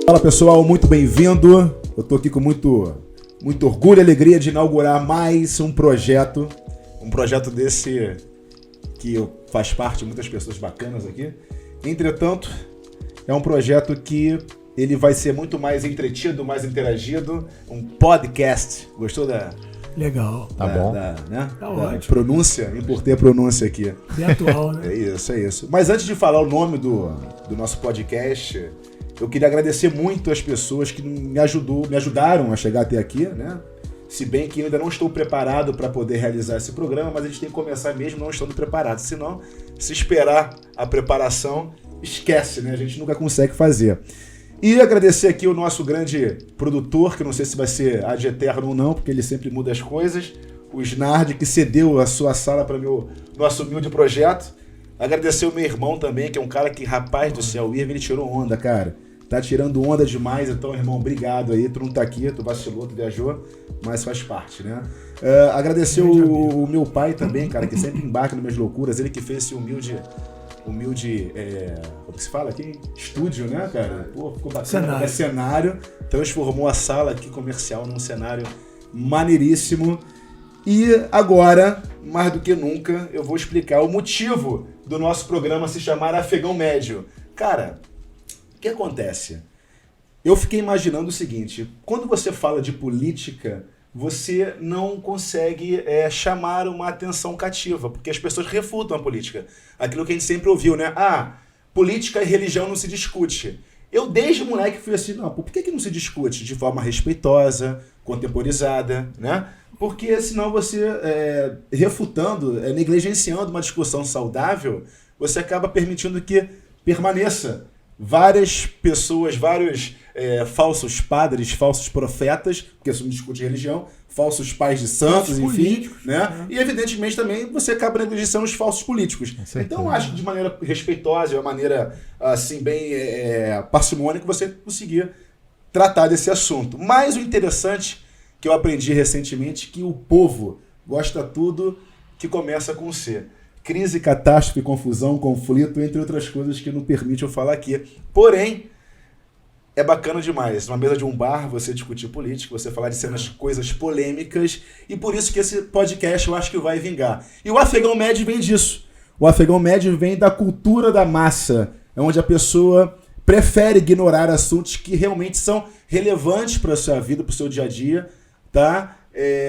Fala pessoal, muito bem-vindo. Eu tô aqui com muito orgulho e alegria de inaugurar mais um projeto desse que faz parte de muitas pessoas bacanas aqui. Entretanto, é um projeto que ele vai ser muito mais entretido, mais interagido, um podcast. Gostou da... Legal. Tá bom. Né? Tá da ótimo. Pronúncia, importei a pronúncia aqui. Bem atual, né? É isso. Mas antes de falar o nome do nosso podcast, eu queria agradecer muito as pessoas que me ajudaram a chegar até aqui, né? Se bem que eu ainda não estou preparado para poder realizar esse programa, mas a gente tem que começar mesmo não estando preparado. Senão, se esperar a preparação, esquece, né? A gente nunca consegue fazer. E agradecer aqui o nosso grande produtor, que eu não sei se vai ser ad eterno ou não, porque ele sempre muda as coisas, o Snard, que cedeu a sua sala para o nosso humilde projeto. Agradecer o meu irmão também, que é um cara que, rapaz do céu, o Irving, ele tirou onda, cara. Tá tirando onda demais, então, irmão, obrigado aí. Tu não tá aqui, tu vacilou, tu viajou, mas faz parte, né? Agradecer o meu pai também, cara, que sempre embarca nas minhas loucuras. Ele que fez esse humilde como que se fala aqui? Estúdio, né, cara? Pô, ficou bacana. Cenário. Transformou a sala aqui comercial num cenário maneiríssimo. E agora, mais do que nunca, eu vou explicar o motivo do nosso programa se chamar Afegão Médio. Cara, o que acontece? Eu fiquei imaginando o seguinte: quando você fala de política, você não consegue chamar uma atenção cativa, porque as pessoas refutam a política. Aquilo que a gente sempre ouviu, né? Política e religião não se discute. Eu, desde moleque, fui assim, não, por que não se discute de forma respeitosa, contemporizada, né? Porque senão você, refutando, negligenciando uma discussão saudável, você acaba permitindo que permaneça várias pessoas, vários falsos padres, falsos profetas, porque isso não discute religião, falsos pais de santos, enfim, né? E evidentemente também você acaba negligenciando os falsos políticos. Então eu acho que de maneira respeitosa, de uma maneira assim bem parcimônica, você conseguir tratar desse assunto. Mas o interessante que eu aprendi recentemente é que o povo gosta tudo que começa com C. Crise, catástrofe, confusão, conflito, entre outras coisas que não permite eu falar aqui. Porém, é bacana demais, numa mesa de um bar, você discutir política, você falar de cenas, coisas polêmicas, e por isso que esse podcast eu acho que vai vingar. E o Afegão Médio vem disso. O Afegão Médio vem da cultura da massa, onde a pessoa prefere ignorar assuntos que realmente são relevantes para a sua vida, para o seu dia a dia, tá?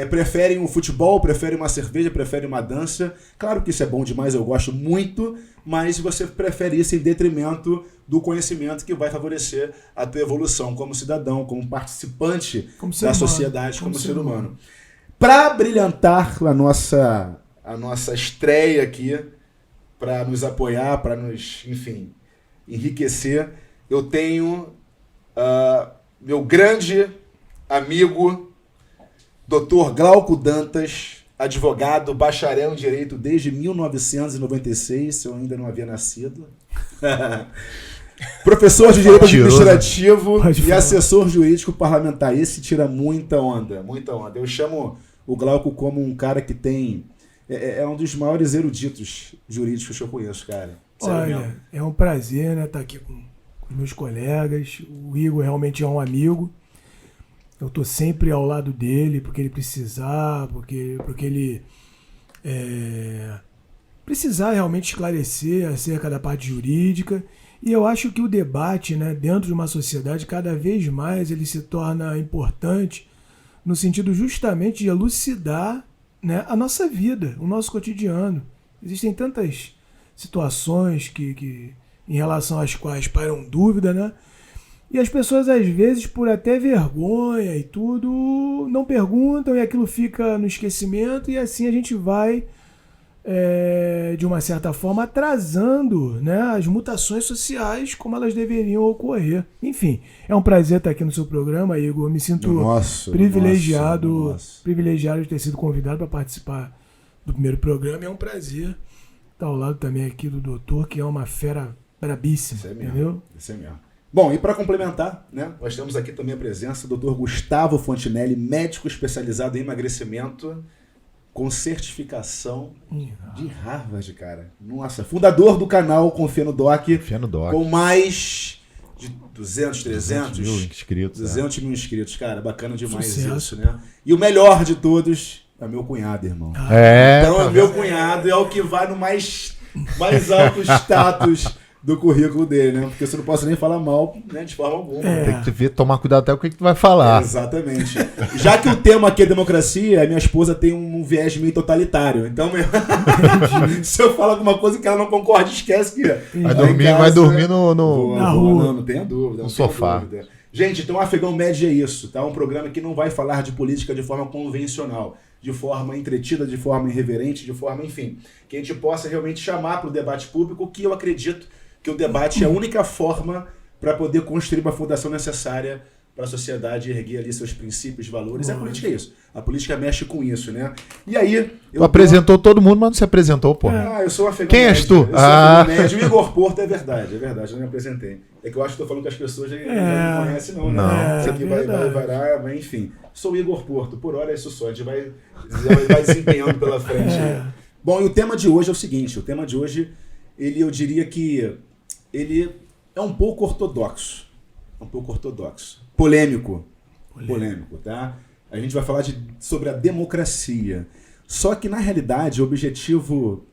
Preferem um futebol, preferem uma cerveja, preferem uma dança. Claro que isso é bom demais, eu gosto muito, mas você prefere isso em detrimento do conhecimento que vai favorecer a tua evolução como cidadão, como participante da sociedade, como ser humano. Para brilhantar a nossa estreia aqui, para nos apoiar, para nos, enfim, enriquecer, eu tenho meu grande amigo Dr. Glauco Dantas, advogado, bacharel em Direito desde 1996, eu ainda não havia nascido. Professor de Direito Administrativo e assessor jurídico parlamentar. Esse tira muita onda, muita onda. Eu chamo o Glauco como um cara que tem... É um dos maiores eruditos jurídicos que eu conheço, cara. Sério. Olha, é um prazer, né, estar aqui com meus colegas. O Igor realmente é um amigo. Eu estou sempre ao lado dele, porque ele precisar, porque ele precisar realmente esclarecer acerca da parte jurídica. E eu acho que o debate, né, dentro de uma sociedade, cada vez mais ele se torna importante no sentido justamente de elucidar, né, a nossa vida, o nosso cotidiano. Existem tantas situações que em relação às quais pairam dúvida, né? E as pessoas, às vezes, por até vergonha e tudo, não perguntam e aquilo fica no esquecimento e assim a gente vai, de uma certa forma, atrasando, né, as mutações sociais como elas deveriam ocorrer. Enfim, é um prazer estar aqui no seu programa, Igor. Eu me sinto privilegiado de ter sido convidado para participar do primeiro programa. E é um prazer estar ao lado também aqui do doutor, que é uma fera brabíssima. Isso é mesmo, entendeu? Isso é mesmo. Bom, e para complementar, né, nós temos aqui também a presença do Dr. Gustavo Fontinelli, médico especializado em emagrecimento. com certificação de Harvard, cara. Nossa, fundador do canal Confia no Doc. Confia no Doc. Com mais de 200, 300 mil inscritos. 200 mil inscritos, cara. Bacana demais Sucesso. isso, né? E o melhor de todos é meu cunhado, irmão. Então tá é meu cunhado, é o que vai no mais alto status do currículo dele, né? Porque você não pode nem falar mal, né, de forma alguma. Tem que ver, tomar cuidado até o que tu vai falar. Exatamente. Já que o tema aqui é democracia, a minha esposa tem um viés meio totalitário. Então, se eu falar alguma coisa que ela não concorde, esquece que... Vai dormir na rua. Não tenha dúvida. No sofá. Dúvida. Gente, então Afegão Média é isso, tá? Um programa que não vai falar de política de forma convencional, de forma entretida, de forma irreverente, de forma, enfim, que a gente possa realmente chamar para o debate público, que eu acredito que o debate é a única forma para poder construir uma fundação necessária para a sociedade erguer ali seus princípios, valores. A política é isso. A política mexe com isso, né? E aí... Tu apresentou todo mundo, mas não se apresentou, pô. Eu sou Afegão Quem és tu? Eu sou Afegão Médio. O Igor Porto é verdade, eu não me apresentei. É que eu acho que estou falando que as pessoas já não conhecem, não, né? Não. Isso aqui vai, enfim. Sou o Igor Porto, por hora é isso só. A gente vai desempenhando pela frente. Bom, e o tema de hoje é o seguinte, o tema de hoje, eu diria que ele é um pouco ortodoxo. Polêmico, tá? A gente vai falar sobre a democracia. Só que, na realidade, o objetivo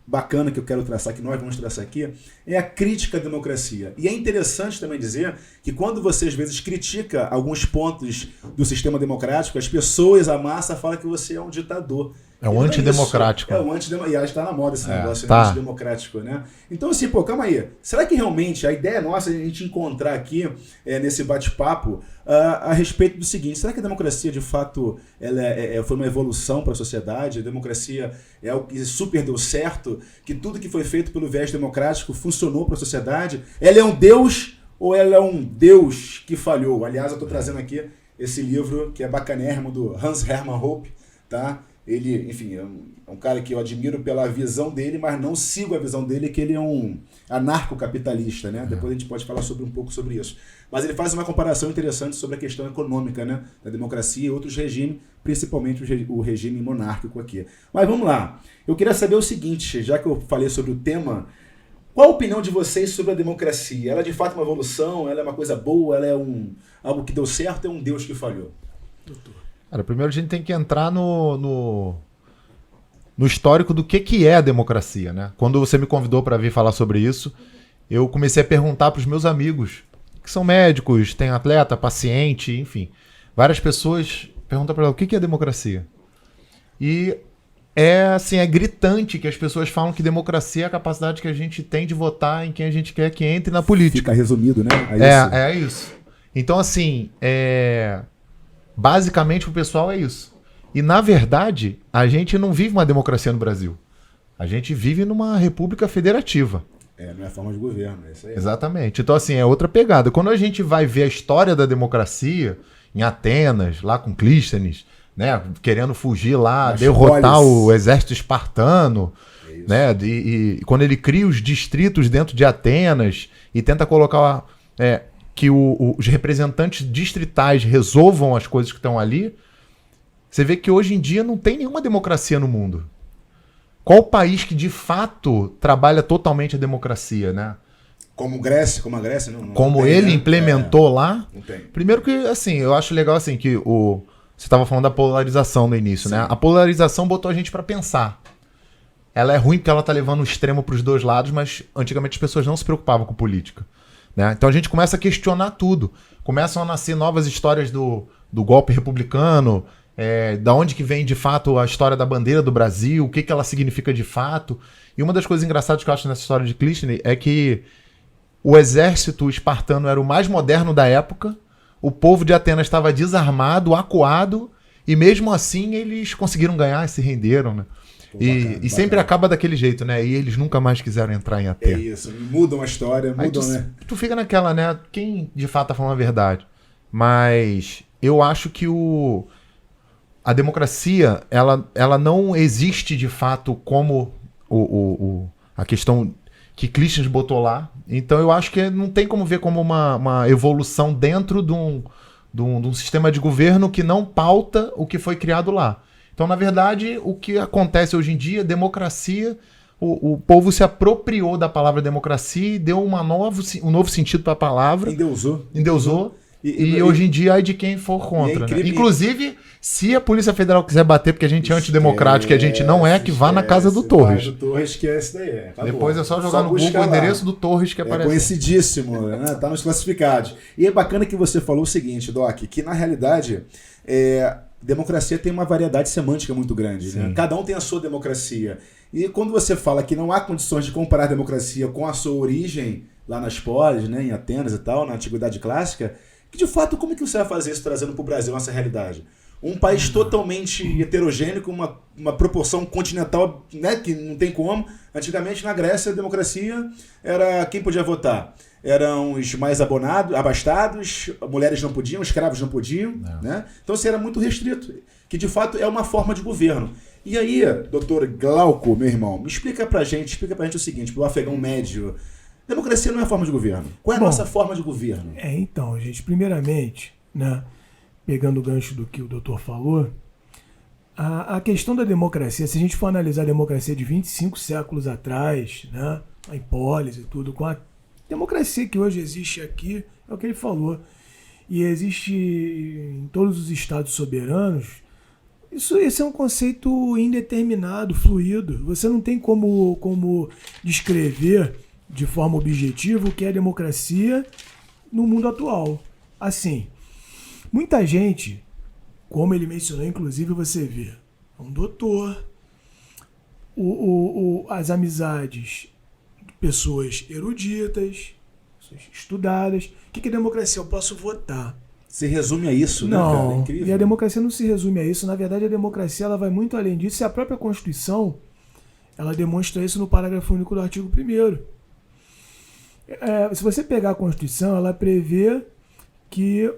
bacana que eu quero traçar, que nós vamos traçar aqui, é a crítica à democracia. E é interessante também dizer que quando você, às vezes, critica alguns pontos do sistema democrático, as pessoas, a massa, fala que você é um ditador. É um antidemocrático. É um antidemocrático. E acho que tá na moda esse negócio, tá. Antidemocrático, né? Então, assim, calma aí. Será que realmente a ideia nossa é a gente encontrar aqui, nesse bate-papo, a respeito do seguinte: será que a democracia, de fato, ela foi uma evolução para a sociedade? A democracia é algo que super deu certo? Que tudo que foi feito pelo viés democrático funcionou para a sociedade? Ela é um Deus ou ela é um Deus que falhou? Aliás, eu estou trazendo aqui esse livro que é bacanérrimo, do Hans Hermann Hoppe, tá? Ele, enfim, é um cara que eu admiro pela visão dele, mas não sigo a visão dele, que ele é um anarcocapitalista, né? Depois a gente pode falar um pouco sobre isso. Mas ele faz uma comparação interessante sobre a questão econômica, né? Da democracia e outros regimes, principalmente o regime monárquico aqui. Mas vamos lá. Eu queria saber o seguinte, já que eu falei sobre o tema, qual a opinião de vocês sobre a democracia? Ela é de fato uma evolução? Ela é uma coisa boa? Ela é algo que deu certo? É um Deus que falhou? Doutor. Cara, primeiro a gente tem que entrar no histórico do que é a democracia, né? Quando você me convidou para vir falar sobre isso, eu comecei a perguntar para os meus amigos, que são médicos, tem atleta, paciente, enfim. Várias pessoas perguntam para ela o que é democracia. E é gritante que as pessoas falam que democracia é a capacidade que a gente tem de votar em quem a gente quer que entre na política. Fica resumido, né? É isso. Então, assim, basicamente o pessoal é isso. E, na verdade, a gente não vive uma democracia no Brasil. A gente vive numa república federativa. Não é forma de governo, é isso aí. Exatamente. Então, assim, é outra pegada. Quando a gente vai ver a história da democracia em Atenas, lá com Clístenes, né, querendo fugir lá, derrotar o exército espartano, né, e quando ele cria os distritos dentro de Atenas e tenta colocar que os representantes distritais resolvam as coisas que estão ali, você vê que hoje em dia não tem nenhuma democracia no mundo. Qual país que de fato trabalha totalmente a democracia, né? Como a Grécia, não. Como não tem, ele né? implementou lá. Não tem. Primeiro que, assim, eu acho legal assim que você estava falando da polarização no início, Sim. né? A polarização botou a gente para pensar. Ela é ruim porque ela tá levando o extremo para os dois lados, mas antigamente as pessoas não se preocupavam com política, né? Então a gente começa a questionar tudo. Começam a nascer novas histórias do golpe republicano, da onde que vem de fato a história da bandeira do Brasil, o que ela significa de fato. E uma das coisas engraçadas que eu acho nessa história de Clístenes é que o exército espartano era o mais moderno da época, o povo de Atenas estava desarmado, acuado, e mesmo assim eles conseguiram ganhar e se renderam, né? E sempre acaba daquele jeito, né? E eles nunca mais quiseram entrar em Atenas. É isso, mudam a história, né? Tu fica naquela, né? Quem de fato tá falando a verdade? Mas eu acho que a democracia, ela não existe de fato como a questão que Clístenes botou lá. Então eu acho que não tem como ver como uma evolução dentro de um sistema de governo que não pauta o que foi criado lá. Então, na verdade, o que acontece hoje em dia, democracia, o povo se apropriou da palavra democracia e deu um novo sentido para a palavra. Endeusou. E hoje em dia é de quem for contra. Né? Inclusive, se a Polícia Federal quiser bater, porque a gente é antidemocrático e a gente não é, que vá na casa do Torres. Do Torres, que é esse daí. Depois é só jogar no Google o endereço do Torres que aparece. É conhecidíssimo, né? Tá nos classificados. E é bacana que você falou o seguinte, Doc, que na realidade democracia tem uma variedade semântica muito grande. Né? Cada um tem a sua democracia. E quando você fala que não há condições de comparar a democracia com a sua origem, lá nas polis, né, em Atenas e tal, na Antiguidade Clássica, que de fato, como é que você vai fazer isso trazendo para o Brasil nossa realidade? Um país totalmente heterogêneo, com uma proporção continental, né, que não tem como. Antigamente, na Grécia, a democracia era quem podia votar. Eram os mais abastados, mulheres não podiam, escravos não podiam. Né? Então, isso era muito restrito, que de fato é uma forma de governo. E aí, doutor Glauco, meu irmão, explica pra gente o seguinte, pro afegão médio. Democracia não é forma de governo. Qual é a nossa forma de governo? Então, gente, primeiramente, né, pegando o gancho do que o doutor falou, a questão da democracia, se a gente for analisar a democracia de 25 séculos atrás, né, a hipólise e tudo, com a democracia que hoje existe aqui, é o que ele falou, e existe em todos os estados soberanos, esse é um conceito indeterminado, fluido. Você não tem como descrever de forma objetiva o que é democracia no mundo atual. Assim, muita gente, como ele mencionou, inclusive você vê, um doutor, as amizades de pessoas eruditas, pessoas estudadas. O que é democracia? Eu posso votar. Se resume a isso, né, não, cara? É incrível. E a democracia não se resume a isso. Na verdade, a democracia ela vai muito além disso. E a própria Constituição ela demonstra isso no parágrafo único do artigo 1º. Se você pegar a Constituição, ela prevê que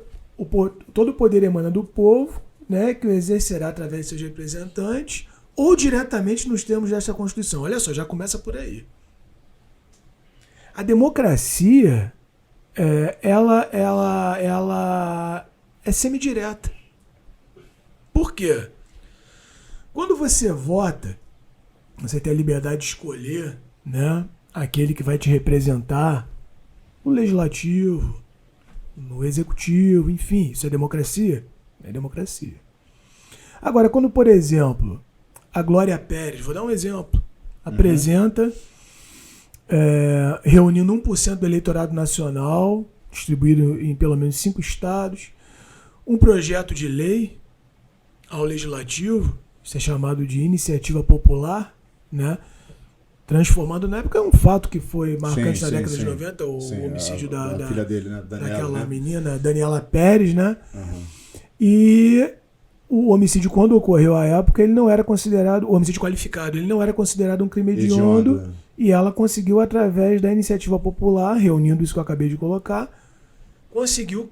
todo o poder emana do povo, né, que o exercerá através de seus representantes ou diretamente nos termos dessa Constituição. Olha só, já começa por aí. A democracia ela é semidireta. Por quê? Quando você vota, você tem a liberdade de escolher, né, aquele que vai te representar no legislativo, no executivo, enfim, isso é democracia? É democracia. Agora, quando, por exemplo, a Glória Pérez, vou dar um exemplo, apresenta, reunindo 1% do eleitorado nacional, distribuído em pelo menos 5 estados, um projeto de lei ao legislativo, isso é chamado de iniciativa popular, né? Transformando, na época, um fato que foi marcante na década de 90, o homicídio da filha dele, né? Daniela, daquela menina, Daniela Pérez, né? E o homicídio, quando ocorreu à época, ele não era considerado, o homicídio qualificado, ele não era considerado um crime hediondo, e ela conseguiu, através da iniciativa popular, reunindo isso que eu acabei de colocar, conseguiu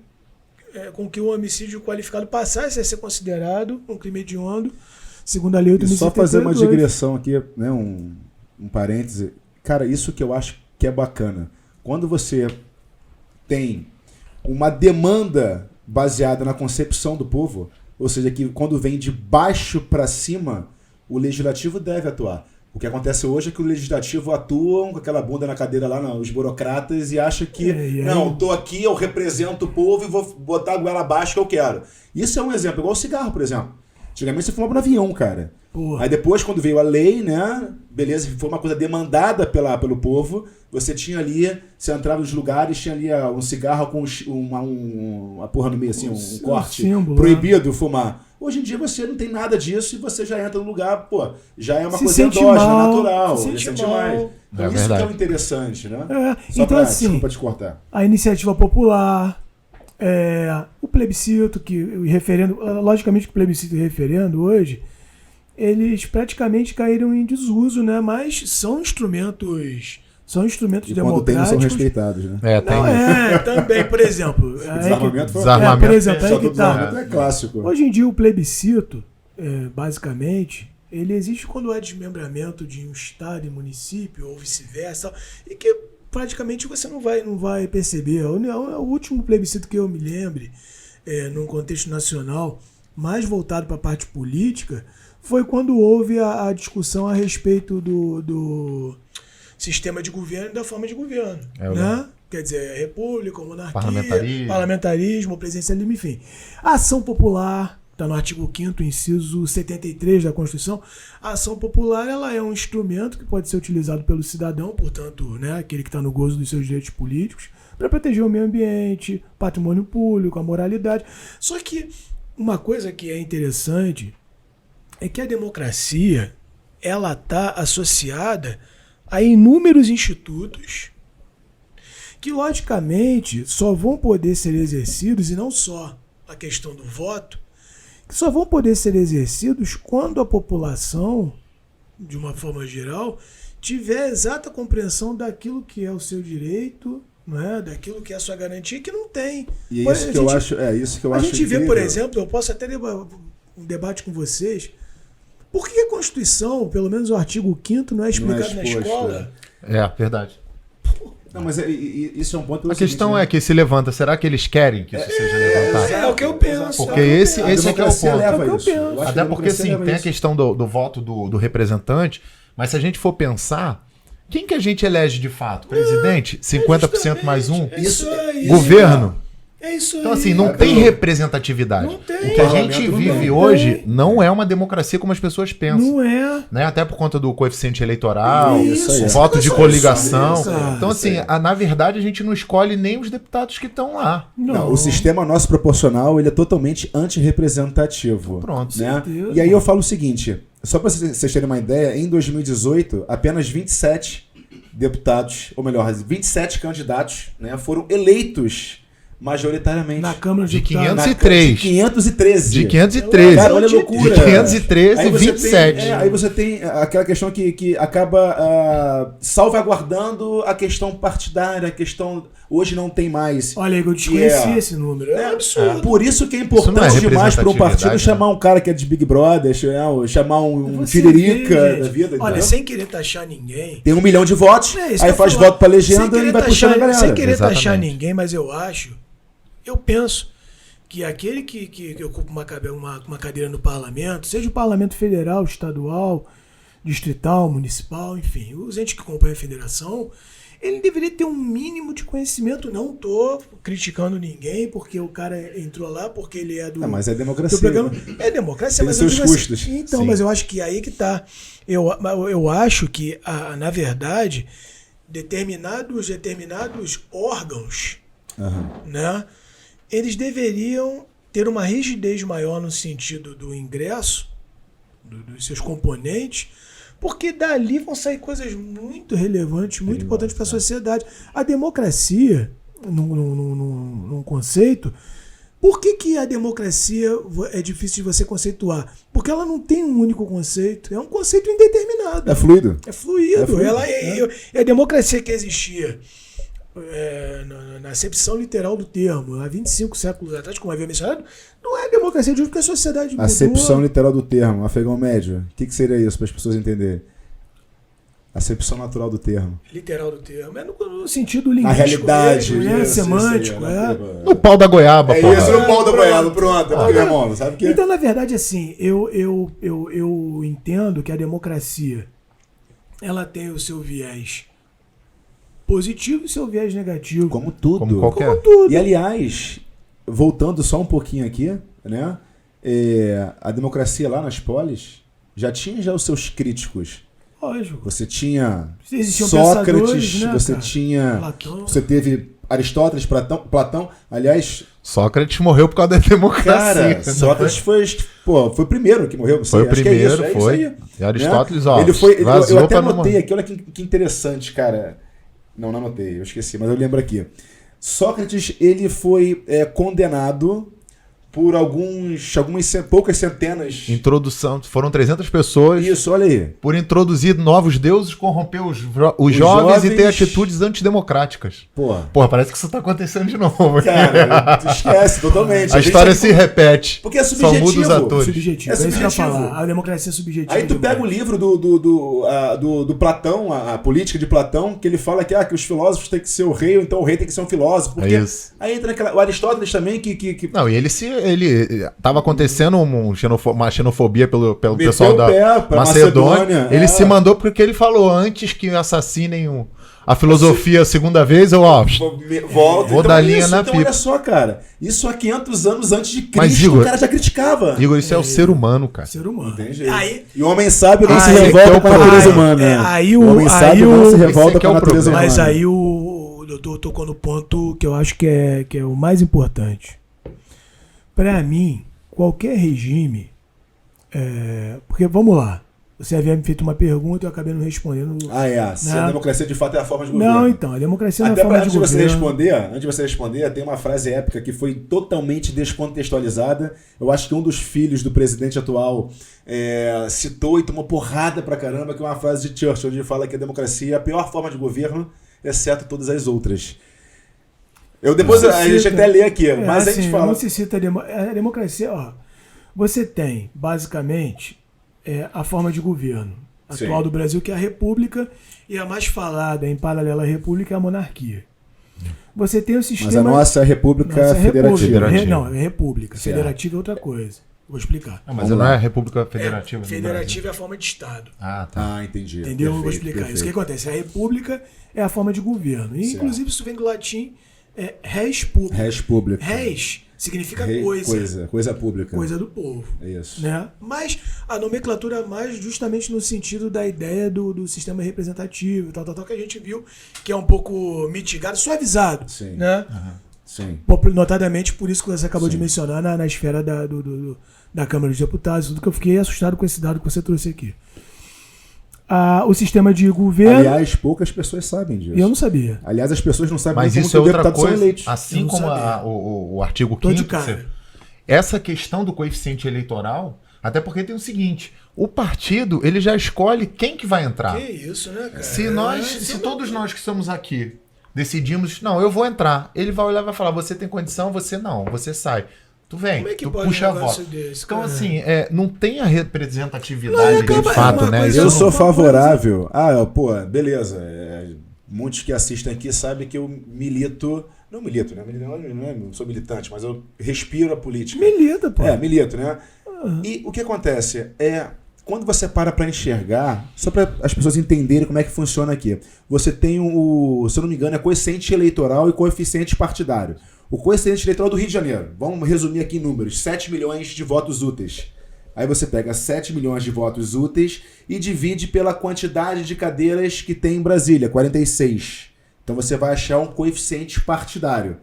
com que o homicídio qualificado passasse a ser considerado um crime hediondo, segundo a lei 8.072. E só fazer uma digressão aqui, né, um parêntese. Cara, isso que eu acho que é bacana. Quando você tem uma demanda baseada na concepção do povo, ou seja, que quando vem de baixo para cima, o legislativo deve atuar. O que acontece hoje é que o legislativo atua com aquela bunda na cadeira lá, os burocratas, e acha que, não, tô aqui, eu represento o povo e vou botar a goela abaixo que eu quero. Isso é um exemplo, igual o cigarro, por exemplo. Antigamente você fumava no avião, cara. Porra. Aí depois, quando veio a lei, né, beleza, foi uma coisa demandada pelo povo, você tinha ali, você entrava nos lugares, tinha ali um cigarro com uma porra no meio, assim, um corte símbolo, proibido fumar. Hoje em dia você não tem nada disso e você já entra no lugar, pô, já é uma se coisa endógena, natural, se sente mais. Então isso verdade. que é o interessante, né? Então, pra, assim, desculpa te cortar. A iniciativa popular, o plebiscito, o referendo, logicamente que o plebiscito e o referendo hoje, eles praticamente caíram em desuso, né? Mas são instrumentos democráticos. Quando tem, não são respeitados, né? Também, por exemplo. Desarmamento foi por exemplo, aí que tá. É clássico. Hoje em dia o plebiscito, basicamente, ele existe quando há desmembramento de um estado e município, ou vice-versa, e que praticamente você não vai perceber. O último plebiscito que eu me lembre, num contexto nacional, mais voltado para a parte política, foi quando houve a discussão a respeito do sistema de governo e da forma de governo. Né? Quer dizer, república, monarquia, parlamentarismo, presidencialismo, enfim. A ação popular, está no artigo 5º, inciso 73 da Constituição, a ação popular ela é um instrumento que pode ser utilizado pelo cidadão, portanto, né, aquele que está no gozo dos seus direitos políticos, para proteger o meio ambiente, patrimônio público, a moralidade. Só que uma coisa que é interessante é que a democracia ela está associada a inúmeros institutos que, logicamente, só vão poder ser exercidos, e não só a questão do voto, que só vão poder ser exercidos quando a população, de uma forma geral, tiver a exata compreensão daquilo que é o seu direito, né, daquilo que é a sua garantia, que não tem. E é isso que eu acho. A gente vê, por exemplo, eu posso até um debate com vocês. Por que a Constituição, pelo menos o artigo 5º, não é explicado na escola? É, verdade. Não, mas isso é um ponto... A questão é que se levanta. Será que eles querem que isso seja levantado? É o que eu penso. Porque esse é que é o ponto. É o que eu penso. Até porque, assim, tem a questão do voto do representante, mas se a gente for pensar, quem que a gente elege de fato? Presidente? 50% mais um? Isso. Governo? É isso aí. Então, assim, não tem representatividade. Não tem. O que a gente vive hoje não é uma democracia como as pessoas pensam. Não é. Né? Até por conta do coeficiente eleitoral, Isso, o voto de coligação. cara. Então, assim, na verdade, a gente não escolhe nem os deputados que estão lá. Não, o sistema nosso proporcional ele é totalmente antirrepresentativo. Pronto. Né? E aí eu falo o seguinte, só para vocês terem uma ideia, em 2018, apenas 27 deputados, ou melhor, 27 candidatos, né, foram eleitos majoritariamente. Na Câmara De Deputados. 503. De 513. De 513. Cara, olha a loucura. De 513 e Aí você 27. aí você tem aquela questão que acaba salvaguardando a questão partidária, a questão... Hoje não tem mais. Olha, eu desconheci esse número. É absurdo. Por isso que é Isso não é importante demais para um partido representatividade, chamar um cara que é de Big Brother, chamar um Você tiririca vê, da gente. vida. Olha, entendeu? sem querer taxar ninguém. Tem 1 milhão de votos, É, isso aí que eu faz ia falar. voto pra legenda Sem e querer vai puxando a galera. Sem querer taxar Exatamente. ninguém, mas eu penso que aquele que ocupa uma cadeira no parlamento, seja o parlamento federal, estadual, distrital, municipal, enfim, os entes que compõem a federação, ele deveria ter um mínimo de conhecimento. Não estou criticando ninguém porque o cara entrou lá, porque ele é do... Mas é democracia. do programa. É democracia, Tem mas seus eu digo custos. assim, então, Sim. mas eu acho que aí que tá. Eu acho que, na verdade, determinados órgãos, né, eles deveriam ter uma rigidez maior no sentido do ingresso, dos seus componentes, porque dali vão sair coisas muito relevantes, muito importantes para a sociedade. A democracia, num conceito, por que a democracia é difícil de você conceituar? Porque ela não tem um único conceito, é um conceito indeterminado. É fluido. É fluido. É fluido, Ela é a democracia que existia na acepção literal do termo, há 25 séculos atrás, como havia mencionado, não é a democracia de hoje, porque a sociedade mudou. Acepção literal do termo, afegão médio. O que seria isso para as pessoas entenderem? Acepção natural do termo. Literal do termo. É no sentido A linguístico. realidade. mesmo, né? isso Semântico. aí, é. No pau da goiaba, É porra. isso, no pau da goiaba, pronto. Pronto. Meu irmão, sabe o que? Então, na verdade, assim, eu entendo que a democracia ela tem o seu viés positivo e seu viés negativo. Como tudo. Como qualquer. Como tudo. E aliás, voltando só um pouquinho aqui, né? A democracia lá nas polis já tinha os seus críticos. Lógico. Você tinha Existiam Sócrates, pensadores, né, você cara? tinha. Platão. Você teve Aristóteles, Platão. Aliás, Sócrates morreu por causa da democracia. cara, Sócrates foi o primeiro que morreu. Não sei, Foi o acho que é primeiro, isso, é foi. isso aí. E Aristóteles, Né? ó, Eu vazou até pra não anotei morrer. aqui, olha que interessante, cara. Não anotei, eu esqueci, mas eu lembro aqui. Sócrates, ele foi condenado por poucas centenas. Introdução. Foram 300 pessoas. Isso, olha aí. Por introduzir novos deuses, corromper os jovens e ter atitudes antidemocráticas. Porra. Porra, parece que isso tá acontecendo de novo. Cara, tu esquece totalmente. A história gente se repete. Porque é Só muda subjetivo. os atores. Subjetivo. É É isso que eu ia subjetivo. falar. A democracia é subjetiva. Aí tu demais. pega o livro do Platão, a política de Platão, que ele fala que os filósofos têm que ser o rei, ou então o rei tem que ser um filósofo. Porque É isso. aí entra o Aristóteles também, que Não, e ele se ele tava acontecendo uma xenofobia pelo Meteu pessoal o da pé pra Macedônia. Ele é. se mandou porque ele falou antes que assassinem a filosofia a segunda vez, eu Volta. vou dar linha na então pipa. olha só, cara. Isso há 500 anos antes de Cristo, Mas, Igor, o cara já criticava. Igor, isso é o ser humano, cara. Ser humano. Entende? Aí, E o homem sábio não se Aí- revolta com a natureza aí- humana. é, né? aí o o- homem aí sábio o- não se esse revolta aqui é com a o natureza problema. humana. mas aí o doutor tocou no ponto que eu acho que é o mais importante. Pra mim, qualquer regime... porque, vamos lá. Você havia me feito uma pergunta e eu acabei não respondendo. Se a democracia de fato é a forma de governo. Não, então, a democracia não é Até a forma de antes de você governo. antes de você responder, tem uma frase épica que foi totalmente descontextualizada. Eu acho que um dos filhos do presidente atual citou e tomou porrada pra caramba, que é uma frase de Churchill, onde ele fala que a democracia é a pior forma de governo, exceto todas as outras. Depois a gente até lê aqui, mas a gente fala... Não se cita a democracia, ó. Você tem, basicamente, a forma de governo atual Sim. do Brasil, que é a república, e a mais falada em paralela à república é a monarquia. Você tem o sistema... Mas a nossa é a república Nossa, é federativa. Federativa. Não, é república. Certo. Federativa é outra coisa. Vou explicar. Mas Vamos não lá. é a República Federativa. do Federativa é a forma de Estado. Brasil. Ah, tá. Ah, entendi. Entendeu? Eu vou Perfeito, explicar isso. O que perfeito. acontece? A república é a forma de governo. E, Certo. inclusive, isso vem do latim res publica. Res pública. Res significa Coisa pública. coisa do povo. É isso. Né? Mas a nomenclatura mais justamente no sentido da ideia do sistema representativo, tal, que a gente viu que é um pouco mitigado, suavizado. Sim. Né? Sim. Notadamente por isso que você acabou de mencionar na esfera da Câmara dos Deputados, tudo que eu fiquei assustado com esse dado que você trouxe aqui. O sistema de governo... Aliás, poucas pessoas sabem disso. Eu não sabia. Aliás, as pessoas não sabem Mas como isso que é os outra deputados são coisa. eleitos. Assim Eu não como sabia. o artigo Tô de 5º, cara. essa questão do coeficiente eleitoral, até porque tem o seguinte, o partido ele já escolhe quem que vai entrar. Que isso, né, cara? Se todos nós que estamos aqui decidimos, não, eu vou entrar, ele vai olhar e vai falar, você tem condição, você não, você sai. Tu vem, Como é que tu pode puxa um a negócio voto. desse, Então, cara? assim, não tem a representatividade Não, acaba- de fato, uma né? coisa- Isso Eu não- sou uma favorável. Beleza. Muitos que assistem aqui sabem que eu milito. Não milito, né? Não sou militante, mas eu respiro a política. Milita, pô. Milito, né? E o que acontece quando você para enxergar, só para as pessoas entenderem como é que funciona aqui, você tem se eu não me engano, coeficiente eleitoral e coeficiente partidário. O coeficiente eleitoral do Rio de Janeiro, vamos resumir aqui em números, 7 milhões de votos úteis. Aí você pega 7 milhões de votos úteis e divide pela quantidade de cadeiras que tem em Brasília, 46. Então você vai achar um coeficiente partidário.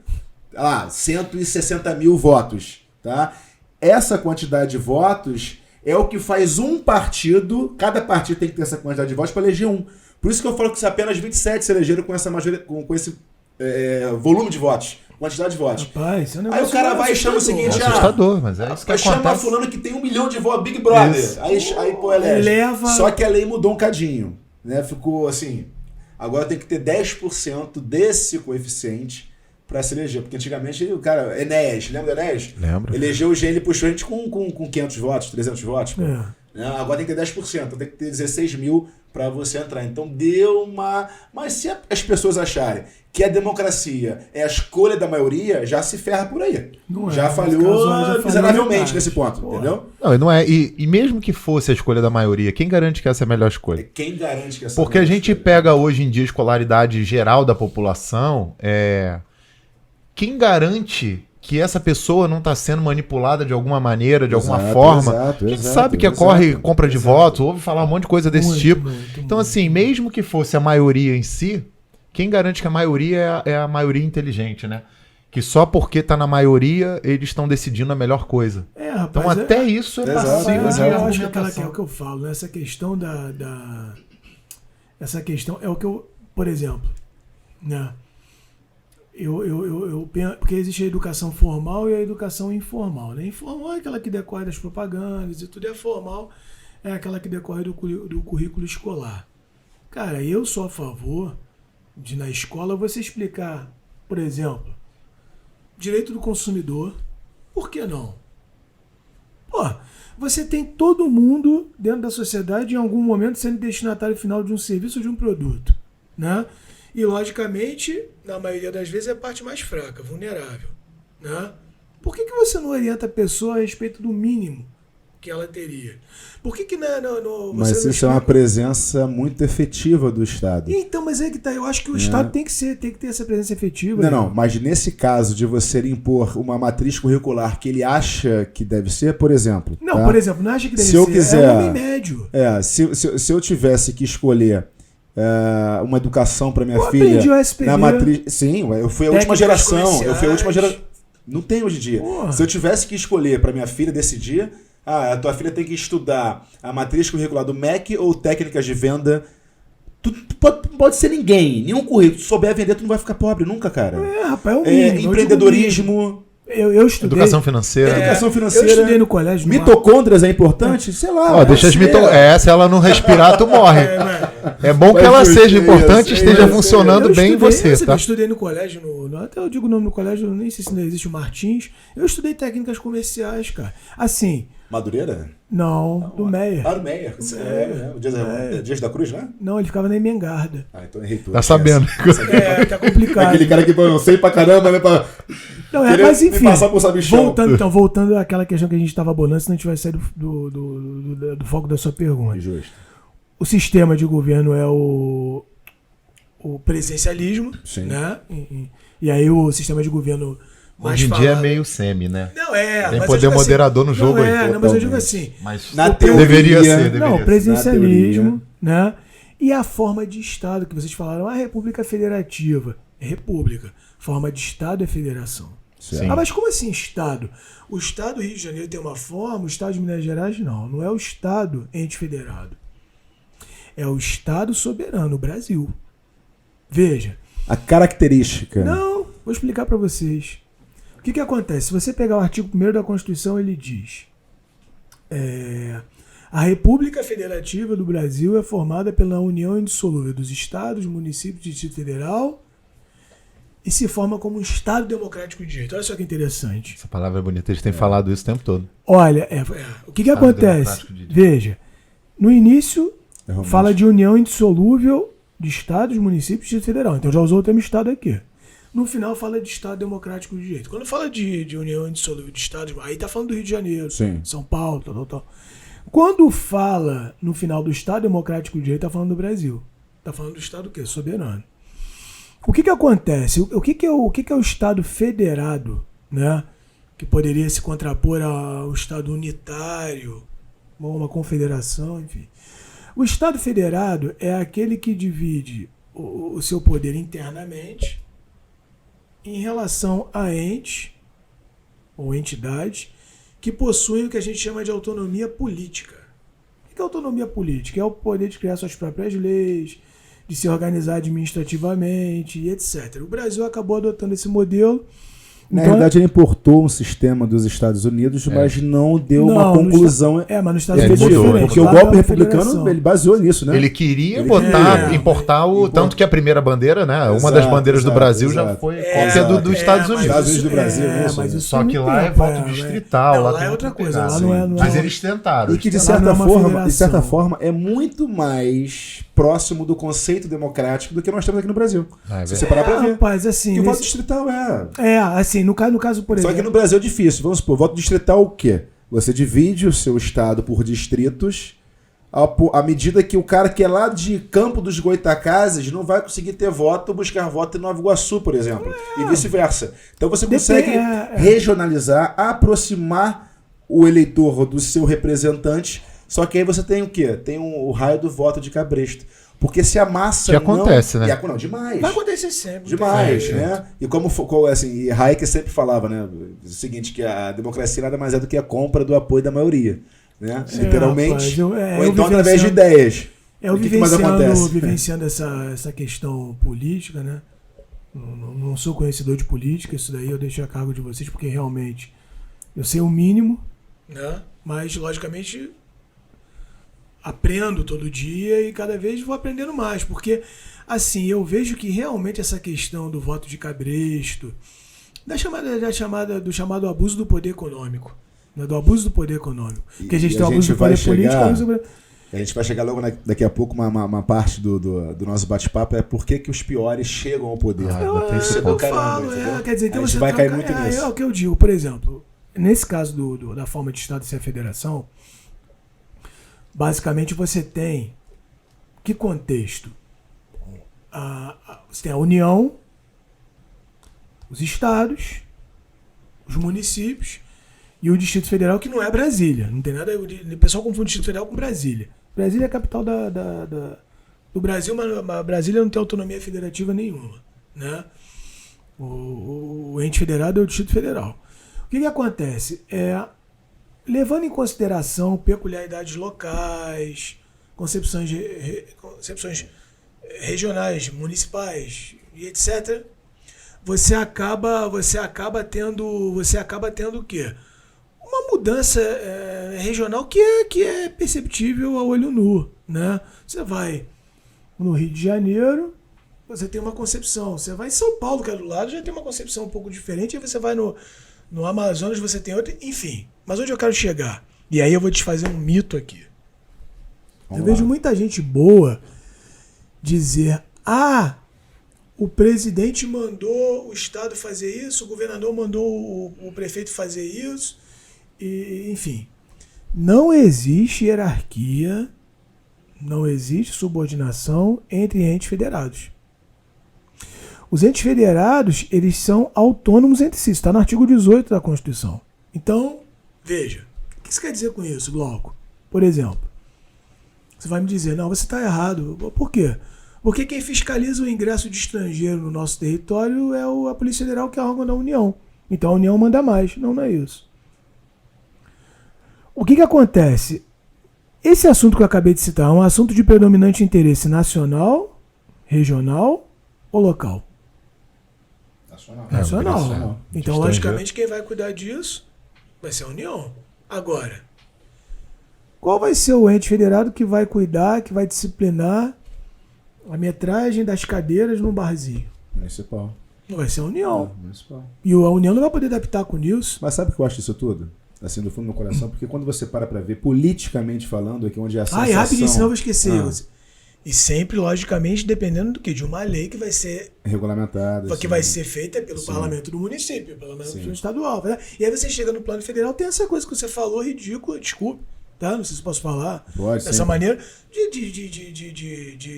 160 mil votos. Tá? Essa quantidade de votos é o que faz um partido, cada partido tem que ter essa quantidade de votos para eleger um. Por isso que eu falo que apenas 27 se elegeram com essa maioria, com esse volume de votos, quantidade de votos. Rapaz, isso é um Aí negócio o cara vai e chama o seguinte, É assustador, mas é isso que chama acontece. fulano que tem 1 milhão de votos, Big Brother. Isso. Aí pô, elege. Leva- Só que a lei mudou um cadinho, né? Ficou assim, agora tem que ter 10% desse coeficiente pra se eleger, porque antigamente o cara, Enéas, lembra do Enéas? Lembro. Elegeu o G, ele puxou a gente com 500 votos, 300 votos. Pô. É. Né? Agora tem que ter 10%, tem que ter 16 mil para você entrar. Então deu uma... Mas se as pessoas acharem que a democracia é a escolha da maioria, já se ferra por aí. Não é, Já nesse falhou caso aí já falhou miseravelmente metade. nesse ponto, Porra. entendeu? Não é. E mesmo que fosse a escolha da maioria, quem garante que essa é a melhor escolha? Quem garante que essa... Porque a gente pega hoje em dia a escolaridade geral da população, quem garante que essa pessoa não está sendo manipulada de alguma maneira, de alguma Exato, forma? exato, a gente exato, sabe que exato, corre compra de exato. voto, ouve falar um monte de coisa desse Muito, tipo. muito, Então, muito. assim, mesmo que fosse a maioria em si, quem garante que a maioria é a maioria inteligente, né? Que só porque está na maioria, eles estão decidindo a melhor coisa. Rapaz, Então, até isso é Exato, passível de exato. Eu acho que é argumentação. o que eu falo, né? Essa questão essa questão é o que eu... Por exemplo, né? Eu penso... Porque existe a educação formal e a educação informal, né? Informal é aquela que decorre das propagandas e tudo, e a formal é aquela que decorre do currículo escolar. Cara, eu sou a favor de, na escola, você explicar, por exemplo, direito do consumidor, por que não? Pô, você tem todo mundo dentro da sociedade em algum momento sendo destinatário final de um serviço ou de um produto, né? E, logicamente, na maioria das vezes é a parte mais fraca, vulnerável, né? Por que você não orienta a pessoa a respeito do mínimo que ela teria? Por que Mas isso é uma presença muito efetiva do Estado. Então, mas é que tá. Eu acho que o Estado tem que ter essa presença efetiva. Não, mas nesse caso de você impor uma matriz curricular que ele acha que deve ser, por exemplo. Não, tá? por exemplo, não acha que deve se ser. Eu quiser, é um homem médio. Se eu tivesse que escolher uma educação para minha eu filha aprendi o SPB. na matriz. Sim, eu fui a última geração. Eu fui a última geração. Não tem hoje em dia. Porra. Se eu tivesse que escolher para minha filha decidir, a tua filha tem que estudar a matriz curricular do MEC ou técnicas de venda. Tu pode ser ninguém, nenhum currículo. Se souber vender, tu não vai ficar pobre nunca, cara. Rapaz, é o mínimo. Empreendedorismo. Eu estudei. Educação financeira. Educação financeira. Eu estudei no colégio. Mitocôndrias é importante? Sei lá. Deixa as se ela não respirar, tu morre. É bom que ela seja importante e esteja funcionando bem em você, tá? Eu estudei no colégio, até eu digo o nome do colégio, nem sei se ainda existe o Martins. Eu estudei técnicas comerciais, cara. Assim. Madureira? Não, do Meyer. Do Meyer. O Dias da Cruz, né? Não, ele ficava na Emengarda. Então errei tudo. Tá sabendo. Tá complicado. Aquele cara que eu sei pra caramba, né? Não, mas enfim, voltando àquela questão que a gente estava abordando, senão a gente vai sair do foco da sua pergunta. Justo. O sistema de governo é o presidencialismo, sim, né? E aí o sistema de governo mais hoje em falado... dia é meio semi, né? Não é. Tem poder moderador no jogo aí. Não, mas eu digo assim. Mas na teoria, deveria ser. Não, presidencialismo, né? E a forma de Estado que vocês falaram, a República Federativa. É república. Forma de Estado é federação. Sim. Mas como assim Estado? O Estado do Rio de Janeiro tem uma forma, o Estado de Minas Gerais não. Não é o Estado ente federado. É o Estado soberano, o Brasil. Veja. A característica. Não, vou explicar para vocês. O que acontece? Se você pegar o artigo 1º da Constituição, ele diz: a República Federativa do Brasil é formada pela união indissolúvel dos estados, municípios e Distrito Federal e se forma como um Estado democrático de direito. Olha só que interessante. Essa palavra é bonita, eles têm falado isso o tempo todo. Olha, o que acontece? Veja, no início fala de união indissolúvel de estados, municípios e Distrito Federal. Então já usou o termo Estado aqui. No final fala de Estado Democrático de Direito. Quando fala de união indissolúvel de estados, aí tá falando do Rio de Janeiro, sim, São Paulo, tal. Quando fala no final do Estado Democrático de Direito, tá falando do Brasil. Tá falando do Estado o quê? Soberano. O que acontece? O que é o Estado federado, né? Que poderia se contrapor ao Estado unitário, uma confederação, enfim. O Estado federado é aquele que divide o seu poder internamente em relação a entes ou entidades que possuem o que a gente chama de autonomia política. O que é autonomia política? É o poder de criar suas próprias leis, de se organizar administrativamente e etc. O Brasil acabou adotando esse modelo. Na verdade, ele importou um sistema dos Estados Unidos, mas não deu uma conclusão. Mas nos Estados Unidos diferente. Porque o golpe republicano ele baseou nisso, né? Ele queria importar o. Tanto que a primeira bandeira, né? Uma das bandeiras do Brasil já foi cópia dos Estados Unidos. Estados Unidos do Brasil, mas só que lá é voto distrital. Lá é outra coisa. Lá não é. Mas eles tentaram. E que, de certa forma, é muito mais próximo do conceito democrático do que nós temos aqui no Brasil. Se você parar pra ver. Rapaz, assim. Que o voto distrital assim, no caso, por exemplo. Só que no Brasil é difícil. Vamos supor, voto distrital o quê? Você divide o seu estado por distritos, à medida que o cara que é lá de Campo dos Goitacazes não vai conseguir ter voto ou buscar voto em Nova Iguaçu, por exemplo. E vice-versa. Então você consegue regionalizar, aproximar o eleitor do seu representante, só que aí você tem o quê? Tem o raio do voto de cabresto. Porque se a massa que acontece, né? Não, demais. Vai acontecer sempre. Demais, né? E como assim, Hayek sempre falava, né? O seguinte, que a democracia nada mais é do que a compra do apoio da maioria. Né? Literalmente. Rapaz, ou então através de ideias. Eu vivenciando essa questão política, né? Não sou conhecedor de política, isso daí eu deixo a cargo de vocês, porque realmente eu sei o mínimo, né? Mas, logicamente, aprendo todo dia e cada vez vou aprendendo mais, porque assim, eu vejo que realmente essa questão do voto de cabresto, do chamado abuso do poder econômico, né, do abuso do poder econômico, que a gente tem o abuso do poder político. A gente vai chegar logo daqui a pouco, uma parte do nosso bate-papo é por que os piores chegam ao poder. Eu falo, quer dizer, então a gente vai cair muito nisso. É o que eu digo, por exemplo, nesse caso da forma de Estado ser a federação, basicamente você tem que contexto? Você tem a União, os estados, os municípios e o Distrito Federal, que não é Brasília. Não tem nada. O pessoal confunde o Distrito Federal com Brasília. Brasília é a capital do Brasil, mas Brasília não tem autonomia federativa nenhuma, né? O ente federado é o Distrito Federal. O que acontece? Levando em consideração peculiaridades locais, concepções regionais, municipais e etc., você acaba tendo o quê? Uma mudança regional que é perceptível a olho nu, né? Você vai no Rio de Janeiro, você tem uma concepção. Você vai em São Paulo, que é do lado, já tem uma concepção um pouco diferente. Aí você vai no Amazonas, você tem outra. Enfim, mas onde eu quero chegar? E aí eu vou desfazer um mito aqui. Eu vejo muita gente boa dizer: o presidente mandou o Estado fazer isso, o governador mandou o prefeito fazer isso, e, enfim. Não existe hierarquia, não existe subordinação entre entes federados. Os entes federados, eles são autônomos entre si, está no artigo 18 da Constituição. Então, veja, o que isso quer dizer com isso, Glauco? Por exemplo, você vai me dizer: não, você está errado. Por quê? Porque quem fiscaliza o ingresso de estrangeiro no nosso território é a Polícia Federal, que é órgão da União. Então a União manda mais. Não é isso. O que acontece? Esse assunto que eu acabei de citar é um assunto de predominante interesse nacional, regional ou local? Nacional. Então, logicamente, quem vai cuidar disso vai ser a União. Agora, qual vai ser o ente federado que vai cuidar, que vai disciplinar a metragem das cadeiras no barzinho? Municipal. Não vai ser a União. Municipal. E a União não vai poder adaptar com isso. Mas sabe o que eu acho disso tudo? Assim, do fundo do meu coração, porque quando você para ver, politicamente falando, aqui onde é a sensação... rapidinho, senão eu vou esquecer. E sempre, logicamente, dependendo do quê? De uma lei que vai ser... regulamentada. Que vai ser feita pelo parlamento do município, pelo parlamento estadual. Né? E aí você chega no plano federal, tem essa coisa que você falou, ridícula, desculpe, tá? Não sei se posso falar. Pode, dessa maneira,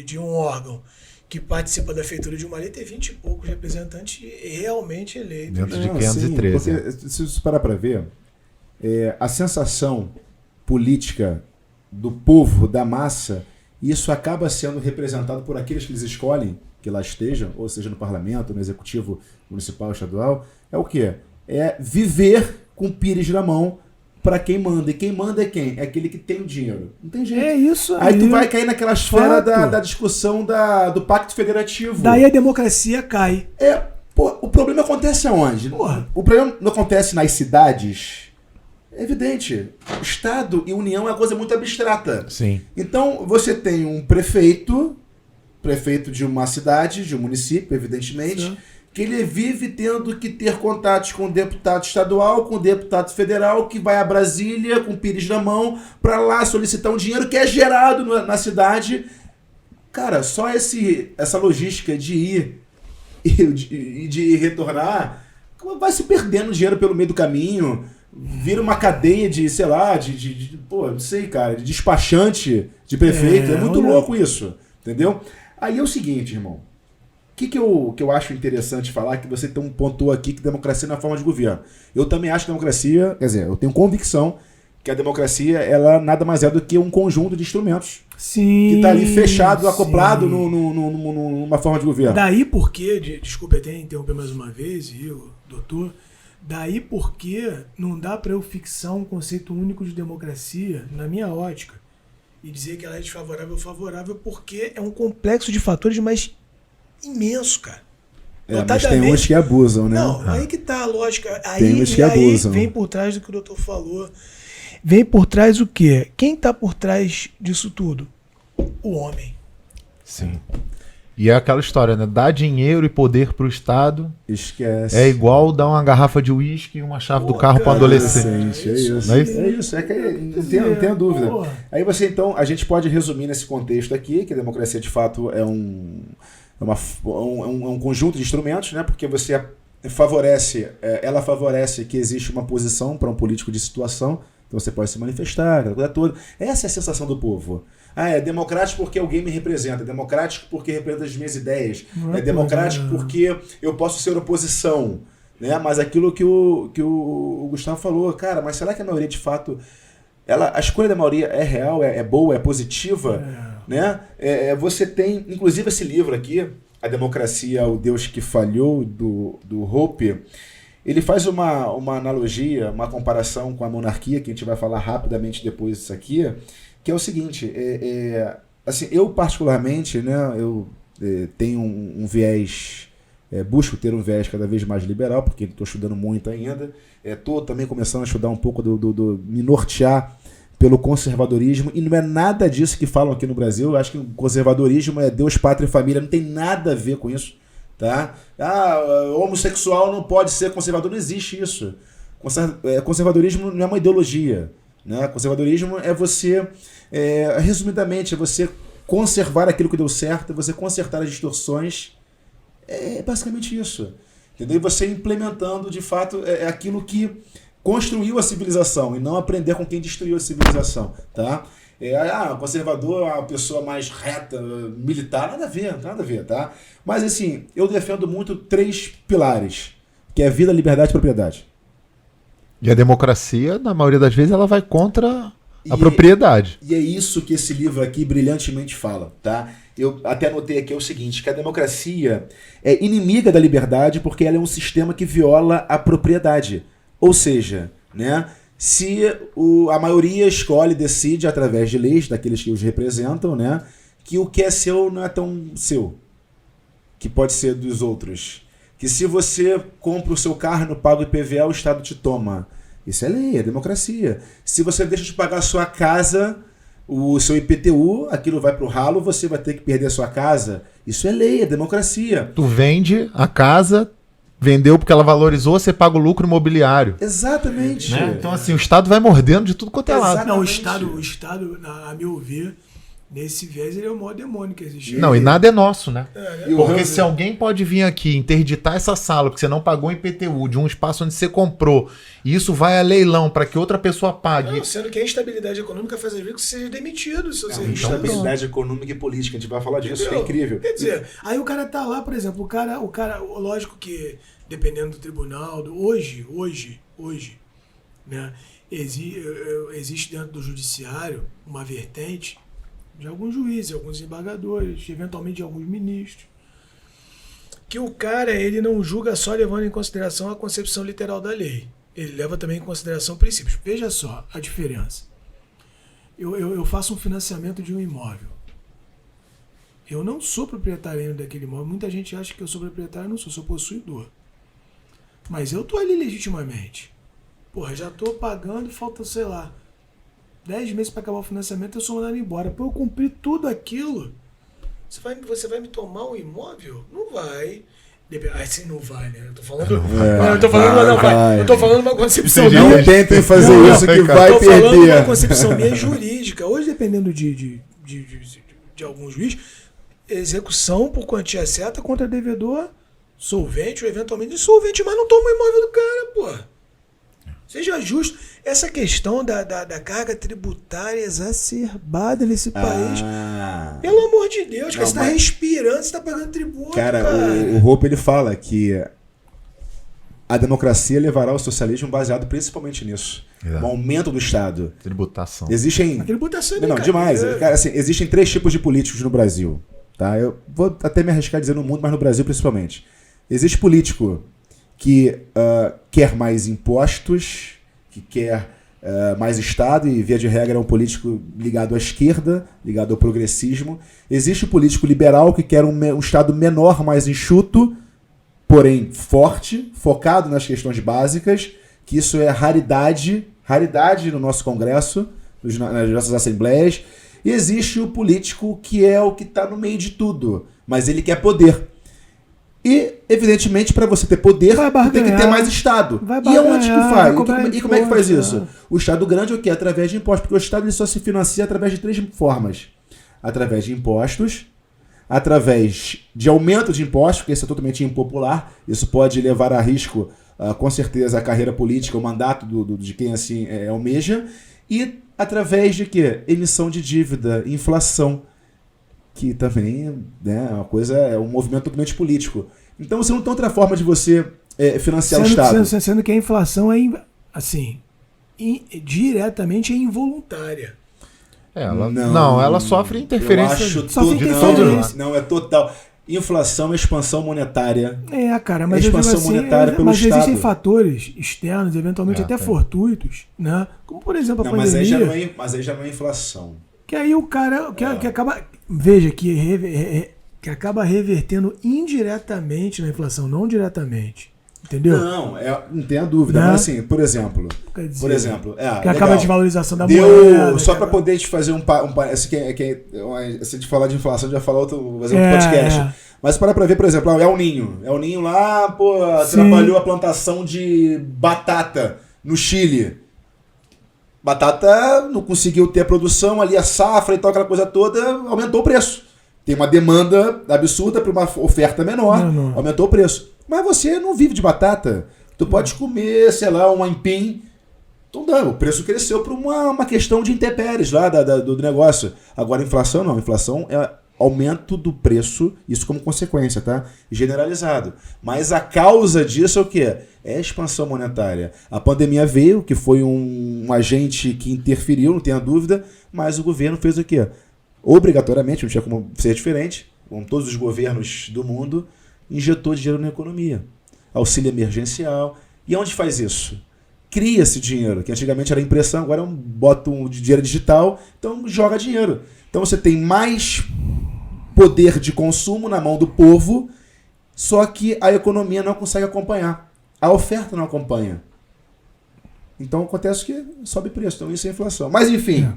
de um órgão que participa da feitura de uma lei, ter 20 e poucos representantes realmente eleitos. Dentro de 513. Porque, se você parar para ver, a sensação política do povo, da massa, isso acaba sendo representado por aqueles que eles escolhem que lá estejam, ou seja, no parlamento, no executivo municipal, estadual, é o quê? É viver com o pires na mão para quem manda. E quem manda é quem? É aquele que tem o dinheiro. Não tem jeito. É isso aí. Aí tu vai cair naquela esfera da discussão do pacto federativo. Daí a democracia cai. O problema acontece aonde? O problema não acontece nas cidades. É evidente. Estado e União é uma coisa muito abstrata. Sim. Então, você tem um prefeito de uma cidade, de um município, evidentemente, que ele vive tendo que ter contatos com o deputado estadual, com o deputado federal, que vai a Brasília com o pires na mão para lá solicitar um dinheiro que é gerado na cidade. Cara, só essa logística de ir e de retornar vai se perdendo dinheiro pelo meio do caminho. Vira uma cadeia de, sei lá, não sei, cara, de despachante de prefeito. É muito louco isso, entendeu? Aí é o seguinte, irmão. O que eu acho interessante falar, que você pontuou aqui, que democracia não é forma de governo. Eu também acho que democracia, quer dizer, eu tenho convicção que a democracia, ela nada mais é do que um conjunto de instrumentos. Sim. Que está ali fechado, acoplado numa forma de governo. Daí porque, desculpa até interromper mais uma vez, doutor, daí porque não dá para eu fixar um conceito único de democracia na minha ótica e dizer que ela é desfavorável ou favorável, porque é um complexo de fatores mais imenso, cara. Mas tem uns que abusam, né? Não, aí que tá a lógica. Tem uns que abusam. Vem por trás do que o doutor falou. Vem por trás o quê? Quem tá por trás disso tudo? O homem. Sim. E é aquela história, né? Dar dinheiro e poder pro Estado Esquece. é igual dar uma garrafa de uísque e uma chave do carro para adolescente. É isso. Não é isso? É isso. É que não tenho dúvida. Porra. Aí você, então, a gente pode resumir nesse contexto aqui, que a democracia, de fato, é um conjunto de instrumentos, né? Porque você ela favorece que existe uma posição para um político de situação, então você pode se manifestar, aquela coisa toda. Essa é a sensação do povo. É democrático porque alguém me representa, é democrático porque representa as minhas ideias, é democrático porque eu posso ser oposição, né? Mas aquilo que o Gustavo falou, cara, mas será que a maioria de fato, a escolha da maioria é real, é boa, é positiva? Né? Você tem, inclusive esse livro aqui, A Democracia, o Deus que Falhou, do Hoppe, ele faz uma analogia, uma comparação com a monarquia, que a gente vai falar rapidamente depois disso aqui, que é o seguinte, assim, eu particularmente, né, eu tenho um viés, busco ter um viés cada vez mais liberal, porque estou estudando muito ainda, estou também começando a estudar um pouco me nortear pelo conservadorismo, e não é nada disso que falam aqui no Brasil. Eu acho que o conservadorismo é Deus, pátria e família, não tem nada a ver com isso, tá? Homossexual não pode ser conservador, não existe isso. Conservadorismo não é uma ideologia, né? Conservadorismo é você, resumidamente, é você conservar aquilo que deu certo, é você consertar as distorções, é basicamente isso, entendeu? E você implementando, de fato, aquilo que construiu a civilização e não aprender com quem destruiu a civilização, tá? Conservador é uma pessoa mais reta, militar, nada a ver, tá? Mas assim, eu defendo muito 3 pilares, que é vida, liberdade e propriedade. E a democracia, na maioria das vezes, ela vai contra a propriedade. E é isso que esse livro aqui brilhantemente fala, tá? Eu até anotei aqui o seguinte, que a democracia é inimiga da liberdade porque ela é um sistema que viola a propriedade. Ou seja, né, se a maioria escolhe, decide através de leis, daqueles que os representam, né, que o que é seu não é tão seu, que pode ser dos outros. Que se você compra o seu carro e não paga o IPVA, o Estado te toma. Isso é lei, é democracia. Se você deixa de pagar a sua casa, o seu IPTU, aquilo vai pro ralo, você vai ter que perder a sua casa. Isso é lei, é democracia. Tu vende a casa, vendeu porque ela valorizou, você paga o lucro imobiliário. Exatamente. Né? Então, assim, o Estado vai mordendo de tudo quanto é lado. Não, o Estado, a meu ver, nesse viés, ele é o maior demônio que existe. Não, e nada é nosso, né? E Porque se alguém pode vir aqui interditar essa sala porque você não pagou IPTU de um espaço onde você comprou, e isso vai a leilão para que outra pessoa pague. Não, sendo que a instabilidade econômica faz às vezes que você seja demitido. Se você instabilidade econômica e política, a gente vai falar disso, é incrível. Quer dizer, aí o cara tá lá, por exemplo, o cara, lógico que dependendo do tribunal, hoje, né, existe dentro do judiciário uma vertente de alguns juízes, alguns embargadores, eventualmente de alguns ministros, que o cara, ele não julga só levando em consideração a concepção literal da lei. Ele leva também em consideração princípios. Veja só a diferença. Eu faço um financiamento de um imóvel. Eu não sou proprietário daquele imóvel. Muita gente acha que eu sou proprietário, eu não sou possuidor. Mas eu tô ali legitimamente. Porra, já tô pagando, falta, sei lá, 10 meses para acabar o financiamento, eu sou mandado embora. Para eu cumprir tudo aquilo, você vai me tomar um imóvel? Não vai. Assim não vai, né? Eu tô falando. Eu tô falando uma concepção minha. Não tentem fazer isso que vai perder. Eu tô falando uma concepção minha jurídica. Hoje, dependendo de algum juiz, execução por quantia certa contra devedor, solvente ou eventualmente insolvente, mas não toma o imóvel do cara, pô. Seja justo. Essa questão da carga tributária exacerbada nesse país. Pelo amor de Deus, cara, você está respirando, você está pagando tributo. Cara, o Hoppe, ele fala que a democracia levará ao socialismo baseado principalmente nisso. Exato. Um aumento do Estado. Tributação. Existem. A tributação é Não, demais. Cara, assim, existem 3 tipos de políticos no Brasil. Tá? Eu vou até me arriscar a dizer no mundo, mas no Brasil principalmente. Existe político que quer mais impostos, que quer mais Estado, e via de regra é um político ligado à esquerda, ligado ao progressismo. Existe o político liberal que quer um Estado menor, mais enxuto, porém forte, focado nas questões básicas, que isso é raridade no nosso Congresso, nas nossas assembleias. E existe o político que é o que está no meio de tudo, mas ele quer poder. E, evidentemente, para você ter poder, você tem que ter mais Estado. E aonde que faz? E como é que faz isso? O Estado grande é o quê? Através de impostos. Porque o Estado ele só se financia através de 3 formas. Através de impostos, através de aumento de impostos, porque isso é totalmente impopular. Isso pode levar a risco, com certeza, a carreira política, o mandato de quem assim almeja. E através de quê? Emissão de dívida, inflação, que também, né, é uma coisa, é um movimento totalmente político. Então você não tem outra forma de você financiar o Estado. Sendo que a inflação é, assim, diretamente involuntária. Ela sofre interferência. Eu acho não, é total. Inflação é expansão monetária. Cara, mas expansão monetária pelo Estado. Existem fatores externos, eventualmente até fortuitos, né? Como, por exemplo, a pandemia. Mas aí já não é inflação. Que aí o cara que acaba... Veja, que acaba revertendo indiretamente na inflação, não diretamente. Entendeu? Não tenha dúvida. Mas assim, por exemplo... que acaba a desvalorização da moeda. Só para poder te fazer se te falar de inflação, já falar outro podcast. Mas para ver, por exemplo, é o Ninho. É o Ninho lá, atrapalhou a plantação de batata no Chile. Batata não conseguiu ter a produção ali, a safra e tal, aquela coisa toda, aumentou o preço. Tem uma demanda absurda para uma oferta menor, aumentou o preço. Mas você não vive de batata. Tu pode comer, sei lá, um aipim. Então o preço cresceu por uma questão de intempéries lá do negócio. Agora, inflação não. Inflação é aumento do preço, isso como consequência, tá? Generalizado. Mas a causa disso é o quê? É a expansão monetária. A pandemia veio, que foi um agente que interferiu, não tenha dúvida, mas o governo fez o quê? Obrigatoriamente, não tinha como ser diferente, como todos os governos do mundo, injetou dinheiro na economia. Auxílio emergencial. E onde faz isso? Cria esse dinheiro, que antigamente era impressão, agora bota um dinheiro digital, então joga dinheiro. Então você tem mais poder de consumo na mão do povo, só que a economia não consegue acompanhar. A oferta não acompanha. Então acontece que sobe preço, então isso é inflação. Mas enfim,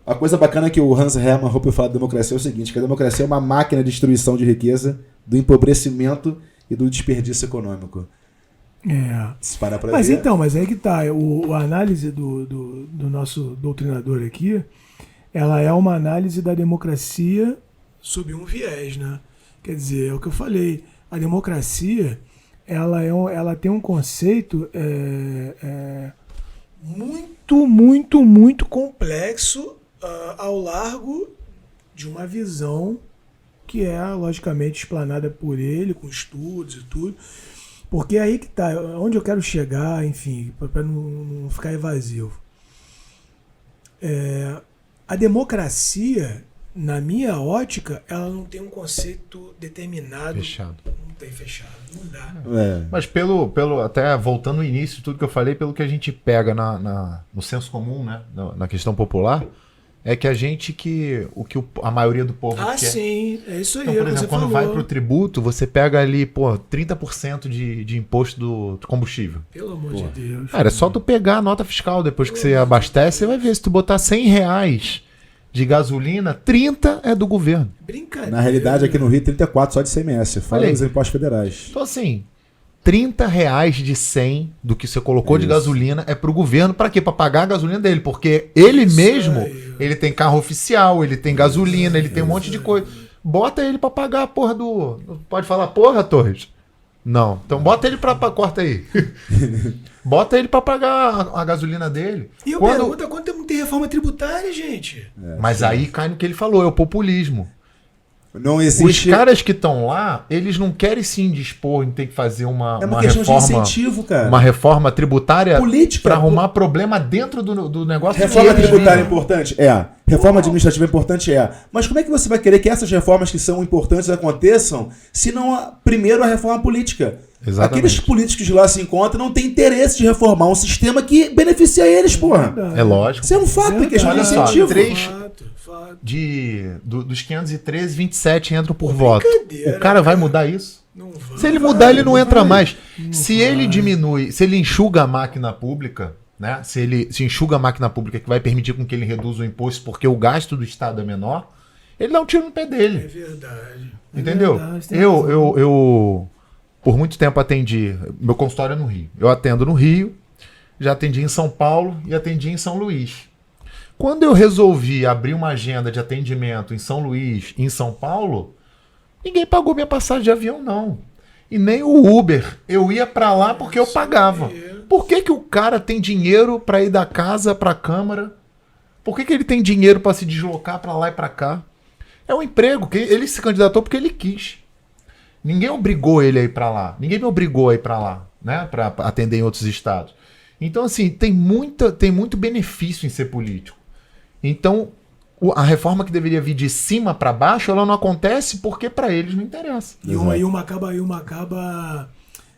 a coisa bacana que o Hans Hermann Hoppe fala da democracia é o seguinte, que a democracia é uma máquina de destruição de riqueza, do empobrecimento e do desperdício econômico. Se parar pra ver. Então, mas aí que tá, a análise do nosso doutrinador aqui, ela é uma análise da democracia sob um viés, né? Quer dizer, é o que eu falei, a democracia, ela tem um conceito muito, muito, muito complexo ao largo de uma visão que é, logicamente, explanada por ele, com estudos e tudo. Porque é aí que tá, onde eu quero chegar, enfim, para não ficar evasivo. A democracia, na minha ótica, ela não tem um conceito determinado. Fechado. Não tem fechado, não dá. Mas até voltando no início, tudo que eu falei, pelo que a gente pega no senso comum, né, na questão popular, é que a maioria do povo quer. Sim, é isso aí. Então, por exemplo, quando vai pro tributo, você pega ali, 30% de imposto do combustível. Pelo amor de Deus. Cara, é só tu pegar a nota fiscal depois que você abastece, você vai ver, se tu botar R$100 de gasolina, 30 é do governo. Brincadeira. Na realidade, aqui no Rio, 34 só de CMS. Fala os impostos federais. Então, assim, R$30 de 100 do que você colocou de gasolina é pro governo. Pra quê? Pra pagar a gasolina dele. Porque ele mesmo, ele tem carro oficial, ele tem gasolina, ele tem um monte de coisa. Bota ele pra pagar a porra do... Pode falar porra, Torres? Não. Então bota ele pra... Corta aí. Bota ele pra pagar a gasolina dele. E eu pergunto, quanto tem reforma tributária, gente? Mas aí cai no que ele falou, é o populismo. Não existe... Os caras que estão lá, eles não querem se indispor em ter que fazer uma questão reforma, de incentivo, cara. Uma reforma tributária política para arrumar problema dentro do negócio. Reforma tributária é importante? Reforma administrativa é importante? Mas como é que você vai querer que essas reformas que são importantes aconteçam se não primeiro a reforma política? Exatamente. Aqueles políticos de lá se encontrram não têm interesse de reformar um sistema que beneficia eles, porra. É lógico. Isso é um fato, é questão de incentivo. Dos 513, 27 entram por voto. O cara vai mudar isso? Não vai. Se ele mudar, ele não entra mais. Se ele diminui, se ele enxuga a máquina pública, né? Se enxuga a máquina pública que vai permitir com que ele reduza o imposto porque o gasto do Estado é menor, ele dá um tiro no pé dele. É verdade. Entendeu? Verdade, tem razão. Eu, por muito tempo, atendi. Meu consultório é no Rio. Eu atendo no Rio, já atendi em São Paulo e atendi em São Luís. Quando eu resolvi abrir uma agenda de atendimento em São Luís e em São Paulo, ninguém pagou minha passagem de avião, não. E nem o Uber. Eu ia pra lá porque eu pagava. Por que que o cara tem dinheiro pra ir da casa pra Câmara? Por que que ele tem dinheiro pra se deslocar pra lá e pra cá? É um emprego que ele se candidatou porque ele quis. Ninguém obrigou ele a ir pra lá. Ninguém me obrigou a ir pra lá, né? Pra atender em outros estados. Então, assim, tem muito benefício em ser político. Então, a reforma que deveria vir de cima pra baixo, ela não acontece porque pra eles não interessa. E uma acaba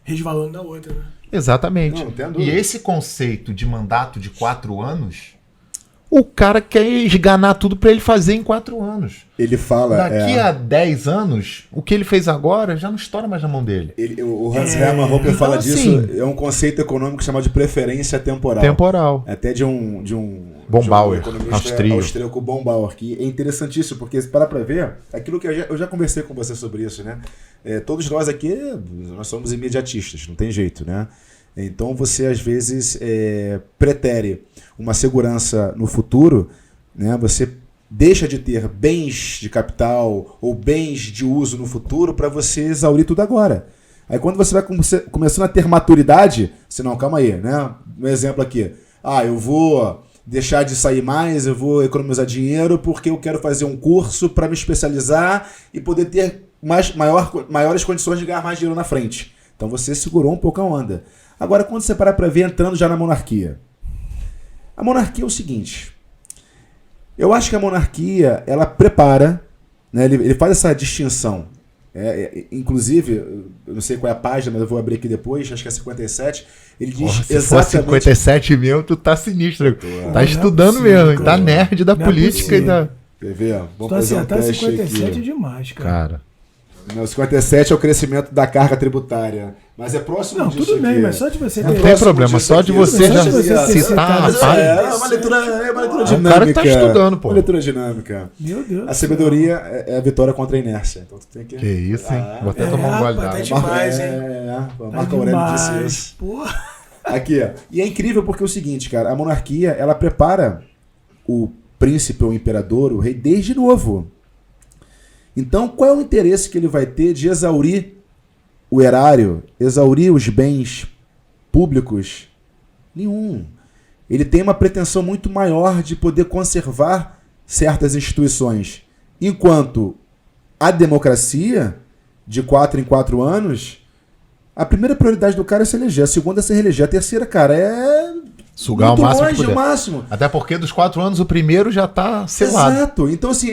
resvalando da outra, né? Exatamente. Não tem E dúvida. esse conceito de mandato de 4 anos, o cara quer esganar tudo pra ele fazer em 4 anos. Ele fala... Daqui a 10 anos, o que ele fez agora já não estoura mais na mão dele. O Hans Hermann Hoppe então, fala disso, assim, é um conceito econômico chamado de preferência temporal. Temporal. Até de um Baumeier, economista austríaco, Baumeier, que é interessantíssimo, porque se parar pra ver, aquilo que eu já conversei com você sobre isso, né? Todos nós aqui, nós somos imediatistas, não tem jeito, né? Então você às vezes pretere uma segurança no futuro, né? Você deixa de ter bens de capital ou bens de uso no futuro para você exaurir tudo agora. Aí quando você vai começando a ter maturidade, você não, calma aí, né? Um exemplo aqui. Eu vou deixar de sair mais, eu vou economizar dinheiro porque eu quero fazer um curso para me especializar e poder ter maiores condições de ganhar mais dinheiro na frente. Então você segurou um pouco a onda. Agora, quando você parar para ver, entrando já na monarquia. A monarquia é o seguinte. Eu acho que a monarquia, ela prepara, né, ele faz essa distinção. Inclusive, eu não sei qual é a página, mas eu vou abrir aqui depois, acho que é 57. Ele diz Se for 57 mil, tu tá sinistro. Tá estudando mesmo, tá nerd da política e da... Quer ver? Vamos Tô fazer um acertar teste 57 aqui. é demais, cara. Cara, Não, 57 é o crescimento da carga tributária. Mas é próximo Não, disso tudo bem, aqui. mas só de você não ter... tem problema, só de você Só já de você ter citar a citado. página. É uma leitura dinâmica. O cara que tá estudando, pô. Uma leitura dinâmica. Meu Deus. A sabedoria é a vitória contra a inércia. Então tu tem que... Que isso, hein? Vou até tomar um gole rapaz, d'água. tá demais, hein? Marco Aurélio disse isso. Porra. Aqui, ó. E é incrível porque é o seguinte, cara. A monarquia, ela prepara o príncipe ou o imperador, o rei, desde novo. Então, qual é o interesse que ele vai ter de exaurir o erário, exaurir os bens públicos? Nenhum. Ele tem uma pretensão muito maior de poder conservar certas instituições. Enquanto a democracia, de 4 em 4 anos, a primeira prioridade do cara é se eleger, a segunda é se reeleger, a terceira, cara, é... Sugar muito o máximo que longe, puder. o máximo. Até porque dos 4 anos, o primeiro já tá selado. Exato. Então, assim,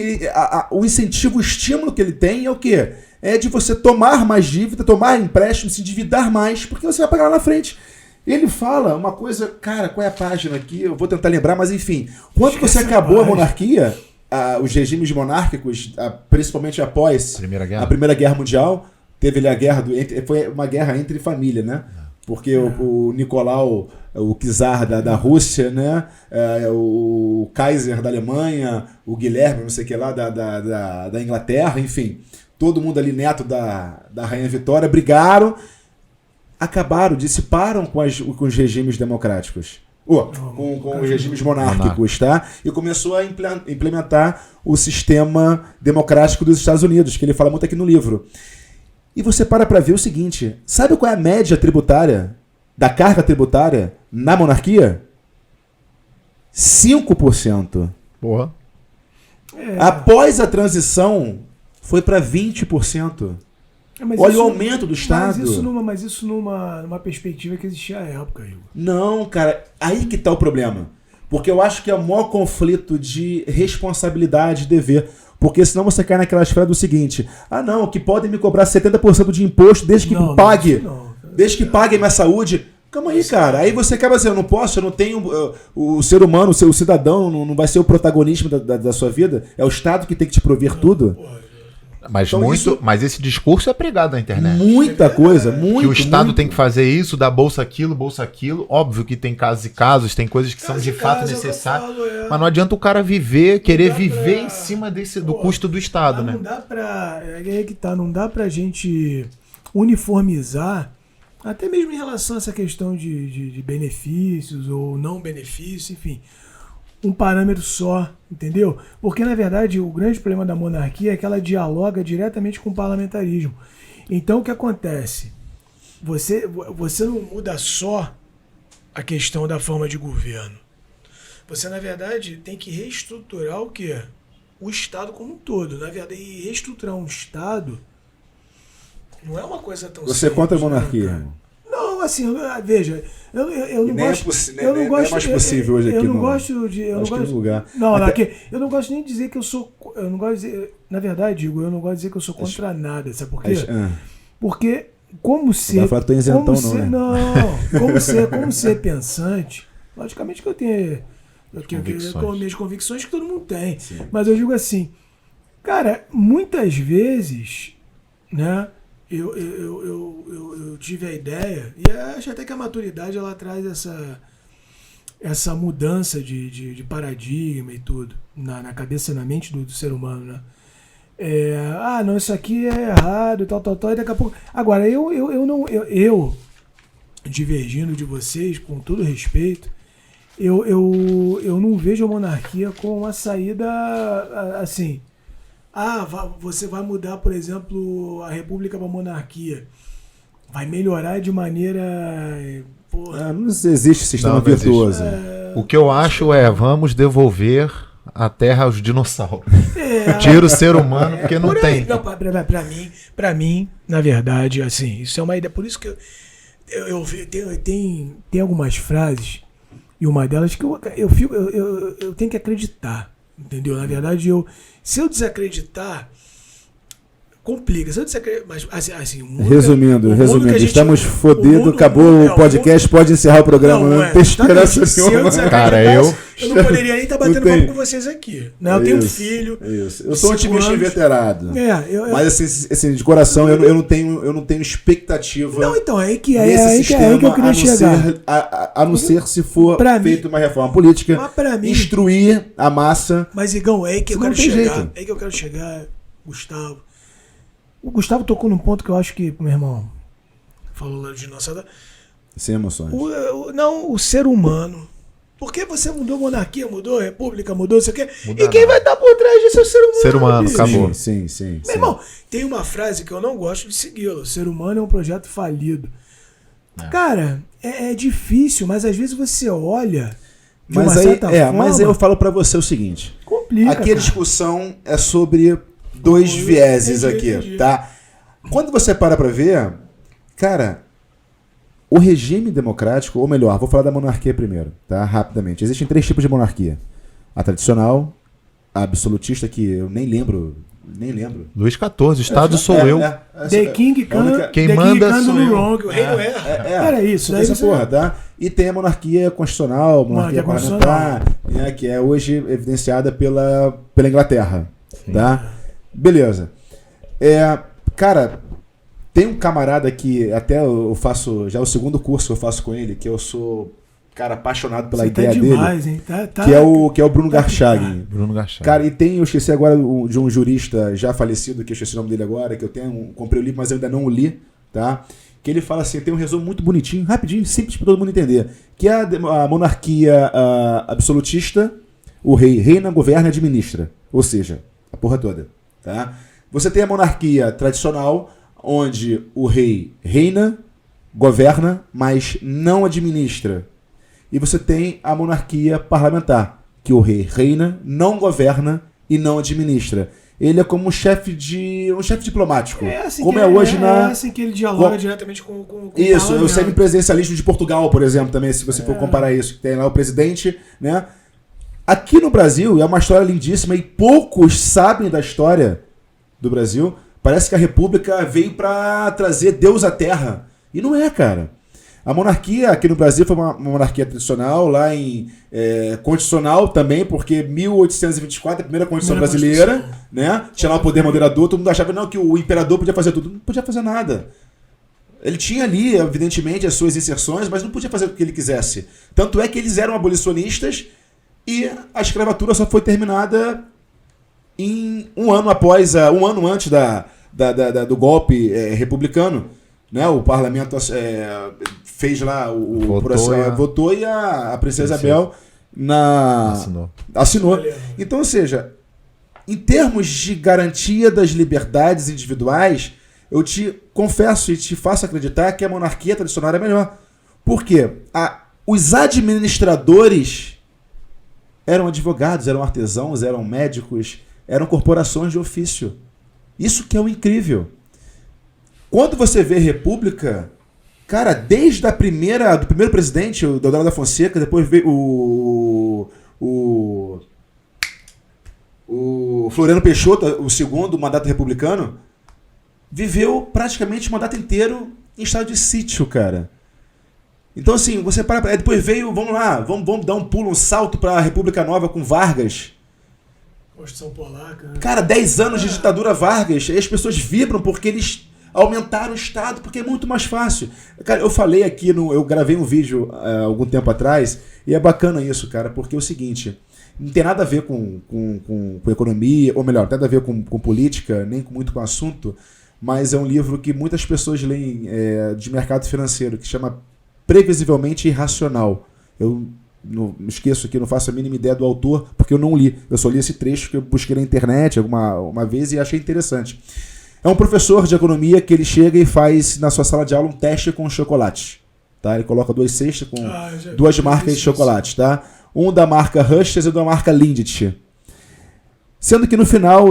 o incentivo, o estímulo que ele tem é o quê? É de você tomar mais dívida, tomar empréstimo, se endividar mais, porque você vai pagar lá na frente. Ele fala uma coisa, cara, qual é a página aqui? Eu vou tentar lembrar, mas enfim. Quando você acabou a monarquia, os regimes monárquicos, principalmente após a Primeira Guerra Mundial, teve ali a guerra, foi uma guerra entre família, né? Porque o Nicolau, o czar da Rússia, né? O Kaiser da Alemanha, o Guilherme, não sei o que lá, da Inglaterra, enfim. Todo mundo ali, neto da Rainha Vitória, brigaram, acabaram, dissiparam com os regimes democráticos. Com os regimes monárquicos, tá? E começou a implementar o sistema democrático dos Estados Unidos, que ele fala muito aqui no livro. E você para ver o seguinte, sabe qual é a média tributária da carga tributária na monarquia? 5%. Porra. Após a transição, foi para 20%. Olha o aumento do Estado. Mas isso numa perspectiva que existia à época, Igor. Não, cara, aí que tá o problema. Porque eu acho que é o maior conflito de responsabilidade e dever. Porque senão você cai naquela esfera do seguinte: não, que podem me cobrar 70% de imposto desde que desde que pague minha saúde. Calma aí, cara. Aí você acaba dizendo, eu não posso, eu não tenho... O ser humano, o cidadão não vai ser o protagonismo da sua vida? É o Estado que tem que te prover tudo? Mas, Então, mas esse discurso é pregado na internet. Muita coisa, muito. Que o Estado muito. tem que fazer isso, dar bolsa aquilo. Óbvio que tem casos e casos, tem coisas que são de fato necessárias. Mas não adianta o cara querer viver em cima do custo do Estado, né? Não dá pra. É que tá, não dá pra gente uniformizar, até mesmo em relação a essa questão de benefícios ou não benefícios, enfim, um parâmetro só, entendeu? Porque, na verdade, o grande problema da monarquia é que ela dialoga diretamente com o parlamentarismo. Então, o que acontece? Você não muda só a questão da forma de governo. Você, na verdade, tem que reestruturar o quê? O Estado como um todo. Na verdade, e reestruturar um Estado não é uma coisa tão Você é contra a monarquia, né, irmão? Não, assim, veja, eu não gosto. Eu não gosto. É mais possível hoje aqui. Eu não gosto de. Eu não gosto. Lugar. Não, aqui, eu não gosto nem de dizer que eu sou. Eu não gosto de dizer. Na verdade, Igor, eu não gosto de dizer que eu sou contra nada. Sabe por quê? Porque como ser. Não vai falar que tô isentão, como não, ser, né? Não, como ser pensante. Logicamente que eu tenho. Convicções. Minhas convicções que todo mundo tem. Sim. Mas eu digo assim, cara, muitas vezes, né? Eu tive a ideia, e acho até que a maturidade ela traz essa mudança de paradigma e tudo, na cabeça, na mente do ser humano, né? Não, isso aqui é errado, tal, e daqui a pouco... Agora, eu divergindo de vocês, com todo respeito, eu não vejo a monarquia como uma saída, assim... você vai mudar, por exemplo, a república para a monarquia. Vai melhorar de maneira... não existe sistema virtuoso. O que eu acho vamos devolver a terra aos dinossauros. Tira o ser humano, porque não tem. Não, pra mim, na verdade, assim, isso é uma ideia. Por isso que tem algumas frases, e uma delas que eu tenho que acreditar. Entendeu? Na verdade, se eu desacreditar, complica. Se eu desacreditar, mas assim, resumindo, estamos fodidos, acabou o podcast, pode encerrar o programa, não tem esperança nenhuma. Cara, eu não poderia nem estar batendo papo com vocês aqui. Né? Eu tenho um filho. Isso. Eu sou um otimista inveterado. Mas assim, de coração, eu não tenho expectativa. Não, então, é que eu queria chegar. A não ser se for feita uma reforma política, instruir a massa. Mas, Igão, é aí que eu quero chegar. É aí que eu quero chegar, Gustavo. O Gustavo tocou num ponto que eu acho que, meu irmão, falou lá de nossa... Sem emoções. O ser humano. Porque você mudou a monarquia, mudou a república, mudou isso aqui. E quem vai estar por trás disso é o ser humano. Ser humano, bicho. acabou. Sim. Meu irmão, tem uma frase que eu não gosto de segui-la. O ser humano é um projeto falido. Cara, é difícil, mas às vezes você olha... Mas aí eu falo pra você o seguinte. Complica, aqui a discussão é sobre... dois vieses aqui, tá? Quando você para pra ver, cara, o regime democrático, ou melhor, vou falar da monarquia primeiro, tá? Rapidamente. Existem 3 tipos de monarquia. A tradicional, a absolutista, que eu nem lembro. Luís XIV, Estado sou eu. The King quem manda sou eu. O rei não é. Era isso. Essa porra, tá? E tem a monarquia constitucional, monarquia parlamentar, né, que é hoje evidenciada pela Inglaterra, tá? Beleza. Cara, tem um camarada que até eu faço, já é o 2º curso que eu faço com ele, que eu sou, cara, apaixonado pela ideia demais, dele. Hein? Que é o Bruno Garchag. Cara, e eu esqueci agora de um jurista já falecido, que eu esqueci o nome dele agora, que eu comprei o livro, mas eu ainda não o li, tá? Que ele fala assim, tem um resumo muito bonitinho, rapidinho, simples para todo mundo entender, que é a monarquia absolutista, o rei reina, governa e administra, ou seja, a porra toda. Tá? Você tem a monarquia tradicional, onde o rei reina, governa, mas não administra. E você tem a monarquia parlamentar, que o rei reina, não governa e não administra. Ele é como um chefe diplomático. Como hoje na... É assim que ele dialoga diretamente com isso, o semipresidencialismo de Portugal, por exemplo, também, se você for comparar isso. Tem lá o presidente, né? Aqui no Brasil, é uma história lindíssima e poucos sabem da história do Brasil. Parece que a República veio para trazer Deus à Terra. E não é, cara. A monarquia aqui no Brasil foi uma monarquia tradicional, lá em constitucional também, porque 1824, a primeira Constituição brasileira, né? Tinha lá o poder moderador, todo mundo achava não, que o imperador podia fazer tudo. Não podia fazer nada. Ele tinha ali, evidentemente, as suas inserções, mas não podia fazer o que ele quisesse. Tanto é que eles eram abolicionistas e a escravatura só foi terminada em um ano antes do golpe republicano. Né? O parlamento fez lá o processo, votou e a princesa Isabel assinou. Então, ou seja, em termos de garantia das liberdades individuais, eu te confesso e te faço acreditar que a monarquia tradicional é melhor. Por quê? Os administradores eram advogados, eram artesãos, eram médicos, eram corporações de ofício. Isso que é o incrível. Quando você vê república, cara, desde do primeiro presidente, o Deodoro da Fonseca, depois veio o Floriano Peixoto, o segundo mandato republicano, viveu praticamente o mandato inteiro em estado de sítio, cara. Então, assim, você para. Depois veio, vamos dar um pulo, um salto para a República Nova com Vargas. Constituição Polaca. Né? Cara, 10 anos de ditadura Vargas, e as pessoas vibram porque eles aumentaram o Estado, porque é muito mais fácil. Cara, eu falei aqui, eu gravei um vídeo algum tempo atrás, e é bacana isso, cara, porque é o seguinte, não tem nada a ver com economia, ou melhor, não tem nada a ver com política, nem muito com assunto, mas é um livro que muitas pessoas leem de mercado financeiro, que chama Previsivelmente Irracional. Eu não esqueço aqui, não faço a mínima ideia do autor, porque eu não li. Eu só li esse trecho que eu busquei na internet uma vez e achei interessante. É um professor de economia que ele chega e faz na sua sala de aula um teste com chocolate. Tá? Ele coloca 2 cestas com 2 marcas de chocolate. Tá? Um da marca Hershey's e da marca Lindt. Sendo que no final,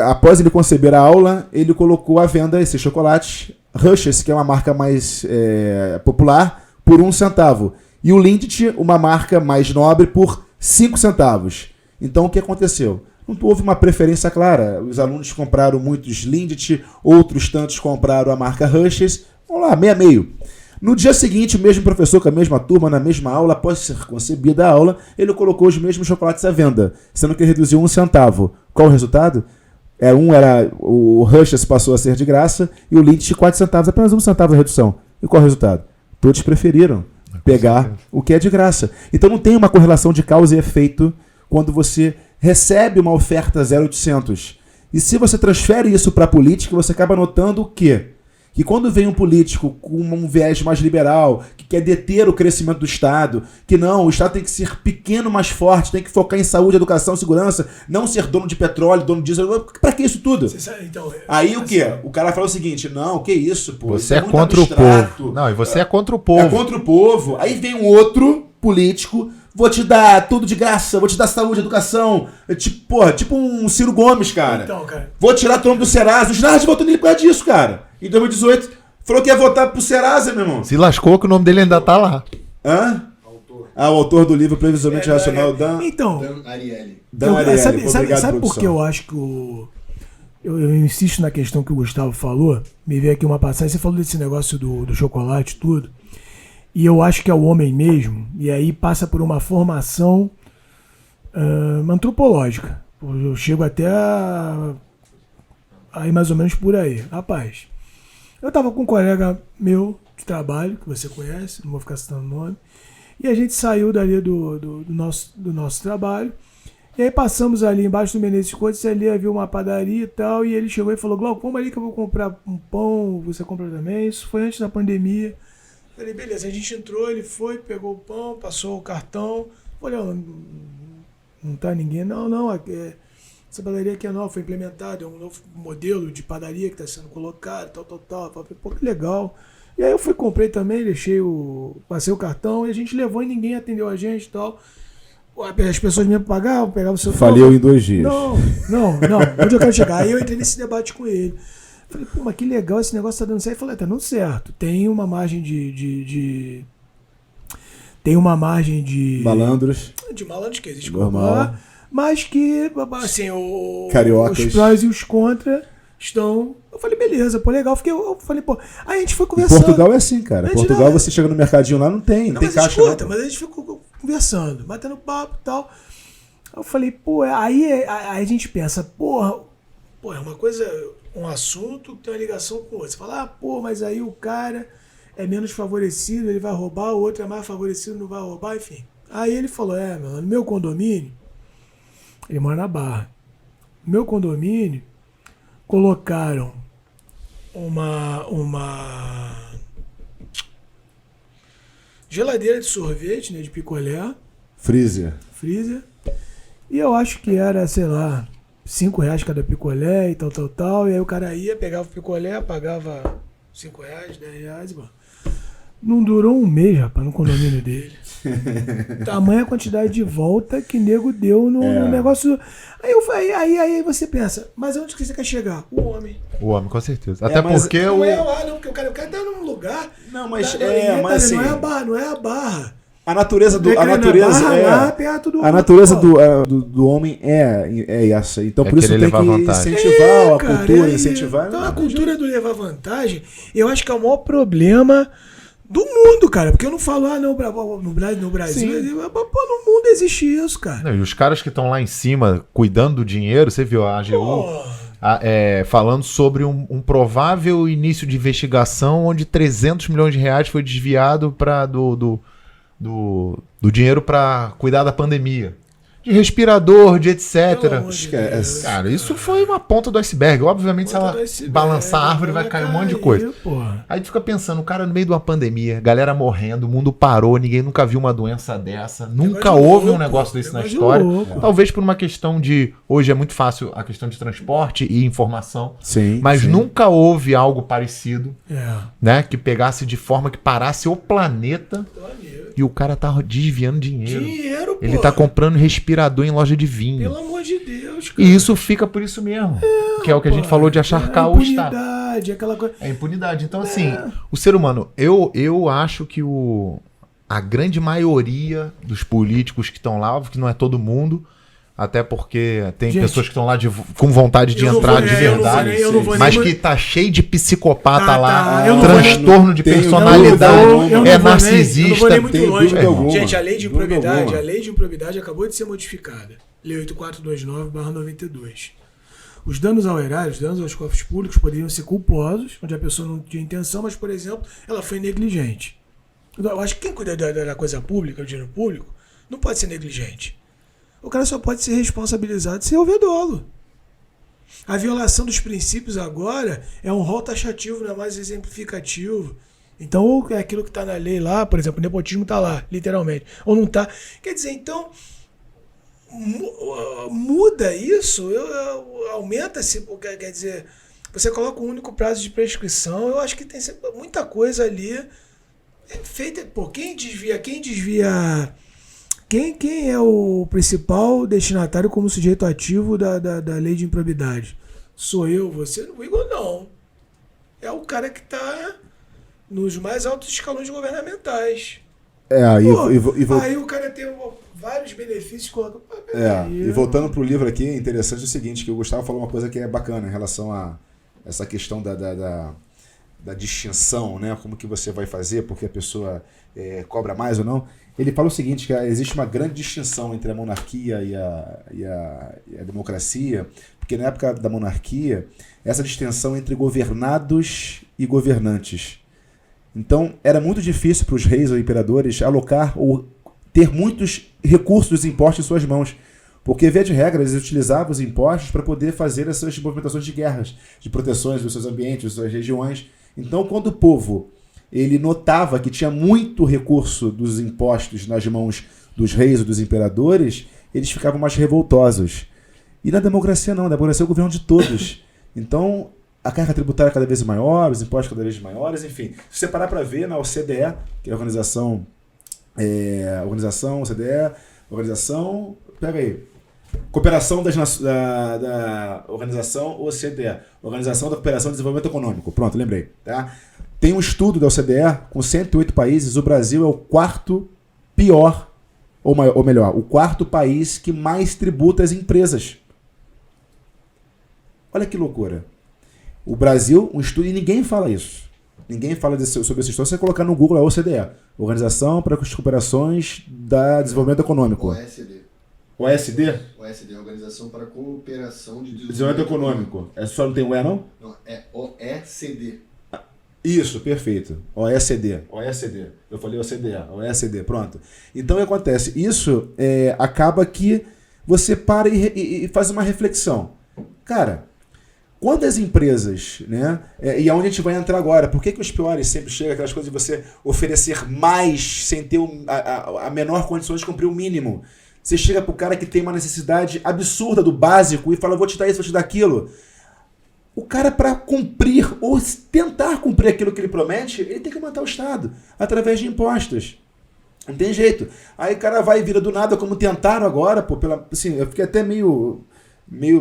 após ele conceber a aula, ele colocou à venda esse chocolate Hershey's, que é uma marca mais popular, por 1 centavo. E o Lindt, uma marca mais nobre, por 5 centavos. Então o que aconteceu? Não houve uma preferência clara. Os alunos compraram muitos Lindt, outros tantos compraram a marca Hershey's. Vamos lá, meio a meio. No dia seguinte, o mesmo professor com a mesma turma, na mesma aula, após ser concebida a aula, ele colocou os mesmos chocolates à venda, sendo que ele reduziu 1 centavo. Qual o resultado? O Hershey's passou a ser de graça e o Lindt 4 centavos, apenas 1 centavo de redução. E qual o resultado? Todos preferiram pegar o que é de graça. Então não tem uma correlação de causa e efeito quando você recebe uma oferta 0,800. E se você transfere isso para a política, você acaba notando o quê? Que quando vem um político com um viés mais liberal, que quer deter o crescimento do Estado, que não, o Estado tem que ser pequeno, mais forte, tem que focar em saúde, educação, segurança, não ser dono de petróleo, dono disso, pra que isso tudo? Então, aí o quê? O cara fala o seguinte, não, que isso, pô? Você é contra o povo. Não, e você é contra o povo. É contra o povo. Aí vem um outro político, vou te dar tudo de graça, vou te dar saúde, educação, tipo um Ciro Gomes, cara. Então, cara. Vou tirar o nome do Serasa, os nerds votam nele por causa disso, cara. Em 2018, falou que ia votar pro Serasa, meu irmão. Se lascou que o nome dele ainda tá lá. Hã? O autor do livro Previsivelmente Racional, Dan Ariely. Dan Ariely. Sabe por que eu acho que eu insisto na questão que o Gustavo falou? Me veio aqui uma passagem, você falou desse negócio do chocolate e tudo. E eu acho que é o homem mesmo, e aí passa por uma formação antropológica. Eu chego até aí mais ou menos por aí. Rapaz, eu tava com um colega meu de trabalho, que você conhece, não vou ficar citando o nome, e a gente saiu dali do nosso trabalho, e aí passamos ali embaixo do Menezes Couto, ali havia uma padaria e tal, e ele chegou e falou, Glauco, vamos ali que eu vou comprar um pão, você compra também. Isso foi antes da pandemia. Falei, beleza, a gente entrou, ele foi, pegou o pão, passou o cartão. Falei, não tá ninguém, não, essa padaria aqui é nova, foi implementada, é um novo modelo de padaria que está sendo colocado, tal. Falei, pô, que legal. E aí eu fui, comprei também, passei o cartão e a gente levou e ninguém atendeu a gente e tal. As pessoas me pagavam, pegavam o seu Faliu em 2 dias. Não, onde eu quero chegar? Aí eu entrei nesse debate com ele. Falei, pô, mas que legal, esse negócio tá dando certo. Ele falou, tá dando certo. Tem uma margem tem uma margem de malandros. De malandros que existe normal. Mas que, assim, Cariocas. os prós e os contras estão... Eu falei, beleza, pô, legal. Eu falei, pô... Aí a gente foi Em conversando. Portugal é assim, cara. Gente, Portugal, não, você chega no mercadinho lá, não tem mas caixa. escuta, não. mas a gente ficou conversando, batendo papo e tal. Eu falei, pô, aí a gente pensa, porra, é uma coisa, um assunto que tem uma ligação com o outro. Você fala, pô, mas aí o cara é menos favorecido, ele vai roubar, o outro é mais favorecido, não vai roubar, enfim. Aí ele falou, no meu condomínio, ele mora na Barra, no meu condomínio, colocaram uma geladeira de sorvete, né, de picolé. Freezer. E eu acho que era, sei lá, R$5 cada picolé e tal. E aí o cara ia, pegava o picolé, pagava R$5, R$10 e bom. Não durou um mês, rapaz, no condomínio dele. Tamanha quantidade de volta que nego deu no negócio. Aí você pensa, mas onde que você quer chegar? O homem. O homem, com certeza. Até mas porque Não é lá, não, porque o cara tá num lugar. Não, mas mas assim, não é a barra. a natureza do homem é essa. Então por isso tem que incentivar a cultura, incentivar. Então a cultura do levar vantagem, eu acho que é o maior problema do mundo, cara. Porque eu não falo, no Brasil, no mundo existe isso, cara. Não, e os caras que estão lá em cima cuidando do dinheiro, você viu a AGU falando sobre um provável início de investigação onde 300 milhões de reais foi desviado do dinheiro para cuidar da pandemia. De respirador, de etc. Esquece. Cara, isso foi uma ponta do iceberg. Obviamente, se ela balançar a árvore, vai cair um monte de coisa. Aí tu fica pensando, o cara no meio de uma pandemia, galera morrendo, o mundo parou, ninguém nunca viu uma doença dessa. Nunca houve um negócio desse na história. Talvez por uma questão de... Hoje é muito fácil a questão de transporte e informação. Sim, mas nunca houve algo parecido, né? Que pegasse de forma que parasse o planeta. E o cara tá desviando dinheiro. Ele tá comprando respirador em loja de vinho. Pelo amor de Deus, cara. E isso fica por isso mesmo. Que é o que a gente falou de acharcar o Estado. Aquela coisa. É impunidade. Então, assim, o ser humano... Eu acho que a grande maioria dos políticos que estão lá, que não é todo mundo... Até porque tem pessoas que estão lá com vontade de entrar de verdade, mas que tá cheio de psicopata lá, transtorno de personalidade, narcisista. Eu não vou nem muito longe. Gente, a lei de improbidade acabou de ser modificada. Lei 8429/92. Os danos ao erário, os danos aos cofres públicos poderiam ser culposos, onde a pessoa não tinha intenção, mas, por exemplo, ela foi negligente. Eu acho que quem cuida da coisa pública, do dinheiro público, não pode ser negligente. O cara só pode ser responsabilizado se houver dolo. A violação dos princípios agora é um rol taxativo, não é mais exemplificativo. Então, ou é aquilo que está na lei lá, por exemplo, o nepotismo está lá, literalmente, ou não está. Quer dizer, então, muda isso, aumenta-se, quer dizer, você coloca um único prazo de prescrição, eu acho que tem muita coisa ali feita. Pô, quem desvia... Quem é o principal destinatário como sujeito ativo da lei de improbidade? Sou eu, você? O Igor não. É o cara que está nos mais altos escalões governamentais. Aí o cara tem vários benefícios. E voltando para o livro aqui, é interessante o seguinte, que o Gustavo falou uma coisa que é bacana em relação a essa questão da distinção, né? Como que você vai fazer, porque a pessoa cobra mais ou não. Ele fala o seguinte, que existe uma grande distinção entre a monarquia e a democracia, porque na época da monarquia, essa distinção entre governados e governantes. Então, era muito difícil para os reis ou imperadores alocar ou ter muitos recursos dos impostos em suas mãos, porque, via de regra, eles utilizavam os impostos para poder fazer essas movimentações de guerras, de proteções dos seus ambientes, das suas regiões. Então, quando o povo ele notava que tinha muito recurso dos impostos nas mãos dos reis ou dos imperadores, eles ficavam mais revoltosos. E na democracia não, na democracia é o governo de todos. Então, a carga tributária é cada vez maior, os impostos cada vez maiores, enfim. Se você parar para ver na OCDE, que é a organização, pega aí, Cooperação da Organização OCDE, Organização da Cooperação e Desenvolvimento Econômico. Pronto, lembrei. Tá? Tem um estudo da OCDE com 108 países. O Brasil é o quarto pior, ou melhor, o quarto país que mais tributa as empresas. Olha que loucura. O Brasil, um estudo, e ninguém fala isso. Ninguém fala sobre esse estudo. Se você colocar no Google, é a OCDE. Organização para as Cooperações da Desenvolvimento Econômico. OECD. OSD? OECD, Organização para a Cooperação de Desenvolvimento Econômico. É só não tem o E, não? Não, é OECD. Isso, perfeito. OECD. OECD. Eu falei OCDE. OECD, pronto. Então, o que acontece? Isso acaba que você para e faz uma reflexão. Cara, quantas empresas, né? E aonde a gente vai entrar agora? Por que os piores sempre chegam aquelas coisas de você oferecer mais sem ter a menor condição de cumprir o mínimo? Você chega pro cara que tem uma necessidade absurda do básico e fala, vou te dar isso, vou te dar aquilo. O cara, para cumprir ou tentar cumprir aquilo que ele promete, ele tem que aumentar o Estado através de impostos. Não tem jeito. Aí o cara vai e vira do nada, como tentaram agora, assim, eu fiquei até meio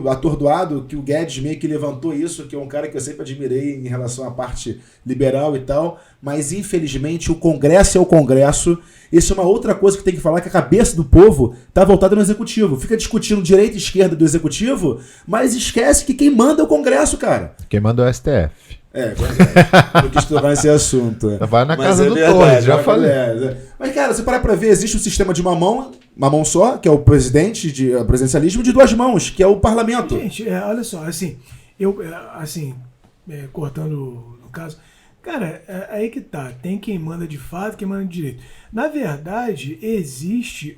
atordoado que o Guedes meio que levantou isso, que é um cara que eu sempre admirei em relação à parte liberal e tal, mas infelizmente o Congresso é o Congresso. Isso é uma outra coisa que tem que falar, que a cabeça do povo está voltada no Executivo. Fica discutindo direita e esquerda do Executivo, mas esquece que quem manda é o Congresso, cara. Quem manda é o STF. Não quis tocar nesse assunto. Vai na casa do Torres, já falei. Mas, cara, se parar pra ver, existe um sistema de uma mão só, que é o presidencialismo, de duas mãos, que é o parlamento. Gente, olha só, assim, cortando no caso, cara, aí que tá, tem quem manda de fato, quem manda de direito. Na verdade, existe,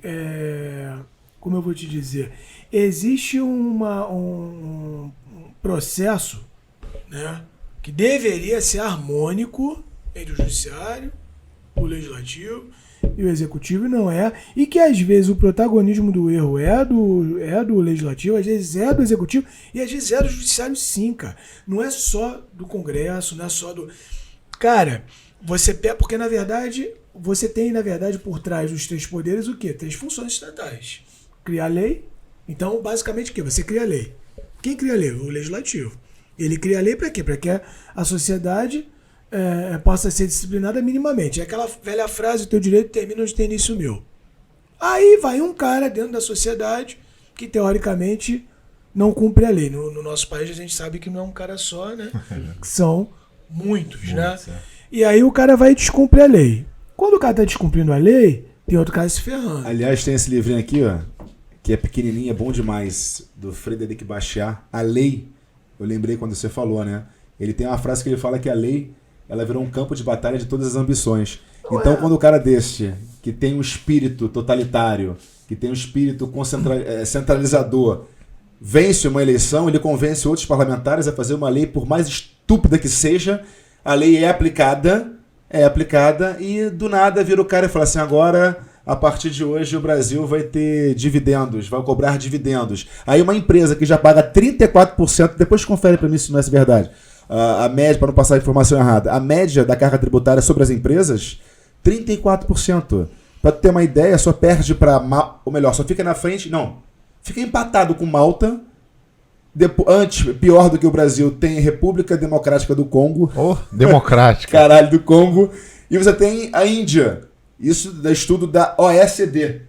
como eu vou te dizer, existe um processo, né, que deveria ser harmônico entre o judiciário, o legislativo e o executivo, e não é. E que às vezes o protagonismo do erro é do legislativo, às vezes é do executivo e às vezes é do judiciário, sim, cara. Não é só do Congresso, não é só do... Cara, porque na verdade, você tem, na verdade, por trás dos três poderes o quê? 3 funções estatais. Criar lei. Então, basicamente o quê? Você cria lei. Quem cria lei? O legislativo. Ele cria a lei para quê? Para que a sociedade possa ser disciplinada minimamente. É aquela velha frase, o teu direito termina onde tem início o meu. Aí vai um cara dentro da sociedade que, teoricamente, não cumpre a lei. No nosso país, a gente sabe que não é um cara só, né? São muitos, né? E aí o cara vai descumprir a lei. Quando o cara está descumprindo a lei, tem outro cara se ferrando. Aliás, tem esse livrinho aqui, ó, que é pequenininho, é bom demais, do Frederic Bastiat, A Lei. Eu lembrei quando você falou, né? Ele tem uma frase que ele fala que a lei, ela virou um campo de batalha de todas as ambições. Então, quando o cara deste, que tem um espírito totalitário, que tem um espírito centralizador, vence uma eleição, ele convence outros parlamentares a fazer uma lei, por mais estúpida que seja, a lei é aplicada, e do nada vira o cara e fala assim, agora... A partir de hoje o Brasil vai ter dividendos, vai cobrar dividendos. Aí uma empresa que já paga 34%, depois confere para mim se não é verdade, a média, para não passar a informação errada, a média da carga tributária sobre as empresas, 34%. Para ter uma ideia, só perde para, ou melhor, só fica na frente, não, fica empatado com Malta, pior do que o Brasil, tem República Democrática do Congo. Democrática. Caralho, do Congo. E você tem a Índia. Isso é estudo da OECD,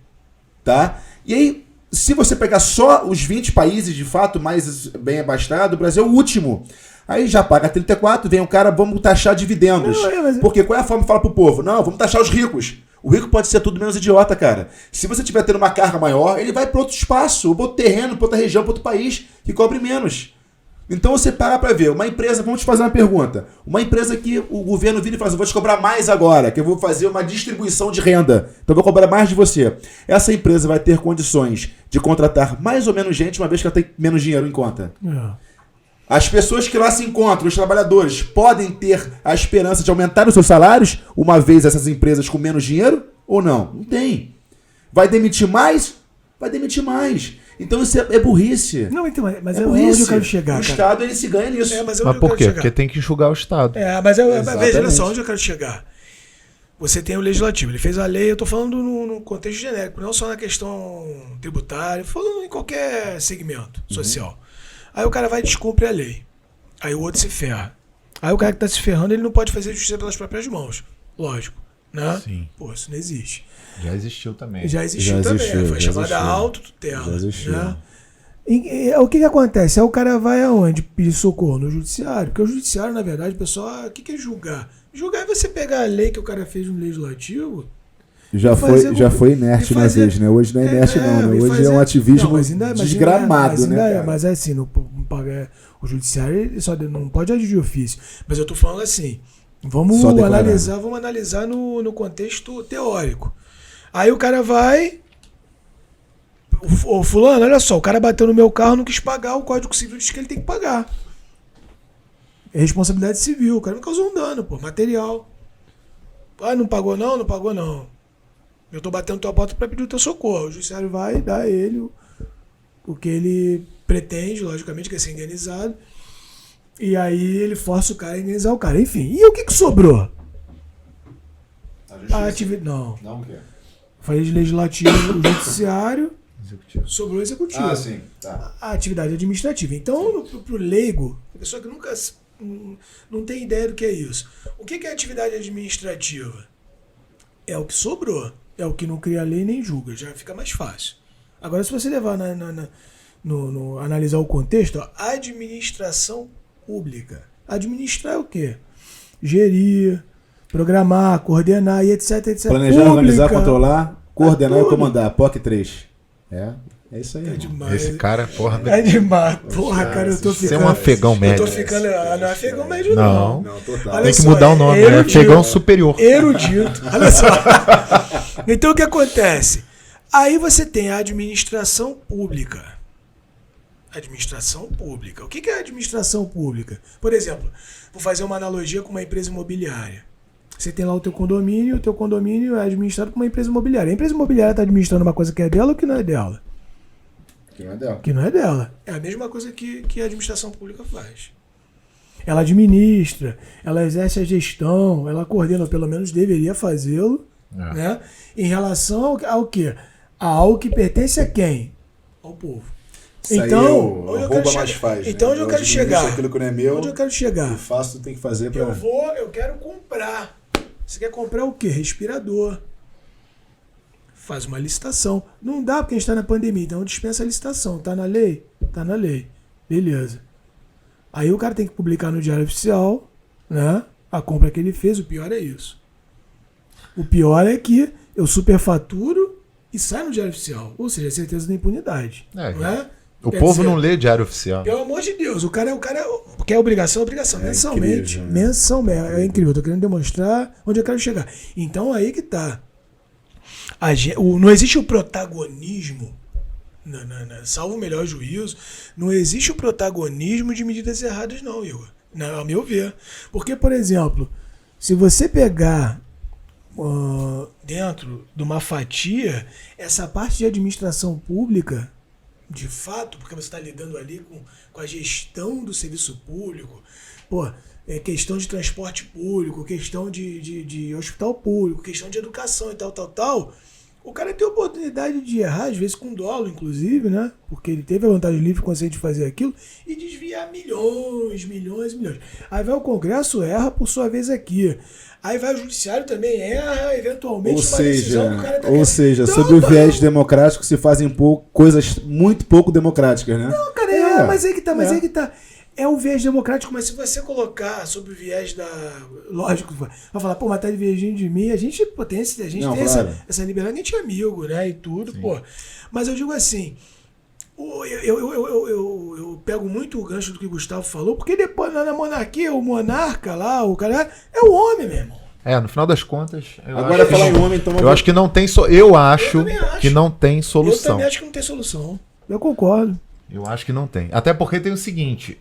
tá? E aí, se você pegar só os 20 países, de fato, mais bem abastados, o Brasil é o último. Aí já paga 34, vem o cara, vamos taxar dividendos. Porque qual é a forma de falar pro povo? Não, vamos taxar os ricos. O rico pode ser tudo menos idiota, cara. Se você tiver tendo uma carga maior, ele vai para outro espaço, ou para outro terreno, para outra região, para outro país, que cobre menos. Então você para pra ver, uma empresa, vamos te fazer uma pergunta, uma empresa que o governo vira e fala assim, vou te cobrar mais agora, que eu vou fazer uma distribuição de renda, então eu vou cobrar mais de você. Essa empresa vai ter condições de contratar mais ou menos gente, uma vez que ela tem menos dinheiro em conta. As pessoas que lá se encontram, os trabalhadores, podem ter a esperança de aumentar os seus salários, uma vez essas empresas com menos dinheiro, ou não? Não tem. Vai demitir mais? Vai demitir mais. Então isso é burrice. Não, então, mas é onde eu quero chegar. O Estado, ele se ganha nisso. Mas por quê? Porque tem que enxugar o Estado. Veja, olha só, onde eu quero chegar. Você tem o legislativo, ele fez a lei, eu estou falando no contexto genérico, não só na questão tributária, falando em qualquer segmento social. Aí o cara vai e descumpre a lei. Aí o outro se ferra. Aí o cara que está se ferrando, ele não pode fazer justiça pelas próprias mãos. Lógico. Né? Sim. Pô, isso não existe. Já existiu também. Já existiu também. Foi chamada autotutela. Já existiu. Né? O que acontece? Aí o cara vai aonde? Pedir socorro? No judiciário. Porque o judiciário, na verdade, pessoal, o que é julgar? Julgar é você pegar a lei que o cara fez no legislativo. Já foi inerte uma vez, né? Hoje não é inerte, não, né? Hoje é um ativismo desgramado, né? Mas é assim, o judiciário ele só não pode agir de ofício. Mas eu tô falando assim, vamos analisar no contexto teórico. Aí o cara vai. Ô fulano, olha só, o cara bateu no meu carro, não quis pagar, o Código Civil diz que ele tem que pagar. É responsabilidade civil, o cara não causou um dano, pô, material. Ah, não pagou não? Não pagou não. Eu tô batendo tua porta pra pedir o teu socorro. O judiciário vai dar a ele o que ele pretende, logicamente, que é ser indenizado. E aí ele força o cara a indenizar o cara. Enfim, e o que sobrou? A atividade. Não. Não quer. Falei de legislativo, o judiciário. Executivo. Sobrou o executivo. Ah, sim. Tá. A atividade administrativa. Então, pro leigo, a pessoa que nunca não tem ideia do que é isso. O que é atividade administrativa? É o que sobrou. É o que não cria lei nem julga. Já fica mais fácil. Agora, se você levar analisar o contexto, ó, administração pública. Administrar é o quê? Gerir, programar, coordenar e etc, etc. Planejar, pública, organizar, controlar, coordenar e tudo. comandar. POC 3. É isso aí. É demais. Esse cara, porra. É demais. Porra, cara, eu tô ficando... Você é um afegão médio. Eu tô ficando... não é afegão médio, não. Não, total. Olha Tem que só, mudar o nome, é afegão superior. Erudito. Olha só. Então, o que acontece? Aí você tem a administração pública. Administração pública. O que é a administração pública? Por exemplo, vou fazer uma analogia com uma empresa imobiliária. Você tem lá o teu condomínio é administrado por uma empresa imobiliária. A empresa imobiliária está administrando uma coisa que é dela ou que não é dela? Que não é dela. Que não é dela. É a mesma coisa que a administração pública faz. Ela administra, ela exerce a gestão, ela coordena, ou pelo menos deveria fazê-lo, né? Em relação ao quê? Ao que pertence a quem? Ao povo. Isso então, aí rouba mais faz. Então, onde eu quero chegar? Aquilo que não é meu, onde eu quero chegar? eu faço, tu tem que fazer pra... Eu quero comprar. Você quer comprar o quê? Respirador. Faz uma licitação. Não dá porque a gente está na pandemia, então dispensa a licitação. Tá na lei? Tá na lei. Beleza. Aí o cara tem que publicar no Diário Oficial, né? A compra que ele fez. O pior é isso. O pior é que eu superfaturo e sai no Diário Oficial. Ou seja, a certeza da impunidade. Não é? O povo não lê Diário Oficial. Pelo amor de Deus, o cara quer obrigação. Mensalmente. Incrível, né? Mensalmente. É incrível. Eu tô querendo demonstrar onde eu quero chegar. Então aí que tá. Não existe o protagonismo, salvo o melhor juízo, não existe o protagonismo de medidas erradas, não, Igor. Não, ao meu ver. Porque, por exemplo, se você pegar dentro de uma fatia, essa parte de administração pública, de fato, porque você está lidando ali com a gestão do serviço público, questão de transporte público, questão de hospital público, questão de educação e tal, o cara tem a oportunidade de errar, às vezes com dolo, inclusive, né? Porque ele teve a vontade livre e consciente de fazer aquilo e desviar milhões. Aí vai o Congresso, erra por sua vez aqui. Aí vai o Judiciário também, erra eventualmente uma decisão que o cara tá Ou seja, então, sob o viés democrático se fazem coisas muito pouco democráticas, né? Não, cara, mas aí que tá. É o viés democrático, mas se você colocar sobre o viés da... Lógico, vai falar, mas tá divergindo de mim. A gente tem essa liberdade, a gente é amigo, né? E tudo, sim. Mas eu digo assim, eu pego muito o gancho do que o Gustavo falou, porque depois na monarquia, o monarca lá, o cara é o homem mesmo. No final das contas... Agora falar em homem, então... Eu acho que não tem... Eu acho que não tem solução. Eu também acho que não tem solução. Eu concordo. Eu acho que não tem. Até porque tem o seguinte,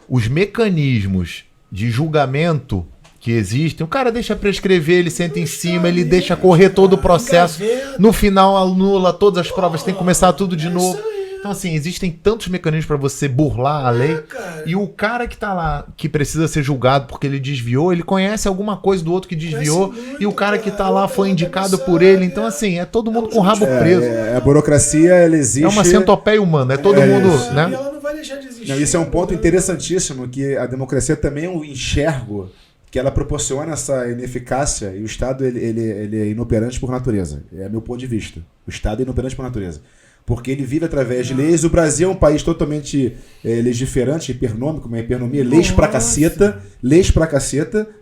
os mecanismos de julgamento que existem, o cara deixa prescrever, ele senta em cima, ele deixa correr todo o processo, no final anula todas as provas, tem que começar tudo de novo. Então, assim, existem tantos mecanismos para você burlar a lei, e o cara que tá lá, que precisa ser julgado porque ele desviou, ele conhece alguma coisa do outro que desviou, e o cara que tá lá foi indicado por ele. Então, assim, é todo mundo com o rabo preso. A burocracia, ela existe... É uma centopeia humana, é todo mundo, né? E ela não vai deixar de existir. Não, isso é um ponto interessantíssimo, que a democracia também é um enxergo que ela proporciona essa ineficácia, e o Estado ele é inoperante por natureza. É meu ponto de vista. O Estado é inoperante por natureza. Porque ele vive através de leis. O Brasil é um país totalmente legiferante, hipernômico, uma hipernomia, leis pra caceta,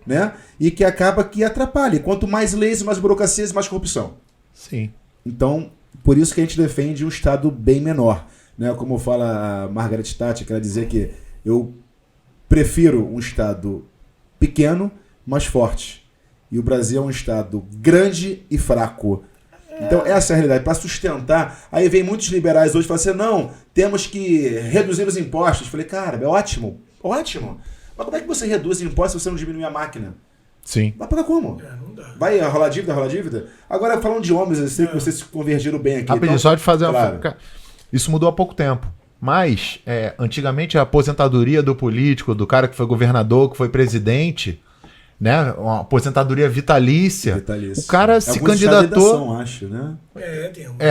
né? E que acaba que atrapalha. Quanto mais leis, mais burocracias, mais corrupção. Sim. Então, por isso que a gente defende um Estado bem menor. Né? Como fala a Margaret Thatcher, que ela dizia que eu prefiro um Estado pequeno, mas forte. E o Brasil é um Estado grande e fraco. Então, essa é a realidade. Para sustentar, aí vem muitos liberais hoje e falam assim, não, temos que reduzir os impostos. Falei, cara, é ótimo. Mas como é que você reduz impostos se você não diminui a máquina? Sim. Vai pagar como? Não dá. Vai rolar dívida? Agora, falando de homens, eu sei que vocês se convergiram bem aqui. Rapidinho, então, só de fazer claro. uma... Isso mudou há pouco tempo. Mas, antigamente, a aposentadoria do político, do cara que foi governador, que foi presidente, né? Uma aposentadoria vitalícia. O cara se candidatou... acho, né?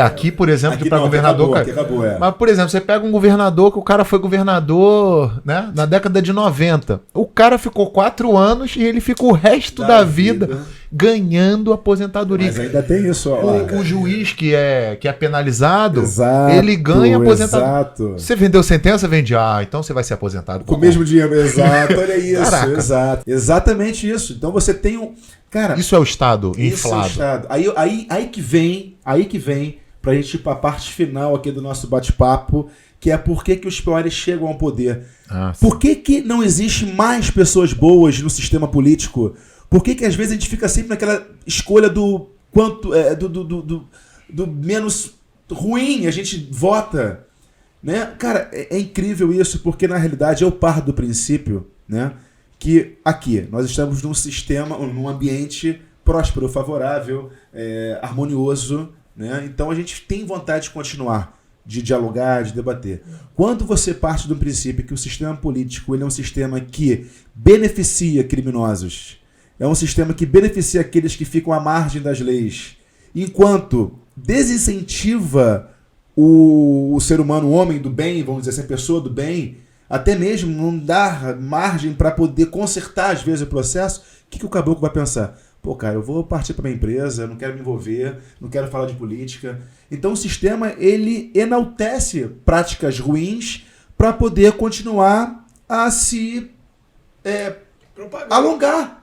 Aqui, por exemplo, aqui que para governador... acabou. Mas, por exemplo, você pega um governador que o cara foi governador, né, na década de 90. O cara ficou 4 anos e ele ficou o resto da vida ganhando aposentadoria. Mas ainda tem isso, ó. O juiz que é penalizado, Exato, ele ganha aposentadoria. Exato. Você vendeu sentença, vende. Então você vai ser aposentado. Com o mesmo dinheiro, exato. Olha isso, Caraca. exato. Exatamente isso. Então você tem um... Cara, Isso é o Estado isso é o inflado. Estado. Aí que vem pra gente ir pra parte final aqui do nosso bate-papo, que é por que os piores chegam ao poder. Por que não existe mais pessoas boas no sistema político? Por que às vezes a gente fica sempre naquela escolha do quanto do menos ruim a gente vota, né? Cara, é incrível isso, porque na realidade eu parto do princípio, né, que aqui nós estamos num sistema, num ambiente próspero, favorável, harmonioso, né? Então a gente tem vontade de continuar, de dialogar, de debater. Quando você parte do princípio que o sistema político ele é um sistema que beneficia criminosos, é um sistema que beneficia aqueles que ficam à margem das leis, enquanto desincentiva o ser humano, o homem do bem, vamos dizer assim, a pessoa do bem, até mesmo não dar margem para poder consertar, às vezes, o processo, o que o caboclo vai pensar? Pô, cara, eu vou partir para minha empresa, não quero me envolver, não quero falar de política. Então o sistema, ele enaltece práticas ruins para poder continuar a se alongar,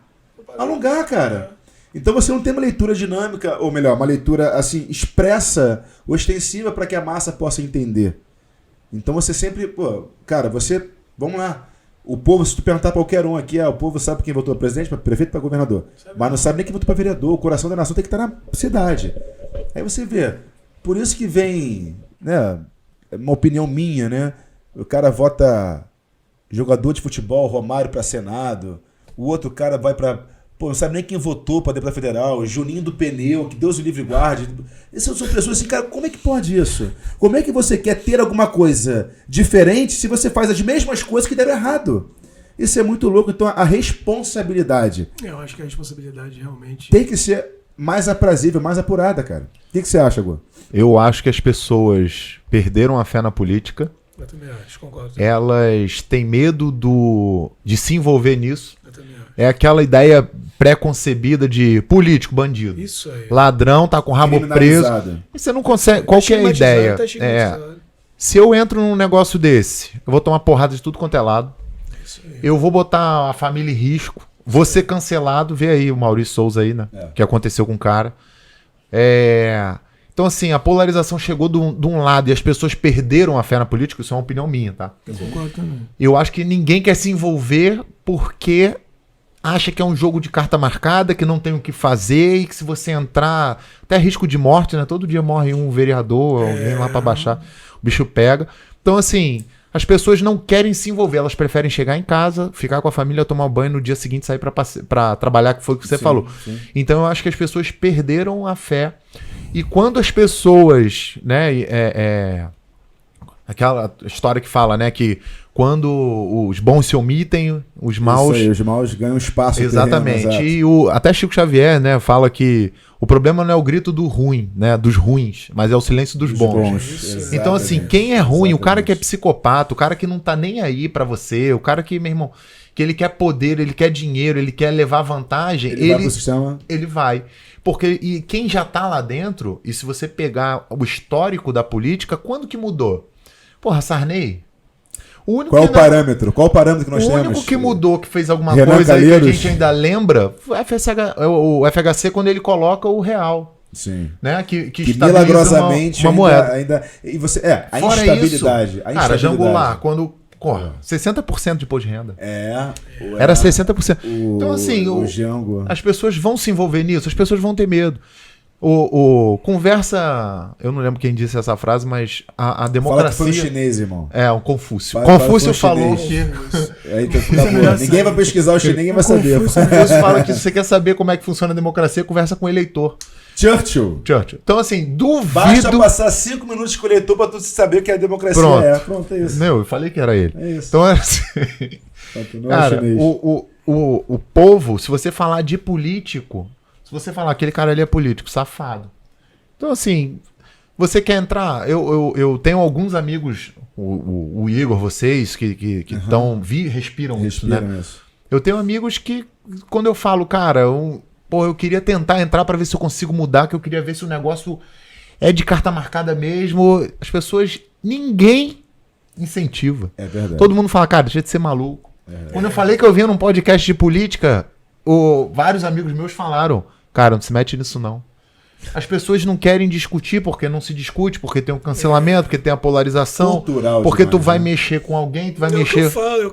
cara. Então você não tem uma leitura dinâmica, ou melhor, uma leitura assim expressa, ostensiva para que a massa possa entender. Então você sempre, vamos lá. O povo, se tu perguntar pra qualquer um aqui, o povo sabe quem votou para presidente, para prefeito, para governador. Mas não sabe nem quem votou para vereador. O coração da nação tem que estar na cidade. Aí você vê. Por isso que vem, né, uma opinião minha, né? O cara vota jogador de futebol, Romário para Senado. O outro cara vai para... não sabe nem quem votou para deputado federal. Juninho do Pneu, que Deus o livre guarde. Essas são pessoas assim, cara, como é que pode isso? Como é que você quer ter alguma coisa diferente se você faz as mesmas coisas que deram errado? Isso é muito louco. Então a responsabilidade... Eu acho que a responsabilidade realmente... tem que ser mais aprazível, mais apurada, cara. O que você acha, Gu? Eu acho que as pessoas perderam a fé na política. Eu também acho, concordo. Elas têm medo de se envolver nisso. Eu também acho. É aquela ideia pré-concebida de político, bandido. Isso aí. Ladrão, tá com o rabo preso. E você não consegue... Qual que é a ideia? Se eu entro num negócio desse, eu vou tomar porrada de tudo quanto é lado. Isso aí. Eu vou botar a família em risco. Vou ser cancelado. Vê aí o Maurício Souza aí, né? Que aconteceu com o cara. Então, assim, a polarização chegou de um lado e as pessoas perderam a fé na política. Isso é uma opinião minha, tá? Eu concordo também. Eu acho que ninguém quer se envolver porque acha que é um jogo de carta marcada, que não tem o que fazer e que se você entrar... Até risco de morte, né? Todo dia morre um vereador, alguém lá pra baixar. O bicho pega. Então, assim, as pessoas não querem se envolver. Elas preferem chegar em casa, ficar com a família, tomar banho, no dia seguinte sair pra trabalhar, que foi o que você falou. Sim. Então, eu acho que as pessoas perderam a fé. E quando as pessoas, né, aquela história que fala, né, que quando os bons se omitem, os maus... Isso aí, os maus ganham espaço. Exatamente. Terreno, e até Chico Xavier, né, fala que o problema não é o grito do ruim, né, dos ruins, mas é o silêncio dos bons. Então, assim, quem é ruim, o cara que é psicopata, o cara que não tá nem aí pra você, o cara que, meu irmão... que ele quer poder, ele quer dinheiro, ele quer levar vantagem, Ele vai pro sistema. ele vai. Porque e quem já tá lá dentro, e se você pegar o histórico da política, quando que mudou? Porra, Sarney. O único Qual é o que não- parâmetro? Qual o parâmetro que nós o temos? único que mudou, que fez alguma Renan coisa aí que a Calheiros. gente ainda lembra, foi o FHC quando ele coloca o real. Sim. Né? Que Que estabiliza milagrosamente uma moeda. ainda. E você, a Fora instabilidade. isso, A cara, Jango instabilidade. lá, quando. Porra, 60% de imposto de renda. Era 60%. O, Então, assim, o Jango. as pessoas vão se envolver nisso, as pessoas vão ter medo. Conversa. Eu não lembro quem disse essa frase, mas a Fala que democracia. foi um chinês, irmão. É, um Confúcio. Fala Confúcio que foi um falou chinês. que. Aí então, acabou. Ninguém vai pesquisar o chinês, ninguém vai saber. Confúcio fala que se você quer saber como é que funciona a democracia, conversa com o eleitor. Churchill. Então, assim, Basta duvido. passar 5 minutos com o eleitor pra tu saber o que a democracia Pronto. é. Pronto, é isso. Meu, eu falei que era ele. É isso. Então, assim. Não é Cara, chinês. o povo, se você falar de político, se você falar aquele cara ali é político, safado. Então, assim, você quer entrar? Eu tenho alguns amigos, o Igor, vocês, que estão, respiram isso, né? Respiram isso. Eu tenho amigos que, quando eu falo, cara, eu queria tentar entrar pra ver se eu consigo mudar, que eu queria ver se o negócio é de carta marcada mesmo. As pessoas, ninguém incentiva. É verdade. Todo mundo fala, cara, deixa de ser maluco. Quando eu falei que eu vinha num podcast de política, vários amigos meus falaram, cara, não se mete nisso não. As pessoas não querem discutir porque não se discute, porque tem um cancelamento, porque tem a polarização, Cultural porque tu demais, vai né? mexer com alguém, tu vai É o que mexer... eu falo,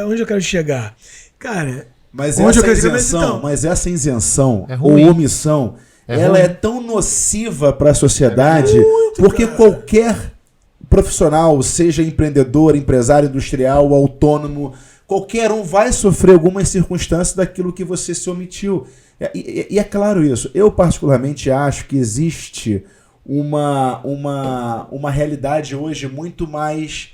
onde eu quero chegar. Cara, Mas onde eu essa quero chegar, isenção, mas isenção É ou ruim. omissão, ela ruim. é tão nociva para a sociedade porque qualquer profissional, seja empreendedor, empresário industrial, autônomo, qualquer um vai sofrer algumas circunstâncias daquilo que você se omitiu. E é claro isso. Eu particularmente acho que existe uma realidade hoje muito mais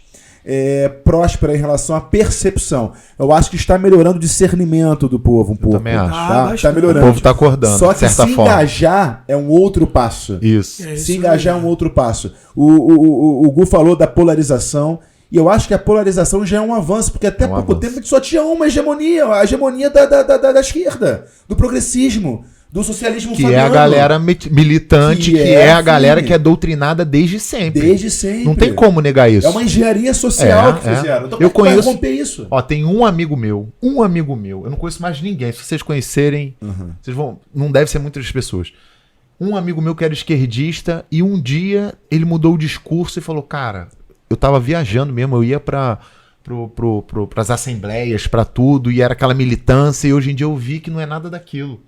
próspera em relação à percepção. Eu acho que está melhorando o discernimento do povo um pouco. também acho. Tá bastante. melhorando. O povo tá acordando, Só de que certa se forma. engajar é um outro passo. Isso. É isso Se engajar é mesmo. um outro passo. O Gu falou da polarização. E eu acho que a polarização já é um avanço, porque até É um pouco avanço. tempo a gente só tinha uma hegemonia, a hegemonia da esquerda, do progressismo, do socialismo Que é a fabiano. galera militante, Que que é é a galera firme. que é doutrinada desde sempre. Desde sempre. Não tem como negar isso. É uma engenharia social que É. fizeram. Então, Eu como é que vai conheço- romper isso? Ó, tem um amigo meu, eu não conheço mais ninguém. Se vocês conhecerem, vocês vão. Não deve ser muitas pessoas. Um amigo meu que era esquerdista e um dia ele mudou o discurso e falou: cara, eu tava viajando mesmo, eu ia pras assembleias, pra tudo, e era aquela militância, e hoje em dia eu vi que não é nada daquilo.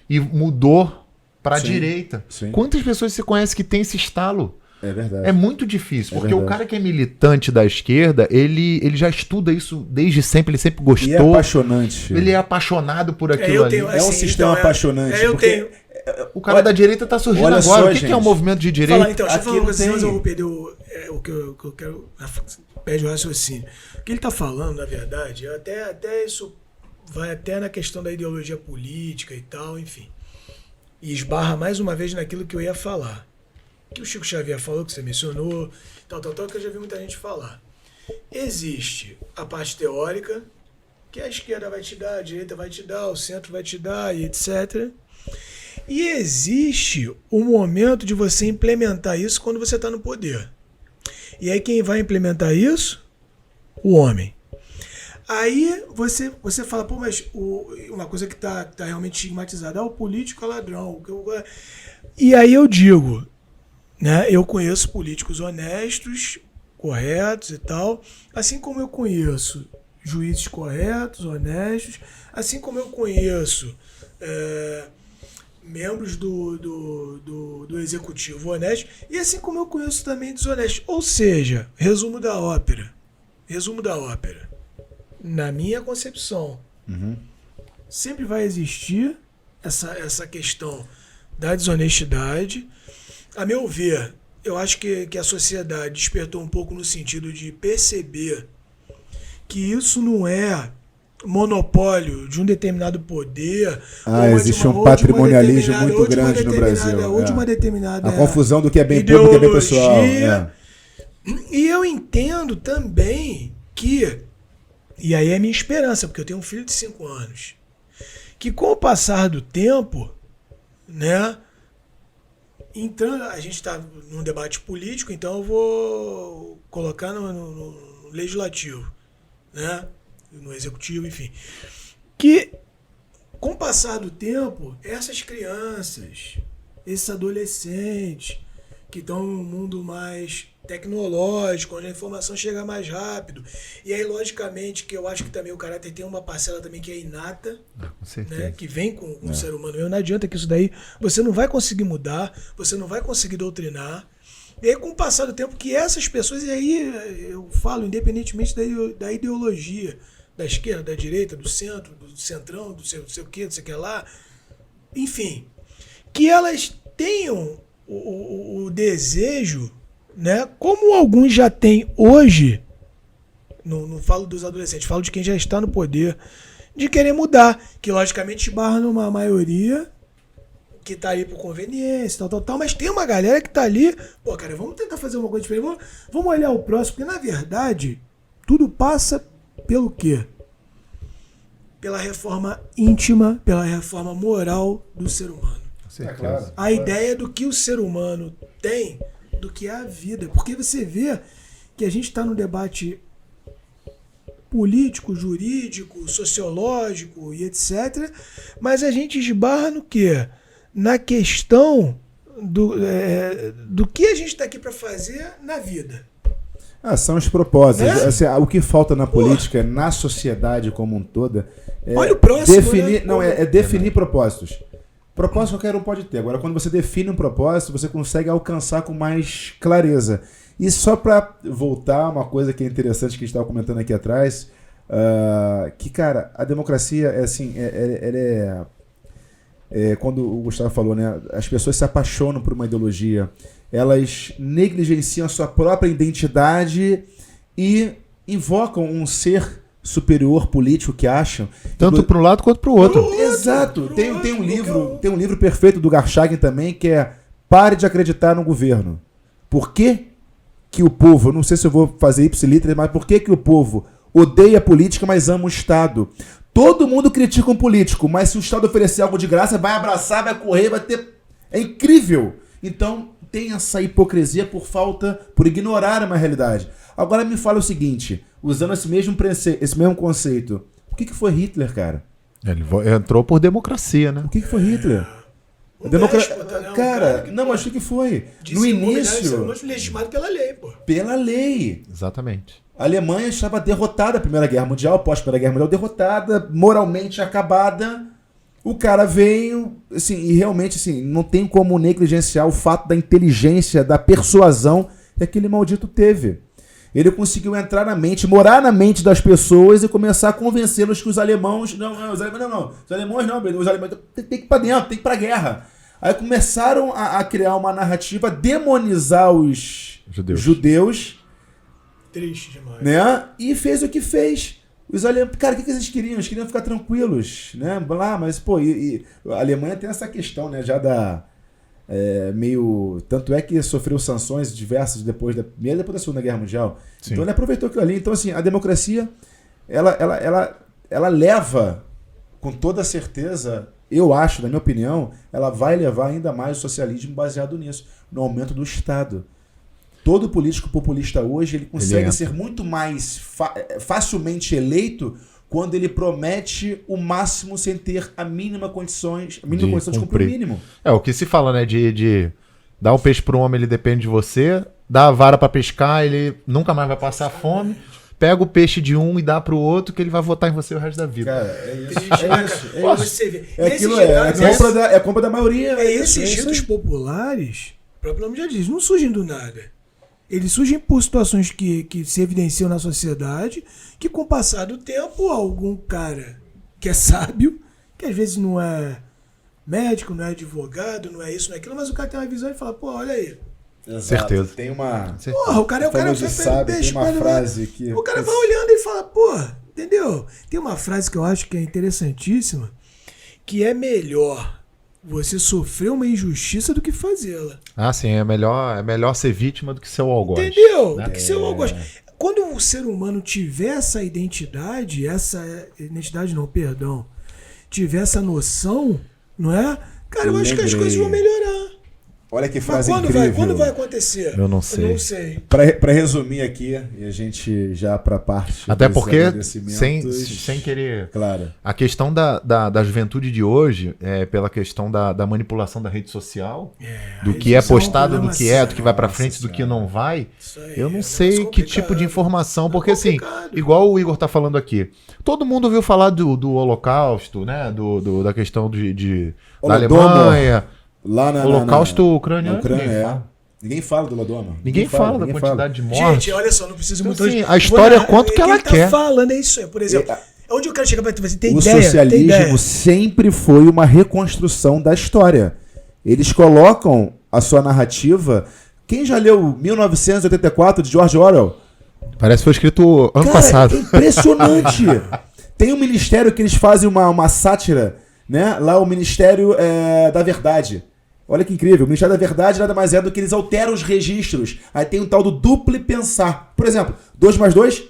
E mudou pra Sim, direita. sim. Quantas pessoas você conhece que tem esse estalo? É verdade. É muito difícil, É porque o verdade. cara que é militante da esquerda, ele já estuda isso desde sempre, ele sempre gostou. E é apaixonante. Ele é apaixonado por aquilo eu ali. tenho, É um assim, sistema então, apaixonante. eu porque tenho. O cara da direita tá surgindo Olha agora. só, O que é o gente. movimento de direita? Falar, então, deixa eu falar Aqui uma não coisa, senão tem. eu vou perder o que eu quero. Perde o raciocínio. O que ele está falando, na verdade, até isso vai até na questão da ideologia política e tal, enfim. E esbarra mais uma vez naquilo que eu ia falar. Que o Chico Xavier falou, que você mencionou, tal, que eu já vi muita gente falar. Existe a parte teórica, que a esquerda vai te dar, a direita vai te dar, o centro vai te dar, e etc. E existe o momento de você implementar isso quando você está no poder. E aí quem vai implementar isso? O homem. Aí você fala, pô, mas uma coisa que tá realmente estigmatizada, o político é ladrão. E aí eu digo, né, eu conheço políticos honestos, corretos e tal, assim como eu conheço juízes corretos, honestos, assim como eu conheço membros do executivo honesto, e assim como eu conheço também desonestos. Ou seja, resumo da ópera. Na minha concepção, sempre vai existir essa questão da desonestidade. A meu ver, eu acho que a sociedade despertou um pouco no sentido de perceber que isso não é monopólio de um determinado poder. Existe um patrimonialismo muito grande no Brasil. Ou de uma determinada A confusão do que é bem público e do que é bem pessoal. ideologia. E eu entendo também que e aí é a minha esperança, porque eu tenho um filho de 5 anos, que com o passar do tempo, né, entrando, a gente está num debate político, então eu vou colocar no legislativo, né, no executivo, enfim, que com o passar do tempo, essas crianças, esses adolescentes que estão num mundo mais tecnológico, onde a informação chega mais rápido. E aí, logicamente, que eu acho que também o caráter tem uma parcela também que é inata, Com certeza. né, que vem com o ser humano mesmo. Não adianta que isso daí você não vai conseguir mudar, você não vai conseguir doutrinar. E aí, com o passar do tempo, que essas pessoas, e aí eu falo independentemente da ideologia, da esquerda, da direita, do centro, do centrão, do sei o que, do sei o que lá, enfim, que elas tenham o desejo, né, como alguns já têm hoje, não falo dos adolescentes, falo de quem já está no poder, de querer mudar, que logicamente esbarra numa maioria que está aí por conveniência, tal, mas tem uma galera que está ali, pô, cara, vamos tentar fazer uma coisa diferente, vamos olhar o próximo, porque na verdade tudo passa pelo quê? Pela reforma íntima, pela reforma moral do ser humano. Claro. A ideia do que o ser humano tem, do que é a vida. Porque você vê que a gente está num debate político, jurídico, sociológico e etc. Mas a gente esbarra no quê? Na questão do que a gente está aqui para fazer na vida. São os propósitos. Né? Assim, o que falta na política, na sociedade como um todo, é Olha o próximo, definir, né? não, é definir propósitos. Propósito qualquer um pode ter. Agora, quando você define um propósito, você consegue alcançar com mais clareza. E só para voltar, uma coisa que é interessante que a gente estava comentando aqui atrás, que, cara, a democracia é assim, quando o Gustavo falou, né, as pessoas se apaixonam por uma ideologia, elas negligenciam a sua própria identidade e invocam um ser superior político que acham. Tanto para um lado quanto para o outro. Exato. Tem um livro perfeito do Garchagin também, que é Pare de acreditar no governo. Por que o povo, eu não sei se eu vou fazer ipsiliter, mas por que o povo odeia a política, mas ama o Estado? Todo mundo critica um político, mas se o Estado oferecer algo de graça, vai abraçar, vai correr, vai ter... É incrível! Então, tem essa hipocrisia por ignorar uma realidade. Agora me fala o seguinte, usando esse mesmo conceito, o que foi Hitler, cara? Ele entrou por democracia, né? O que foi Hitler? Cara, não, mas o que foi? No início... legitimado pela lei, pô. Pela lei. Exatamente. A Alemanha estava derrotada na Primeira Guerra Mundial, pós-Primeira Guerra Mundial, derrotada, moralmente acabada. O cara veio, assim, e realmente, assim, não tem como negligenciar o fato da inteligência, da persuasão que aquele maldito teve. Ele conseguiu entrar na mente, morar na mente das pessoas e começar a convencê-los que os alemães... Os alemães tem que ir pra dentro, tem que ir pra guerra. Aí começaram a criar uma narrativa, demonizar os judeus. Triste demais. Né? E fez o que fez. Os alemães, cara, o que eles queriam? Eles queriam ficar tranquilos, né? Lá, mas, pô, a Alemanha tem essa questão, né? Já da... meio... Tanto é que sofreu sanções diversas depois da Primeira e depois da Segunda Guerra Mundial. Sim. Então ele aproveitou aquilo ali. Então, assim, a democracia, ela leva, com toda certeza, eu acho, na minha opinião, ela vai levar ainda mais o socialismo baseado nisso, no aumento do Estado. Todo político populista hoje, ele consegue ser muito mais facilmente eleito quando ele promete o máximo sem ter a mínima condição de cumprir o mínimo. É o que se fala, né? De dar um peixe para um homem, ele depende de você. Dá a vara para pescar, ele nunca mais vai passar fome. Pega o peixe de um e dá pro outro, que ele vai votar em você o resto da vida. Cara, é a compra da maioria. Esses ditos populares, o próprio nome já diz, não surgem do nada. Eles surgem por situações que se evidenciam na sociedade, que com o passar do tempo, algum cara que é sábio, que às vezes não é médico, não é advogado, não é isso, não é aquilo, mas o cara tem uma visão e fala, pô, olha aí. Exato. Certeza. Tem uma... Porra, o cara sabe, tem uma frase que... O cara vai olhando e fala, pô, entendeu? Tem uma frase que eu acho que é interessantíssima, que é melhor você sofrer uma injustiça do que fazê-la. Ah, sim, é melhor ser vítima do que ser o algoz. Entendeu? Do que ser o algoz. quando o ser humano tiver essa identidade não, perdão, tiver essa noção, não é? Cara, eu acho que as coisas vão melhorar. Olha que Mas frase incrível. quando vai acontecer? Eu não sei. Eu não sei. Pra resumir aqui, e a gente já pra parte Até dos porque, agradecimentos, sem querer... Claro. A questão da juventude de hoje, pela questão da manipulação da rede social, do que é postado, do que do que vai pra frente, do que não vai, Isso aí, eu não é sei mais que tipo de complicado. informação, porque assim, complicado. igual o Igor tá falando aqui, todo mundo ouviu falar do Holocausto, né, da questão da Holodomor. Alemanha, Lá na Holocausto ucraniano, na Ucrânia, ninguém fala. Ninguém fala do Holodomor. Ninguém fala da quantidade de mortes. Gente, olha só, não precisa Então, muito... assim, a história conta o que ela tá quer. falando, é isso aí. Por exemplo, onde o cara chega pra você tem O ideia? Tem socialismo ideia. sempre foi uma reconstrução da história. Eles colocam a sua narrativa... Quem já leu 1984 de George Orwell? Parece que foi escrito ano Cara, passado. é impressionante. Tem um ministério que eles fazem uma sátira, né? Lá o Ministério da Verdade. Olha que incrível. O Ministério da Verdade nada mais é do que eles alteram os registros. Aí tem um tal do duplo pensar. Por exemplo, 2 mais 2?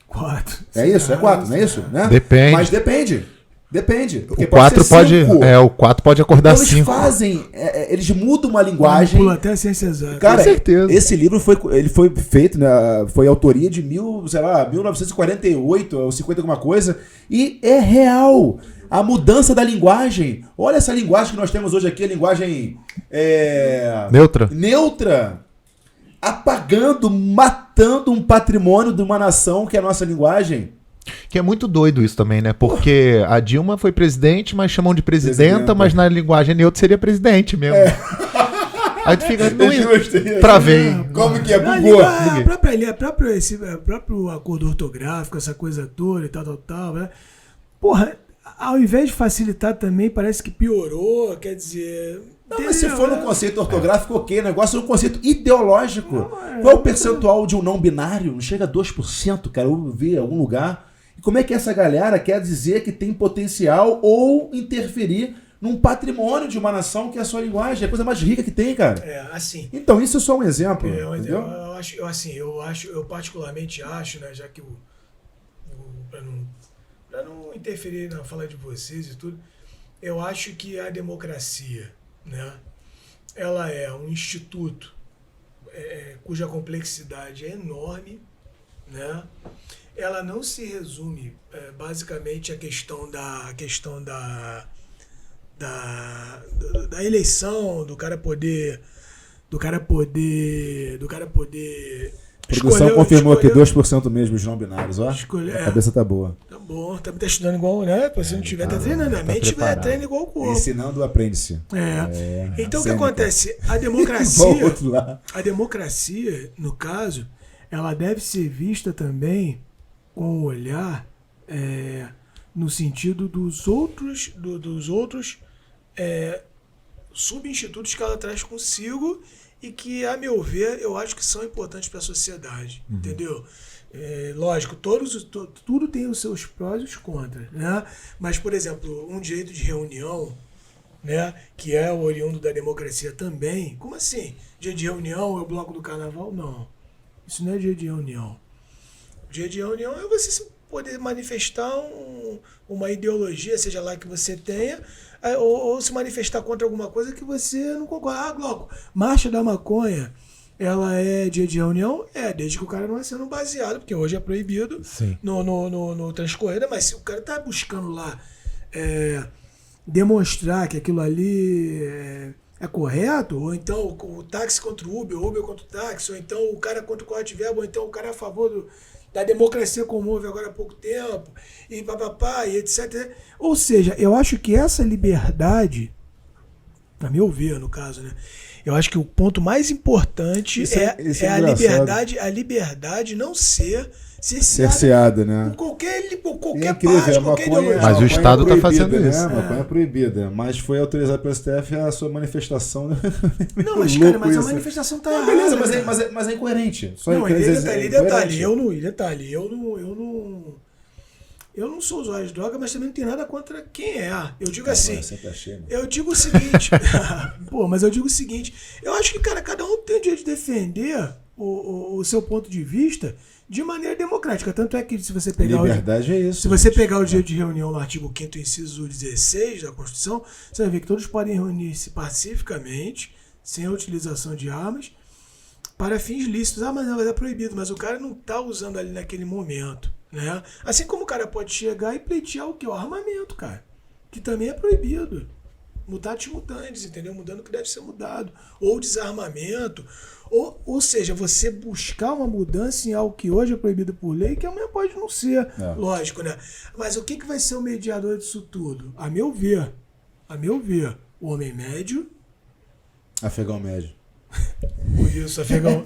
4. É isso? É 4, não é isso? Né? Depende. Mas depende. Depende. Porque O 4 ser cinco. o 4 pode acordar Então eles 5. fazem, eles mudam uma linguagem. Pula até a ciência exata. Cara, Com certeza. esse livro ele foi feito, né, foi autoria de 1948 ou 50 alguma coisa, e é real. A mudança da linguagem. Olha essa linguagem que nós temos hoje aqui, a linguagem neutra, apagando, matando um patrimônio de uma nação que é a nossa linguagem. Que é muito doido isso também, né? Porque a Dilma foi presidente, mas chamam de presidenta, mas na linguagem neutra seria presidente mesmo. Aí tu fica... Travei. Como que é? A Bugou. próprio acordo ortográfico, essa coisa toda e tal, né? Porra, ao invés de facilitar também, parece que piorou, quer dizer... Não, mas se for no conceito ortográfico, ok. O negócio é um conceito ideológico. Qual é o percentual de um não binário? Não chega a 2%, cara. Eu vi em algum lugar. E como é que essa galera quer dizer que tem potencial ou interferir num patrimônio de uma nação que é a sua linguagem? É a coisa mais rica que tem, cara. Assim... Então, isso é só um exemplo. Entendeu? Eu particularmente acho, né, já que para não interferir na fala de vocês e tudo, eu acho que a democracia, né, ela é um instituto cuja complexidade é enorme, né? Ela não se resume basicamente à questão da eleição, do cara poder A produção confirmou que 2% mesmo os não binários, ó. A cabeça tá boa. Tá bom, tá estudando igual, né? Se você não tiver, tá treinando. A mente treina igual o corpo. Ensinando, aprende-se. Então o que sempre. acontece? A democracia, no caso, ela deve ser vista também com um olhar no sentido dos outros subinstitutos que ela traz consigo e que, a meu ver, eu acho que são importantes para a sociedade, entendeu? Lógico, tudo tem os seus prós e os contras, né? Mas, por exemplo, um direito de reunião, né, que é o oriundo da democracia também. Como assim? Dia de reunião é o bloco do carnaval? Não. Isso não é dia de reunião. Dia de reunião é você poder manifestar uma ideologia, seja lá que você tenha, ou se manifestar contra alguma coisa que você não concorda. Glauco, marcha da maconha, ela é dia de reunião? Desde que o cara não é sendo baseado, porque hoje é proibido no transcorrer, mas se o cara tá buscando lá demonstrar que aquilo ali é correto, ou então o táxi contra o Uber contra o táxi, ou então o cara contra o corte verbo, ou então o cara é a favor da democracia como houve agora há pouco tempo, e papapá, e etc. Ou seja, eu acho que essa liberdade, a meu ver, no caso, né? Eu acho que o ponto mais importante é a liberdade não ser cerceada, né? Por qualquer incrível, parte, qualquer ideologia. Mas o Estado está fazendo né? isso. A maconha é proibida, mas foi autorizado pelo STF a sua manifestação. Não, mas cara, mas a manifestação tá errada. Beleza, cara. mas é incoerente. Detalhe. Eu não sou usuário de droga, mas também não tenho nada contra quem é. Eu digo assim. Eu digo o seguinte. Mas eu digo o seguinte. Eu acho que, cara, cada um tem o direito de defender o seu ponto de vista de maneira democrática. Tanto é que se você pegar Liberdade é isso. se você pegar o direito de reunião no artigo 5º inciso 16 da Constituição, você vai ver que todos podem reunir-se pacificamente, sem a utilização de armas, para fins lícitos. Mas não, é proibido. Mas o cara não está usando ali naquele momento, né? Assim como o cara pode chegar e pleitear o quê? O armamento, cara. Que também é proibido. Mutatis mutandis, entendeu? Mudando o que deve ser mudado. Ou desarmamento. Ou seja, você buscar uma mudança em algo que hoje é proibido por lei, que amanhã pode não ser. Lógico, né? Mas o que vai ser o mediador disso tudo? A meu ver, o homem médio. Afegão médio. Por isso, afegão.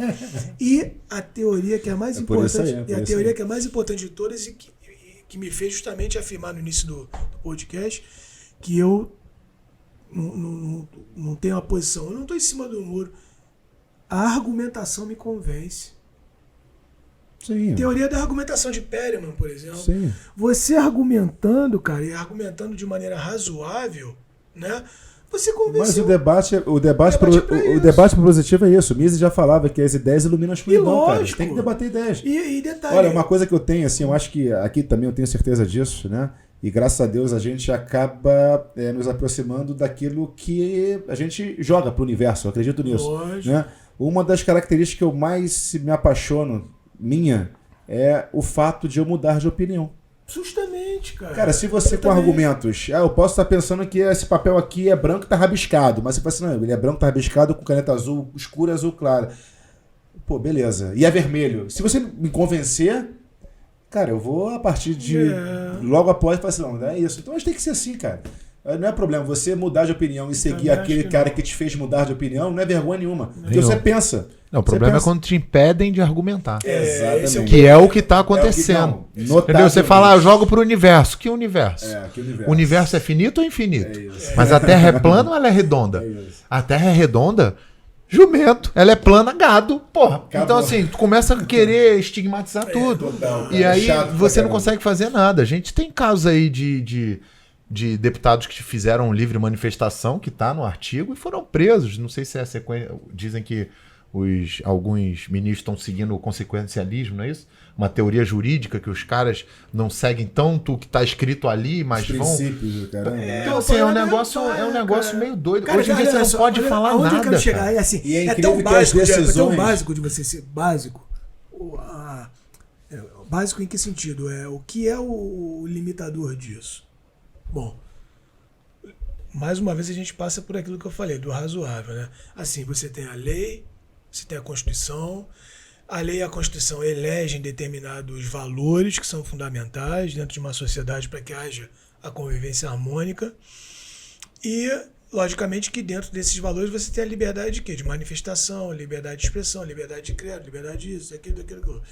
E a teoria que é a mais importante. Teoria que é a mais importante de todas e que me fez justamente afirmar no início do podcast que eu não tenho uma posição. Eu não estou em cima do muro. A argumentação me convence. Sim. Teoria da argumentação de Perelman, por exemplo. Sim. Você argumentando, cara, e argumentando de maneira razoável, né? Você convenceu. Mas o debate propositivo é isso. O Mises já falava que as ideias iluminam a escuridão, cara. Tem que debater ideias. E detalhe. Olha, uma coisa que eu tenho, assim, eu acho que aqui também eu tenho certeza disso, né? E graças a Deus a gente acaba nos aproximando daquilo que a gente joga pro universo, eu acredito nisso. Lógico. Né? Uma das características que eu mais me apaixono, é o fato de eu mudar de opinião. Justamente, cara. Cara, se você com argumentos, eu posso estar pensando que esse papel aqui é branco e tá rabiscado, mas você fala assim, não, ele é branco, tá rabiscado com caneta azul escura, azul clara. Pô, beleza. E é vermelho. Se você me convencer, cara, eu vou a partir de logo após falar assim, não, é isso. Então a gente tem que ser assim, cara. Não é problema. Você mudar de opinião e seguir aquele cara que te fez mudar de opinião, não é vergonha nenhuma. Porque você pensa. Não, o problema é quando te impedem de argumentar. Exatamente. Que é o que está acontecendo. Entendeu? Você fala, eu jogo pro universo. Que universo? Que universo? O universo é finito ou infinito? Mas a Terra é plana ou ela é redonda? A Terra é redonda? Jumento. Ela é plana, gado. Porra. Acabou. Então, assim, tu começa a querer estigmatizar tudo. Total, e aí você não caramba. consegue fazer nada. A gente tem casos aí de deputados que fizeram livre manifestação, que está no artigo, e foram presos. Não sei se é a sequência. Dizem que alguns ministros estão seguindo o consequencialismo, não é isso? Uma teoria jurídica que os caras não seguem tanto o que está escrito ali, mas Os vão... princípios, caramba. Então, assim, é um negócio meio doido. Cara, hoje em dia você não pode falar aonde nada. Eu quero chegar, cara. é assim, E é é incrível tão que básico, as decisões... é tão básico de você ser básico. Básico em que sentido? O que é o limitador disso? Bom, mais uma vez a gente passa por aquilo que eu falei, do razoável, né? Assim, você tem a lei, você tem a Constituição. A lei e a Constituição elegem determinados valores que são fundamentais dentro de uma sociedade para que haja a convivência harmônica. E, logicamente, que dentro desses valores você tem a liberdade de quê? De manifestação, liberdade de expressão, liberdade de credo, liberdade disso, daquilo.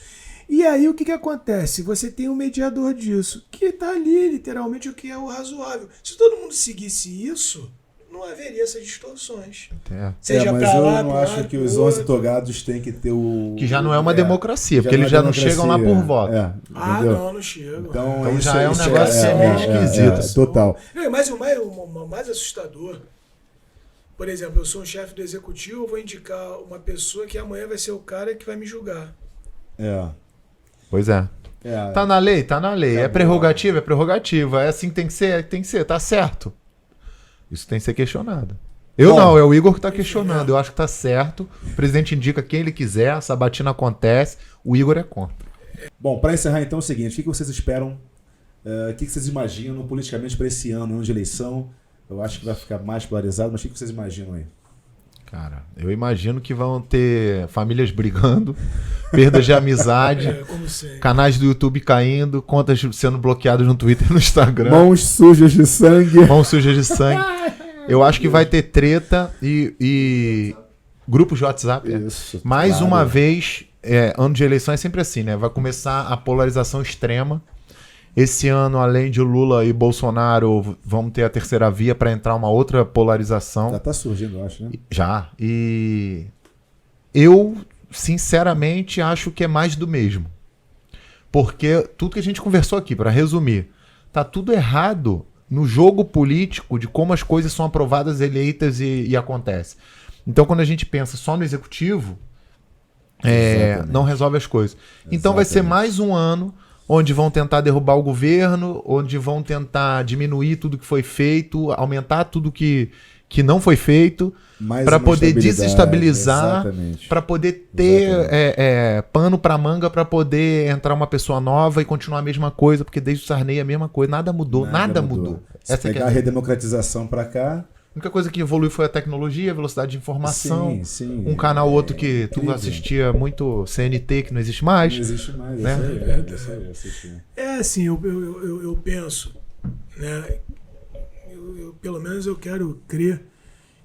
E aí o que acontece? Você tem um mediador disso, que está ali, literalmente, o que é o razoável. Se todo mundo seguisse isso, não haveria essas distorções. Seja mas pra eu lá, não pro acho lado, que pro os outro. 11 togados têm que ter o... Que já não é uma democracia, porque não eles é já não chegam lá por voto. Não chegam. Então já é um negócio meio esquisito. Total. Mas o mais assustador, por exemplo, eu sou um chefe do executivo, eu vou indicar uma pessoa que amanhã vai ser o cara que vai me julgar. Pois é. Tá na lei? Tá na lei. É prerrogativa? É prerrogativa. É assim que tem que ser? Tem que ser. Tá certo. Isso tem que ser questionado. Não, é o Igor que tá questionando. Eu acho que tá certo. O presidente indica quem ele quiser, a sabatina acontece. O Igor é contra. Bom, para encerrar então é o seguinte, o que vocês esperam, o que vocês imaginam politicamente para esse ano de eleição? Eu acho que vai ficar mais polarizado, mas o que vocês imaginam aí? Cara, eu imagino que vão ter famílias brigando, perdas de amizade, Como sempre. canais do YouTube caindo, contas sendo bloqueadas no Twitter e no Instagram. Mãos sujas de sangue. Mãos sujas de sangue. Eu acho que vai ter treta e grupos de WhatsApp. Isso, Mais claro. uma vez, ano de eleição é sempre assim, né? Vai começar a polarização extrema. Esse ano, além de Lula e Bolsonaro, vamos ter a terceira via para entrar uma outra polarização. Já tá surgindo, eu acho, né? Já. E eu, sinceramente, acho que é mais do mesmo. Porque tudo que a gente conversou aqui, para resumir, tá tudo errado no jogo político de como as coisas são aprovadas, eleitas e acontece. Então, quando a gente pensa só no executivo, não resolve as coisas. Então vai ser mais um ano onde vão tentar derrubar o governo, onde vão tentar diminuir tudo que foi feito, aumentar tudo que não foi feito, para poder desestabilizar, para poder ter pano para manga, para poder entrar uma pessoa nova e continuar a mesma coisa, porque desde o Sarney a mesma coisa, nada mudou. Se pegar a redemocratização para cá... A única coisa que evoluiu foi a tecnologia, a velocidade de informação. Sim, um canal outro que tu assistia muito, CNT, que não existe mais. Não existe mais, né? Assim, eu penso, né? Pelo menos eu quero crer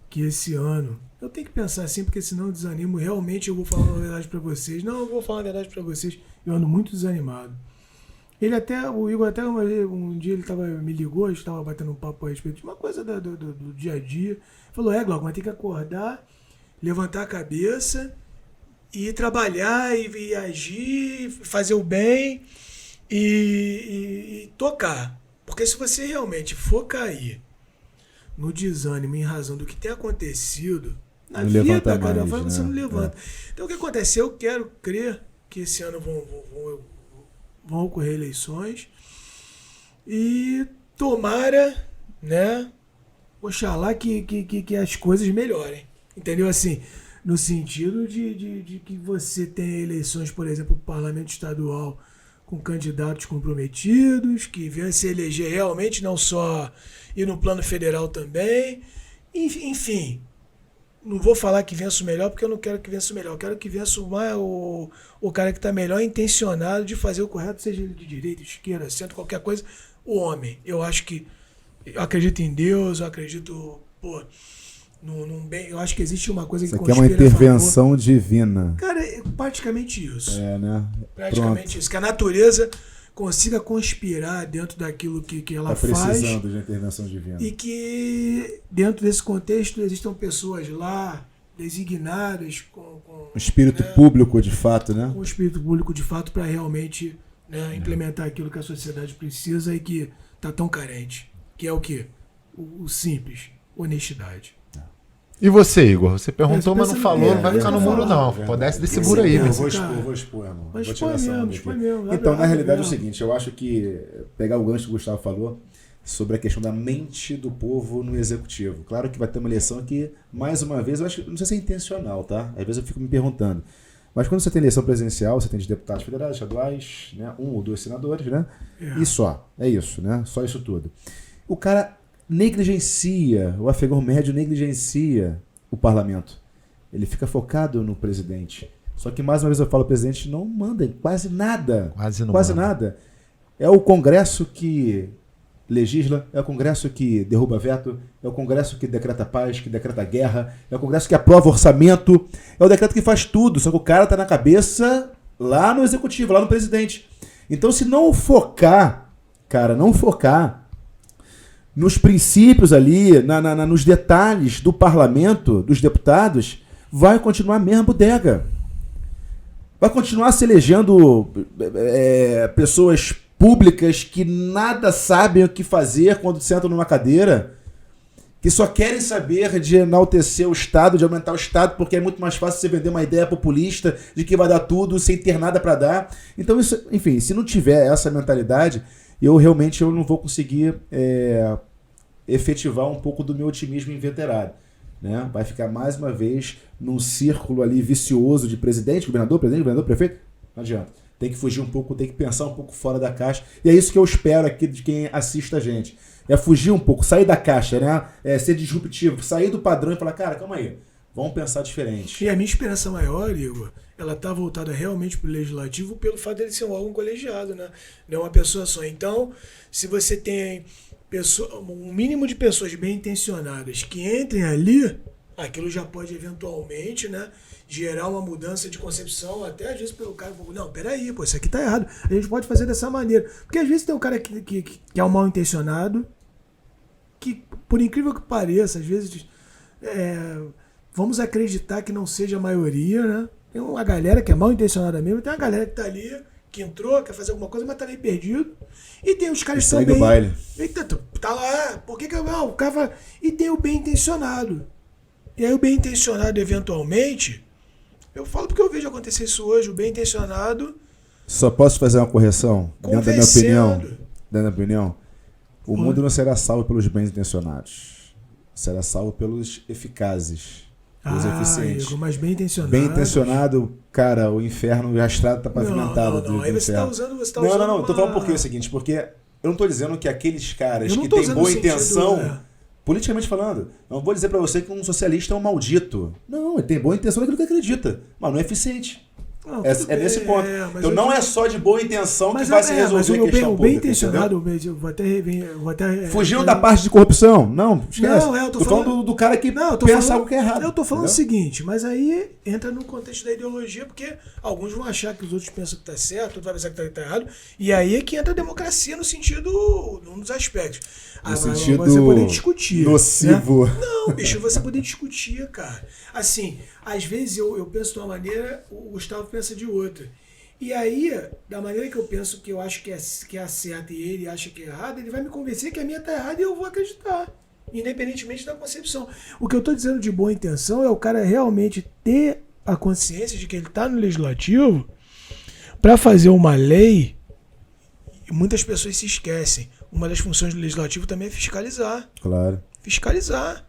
que esse ano... Eu tenho que pensar assim, porque senão eu desanimo. Realmente eu vou falar uma verdade para vocês. Não, eu vou falar a verdade para vocês. Eu ando muito desanimado. O Igor até um dia ele me ligou, a gente estava batendo um papo a respeito de uma coisa do dia a dia. Falou, Glauco, mas tem que acordar, levantar a cabeça e trabalhar e agir, fazer o bem e tocar. Porque se você realmente for cair no desânimo em razão do que tem acontecido na vida, cara, você não levanta. Então o que acontece? Eu quero crer que esse ano vão ocorrer eleições e tomara, né, oxalá que as coisas melhorem, entendeu? Assim, no sentido de que você tenha eleições, por exemplo, para o parlamento estadual com candidatos comprometidos, que venham se eleger realmente, não só ir no plano federal também, enfim. Não vou falar que vença o melhor, porque eu não quero que vença o melhor. Eu quero que vença o cara que está melhor intencionado de fazer o correto, seja ele de direita, de esquerda, centro, qualquer coisa. O homem. Eu acho que... Eu acredito em Deus, eu acredito... num bem. Eu acho que existe uma coisa que conspira a favor. Isso aqui é uma intervenção divina. Cara, é praticamente isso. Né? Praticamente isso. Que a natureza consiga conspirar dentro daquilo que ela faz. Está precisando de intervenção divina. E que dentro desse contexto existam pessoas lá designadas com um espírito público de fato, né? Com um espírito público de fato para realmente, né, implementar aquilo que a sociedade precisa e que está tão carente. Que é o quê? O simples, honestidade. E você, Igor? Você perguntou, mas não falou. Não vai ficar no muro, não. Desce desse muro aí. Eu vou expor, irmão. Vou tirar essa onda aqui. Então, na realidade é o seguinte, eu acho que, pegar o gancho que o Gustavo falou, sobre a questão da mente do povo no executivo. Claro que vai ter uma eleição aqui, mais uma vez, eu acho que não sei se é intencional, tá? Às vezes eu fico me perguntando. Mas quando você tem eleição presidencial, você tem de deputados federais, estaduais, né? 1 ou 2 senadores, né? E só. É isso, né? Só isso tudo. O cara negligencia, o afegão médio negligencia o parlamento. Ele fica focado no presidente. Só que, mais uma vez eu falo, o presidente não manda em quase nada. Quase nada. É o Congresso que legisla, é o Congresso que derruba veto, é o Congresso que decreta paz, que decreta guerra, é o Congresso que aprova orçamento, é o decreto que faz tudo, só que o cara tá na cabeça lá no executivo, lá no presidente. Então, se não focar, nos princípios ali, nos detalhes do parlamento, dos deputados, vai continuar a mesma bodega. Vai continuar se elegendo pessoas públicas que nada sabem o que fazer quando sentam numa cadeira, que só querem saber de enaltecer o Estado, de aumentar o Estado, porque é muito mais fácil você vender uma ideia populista de que vai dar tudo sem ter nada para dar. Então, isso, enfim, se não tiver essa mentalidade, eu realmente não vou conseguir efetivar um pouco do meu otimismo inveterado. Né? Vai ficar mais uma vez num círculo ali vicioso de presidente, governador, prefeito. Não adianta. Tem que fugir um pouco, tem que pensar um pouco fora da caixa. E é isso que eu espero aqui de quem assiste a gente. É fugir um pouco, sair da caixa, né? Ser disruptivo, sair do padrão e falar, cara, calma aí, vamos pensar diferente. E a minha esperança maior, Igor, ela está voltada realmente para o legislativo pelo fato dele ser um órgão colegiado, né? Não uma pessoa só. Então, se você tem um mínimo de pessoas bem intencionadas que entrem ali, aquilo já pode eventualmente, né, gerar uma mudança de concepção, até às vezes pelo cara, não, peraí, isso aqui tá errado, a gente pode fazer dessa maneira. Porque às vezes tem um cara que é um mal intencionado, que por incrível que pareça, às vezes vamos acreditar que não seja a maioria, né? Tem uma galera que é mal intencionada mesmo, tem uma galera que tá ali, que entrou, quer fazer alguma coisa, mas tá ali perdido. E tem os caras que estão bem. O baile. Eita, tá lá, por que não? O cara. E tem o bem intencionado. E aí o bem intencionado, eventualmente, Eu falo porque eu vejo acontecer isso hoje, o bem intencionado Só posso fazer uma correção? Dentro da minha opinião. convencendo. Dentro da minha opinião. O mundo não será salvo pelos bem intencionados. Será salvo pelos eficazes. Pelos eficientes. Igor, mas bem intencionado. Bem intencionado, cara, o inferno, a estrada tá pavimentada. Não. Aí do você tá inferno. usando. Você tá Não, usando não. Tô falando uma- porque é o seguinte, porque eu não tô dizendo que aqueles caras Eu não que tô têm usando boa no sentido, intenção, politicamente falando, eu não vou dizer pra você que um socialista é um maldito. Não, ele tem boa intenção naquilo que acredita, mas não é eficiente. Não, É, tudo é nesse bem, ponto. mas Então eu não digo- é só de boa intenção que mas vai eu- se mas resolver o a meu questão bem pública, intencionado, entendeu? eu vou até Fugindo da parte de corrupção. Não, esquece. Não, eu tô tô falando falando- do cara que Não, eu tô pensa falando- algo que é errado. Eu tô falando o entendeu? seguinte, mas aí entra no contexto da ideologia, porque alguns vão achar que os outros pensam que tá certo, outros vão pensar que tá errado, e aí é que entra a democracia no sentido, num dos aspectos. No Mas sentido você poder discutir. nocivo. Né? Não, bicho, você poder discutir, cara. Assim, às vezes eu penso de uma maneira, o Gustavo pensa de outra. E aí, da maneira que eu penso que eu acho que é certa e ele acha que é errado, ele vai me convencer que a minha tá errada e eu vou acreditar. Independentemente da concepção. O que eu tô dizendo de boa intenção é o cara realmente ter a consciência de que ele tá no legislativo para fazer uma lei. E muitas pessoas se esquecem. Uma das funções do legislativo também é fiscalizar. Claro. Fiscalizar.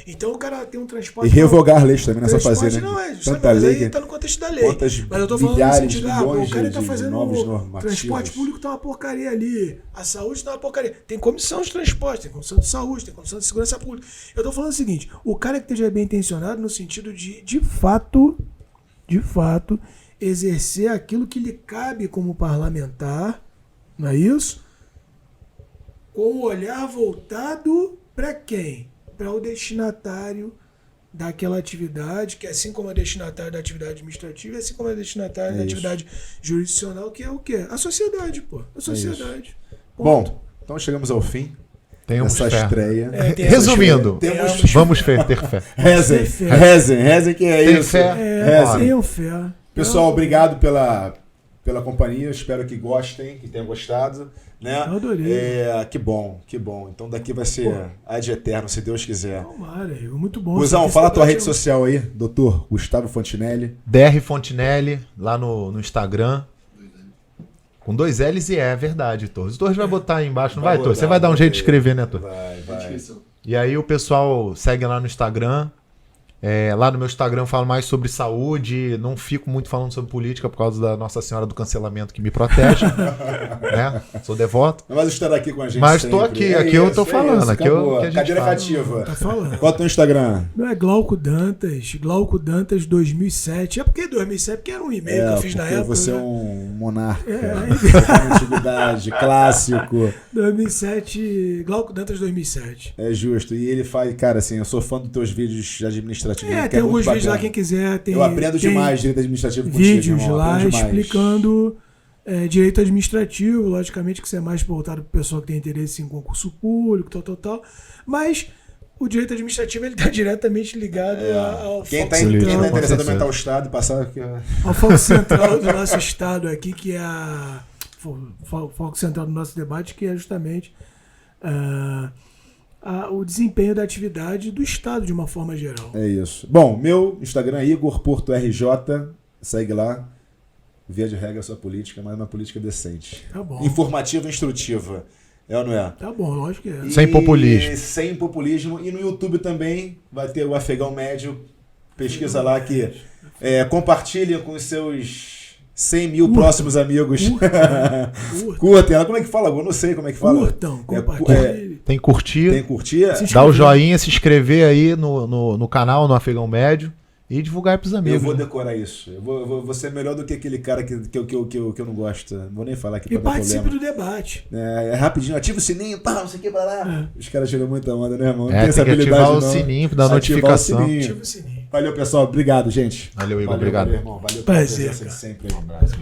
Então o cara tem um E transporte. revogar leis também, não é só Transporte fazer, né? não é, Tanta justamente, mas lei aí que... tá no contexto da lei. Quantas Mas eu tô falando no milhares, sentido, milhões o cara de tá fazendo novos normativos. transporte público tá uma porcaria ali, a saúde tá uma porcaria. Tem comissão de transporte, tem comissão de saúde, tem comissão de segurança pública. Eu tô falando o seguinte, o cara que esteja bem intencionado no sentido de fato, exercer aquilo que lhe cabe como parlamentar, não é isso? Com o olhar voltado para quem? Para o destinatário daquela atividade, que assim como é destinatário da atividade administrativa, assim como é destinatário da isso. atividade jurisdicional, que é o quê? A sociedade, pô. A sociedade. Ponto. Bom, então chegamos ao fim Tenhamos dessa fé. estreia. Tem Resumindo, Temos- vamos ter fé. Rezem, Tem fé. rezem que é Tem isso. fé. Rezem. Tenham fé. Pessoal, obrigado pela companhia. Espero que gostem, que tenham gostado. Né? Eu adorei. Que bom. Então daqui vai ser ad eterno, se Deus quiser. Tomara, Igor, muito bom. Guzão, Esse fala a tua debate rede social aí, doutor Gustavo Fontinelli. DR Fontinelli, lá no Instagram. Com 2 L's e é verdade, Torres. O Torres vai botar aí embaixo, não vai, Torres? Você vai dar um jeito de escrever, né, Torres? Vai. Descrição. E aí o pessoal segue lá no Instagram. Lá no meu Instagram eu falo mais sobre saúde, não fico muito falando sobre política por causa da Nossa Senhora do Cancelamento que me protege, né? Sou devoto. Mas estar aqui com a gente Mas sempre. tô aqui eu tô falando, aqui acabou. que a gente Cadeira fala. cativa. Tá falando. Qual é o teu Instagram? Não é Glauco Dantas 2007. É porque 2007, porque era um e-mail que eu fiz na porque época. você é né? um monarca. É. Você tem uma antiguidade, clássico. 2007, Glauco Dantas 2007. É justo. E ele faz, cara, assim, eu sou fã dos teus vídeos administrativos. que Tem muito alguns vídeos lá, bacana. quem quiser. Tem, Eu aprendo tem demais direito administrativo contigo, vídeos irmão, lá aprendo demais. explicando direito administrativo, logicamente que isso é mais voltado para o pessoal que tem interesse em concurso público, tal. Mas o direito administrativo ele está diretamente ligado ao Quem foco está Político, central, interessado em certeza. aumentar o Estado e passar aqui, ao foco central do nosso estado aqui, que é foco central do nosso debate, que é justamente o desempenho da atividade do Estado de uma forma geral. É isso. Bom, meu Instagram é Igor Porto RJ. Segue lá. Via de regra a sua política, mas uma política decente. Tá bom. Informativa e instrutiva. É ou não é? Tá bom, lógico que é. Sem populismo. Sem populismo. E no YouTube também vai ter o Afegão Médio. Pesquisa lá que compartilha com os seus 100 mil próximos amigos. Curtem ela. Como é que fala? Eu não sei como é que fala. Curtam, compartilhem. Tem que curtir, Tem que curtir? Se dar o inscrever. joinha, se inscrever aí no canal, no Afegão Médio e divulgar pros Eu amigos. vou né? decorar isso. Eu vou ser melhor do que aquele cara que eu não gosto. Não vou nem falar aqui E pra dar participe problema. do debate. É rapidinho, ativa o sininho, pá, não sei o que pra lá. Os caras tiram muita onda, né, irmão? Não Tem essa que ativar habilidade, o não. sininho pra dar Ativar notificação. o sininho. Ativa o sininho. Valeu, pessoal. Obrigado, gente. Valeu, Igor. Obrigado. Valeu, irmão. Valeu pela Prazer, presença de cara. sempre aí. Um abraço.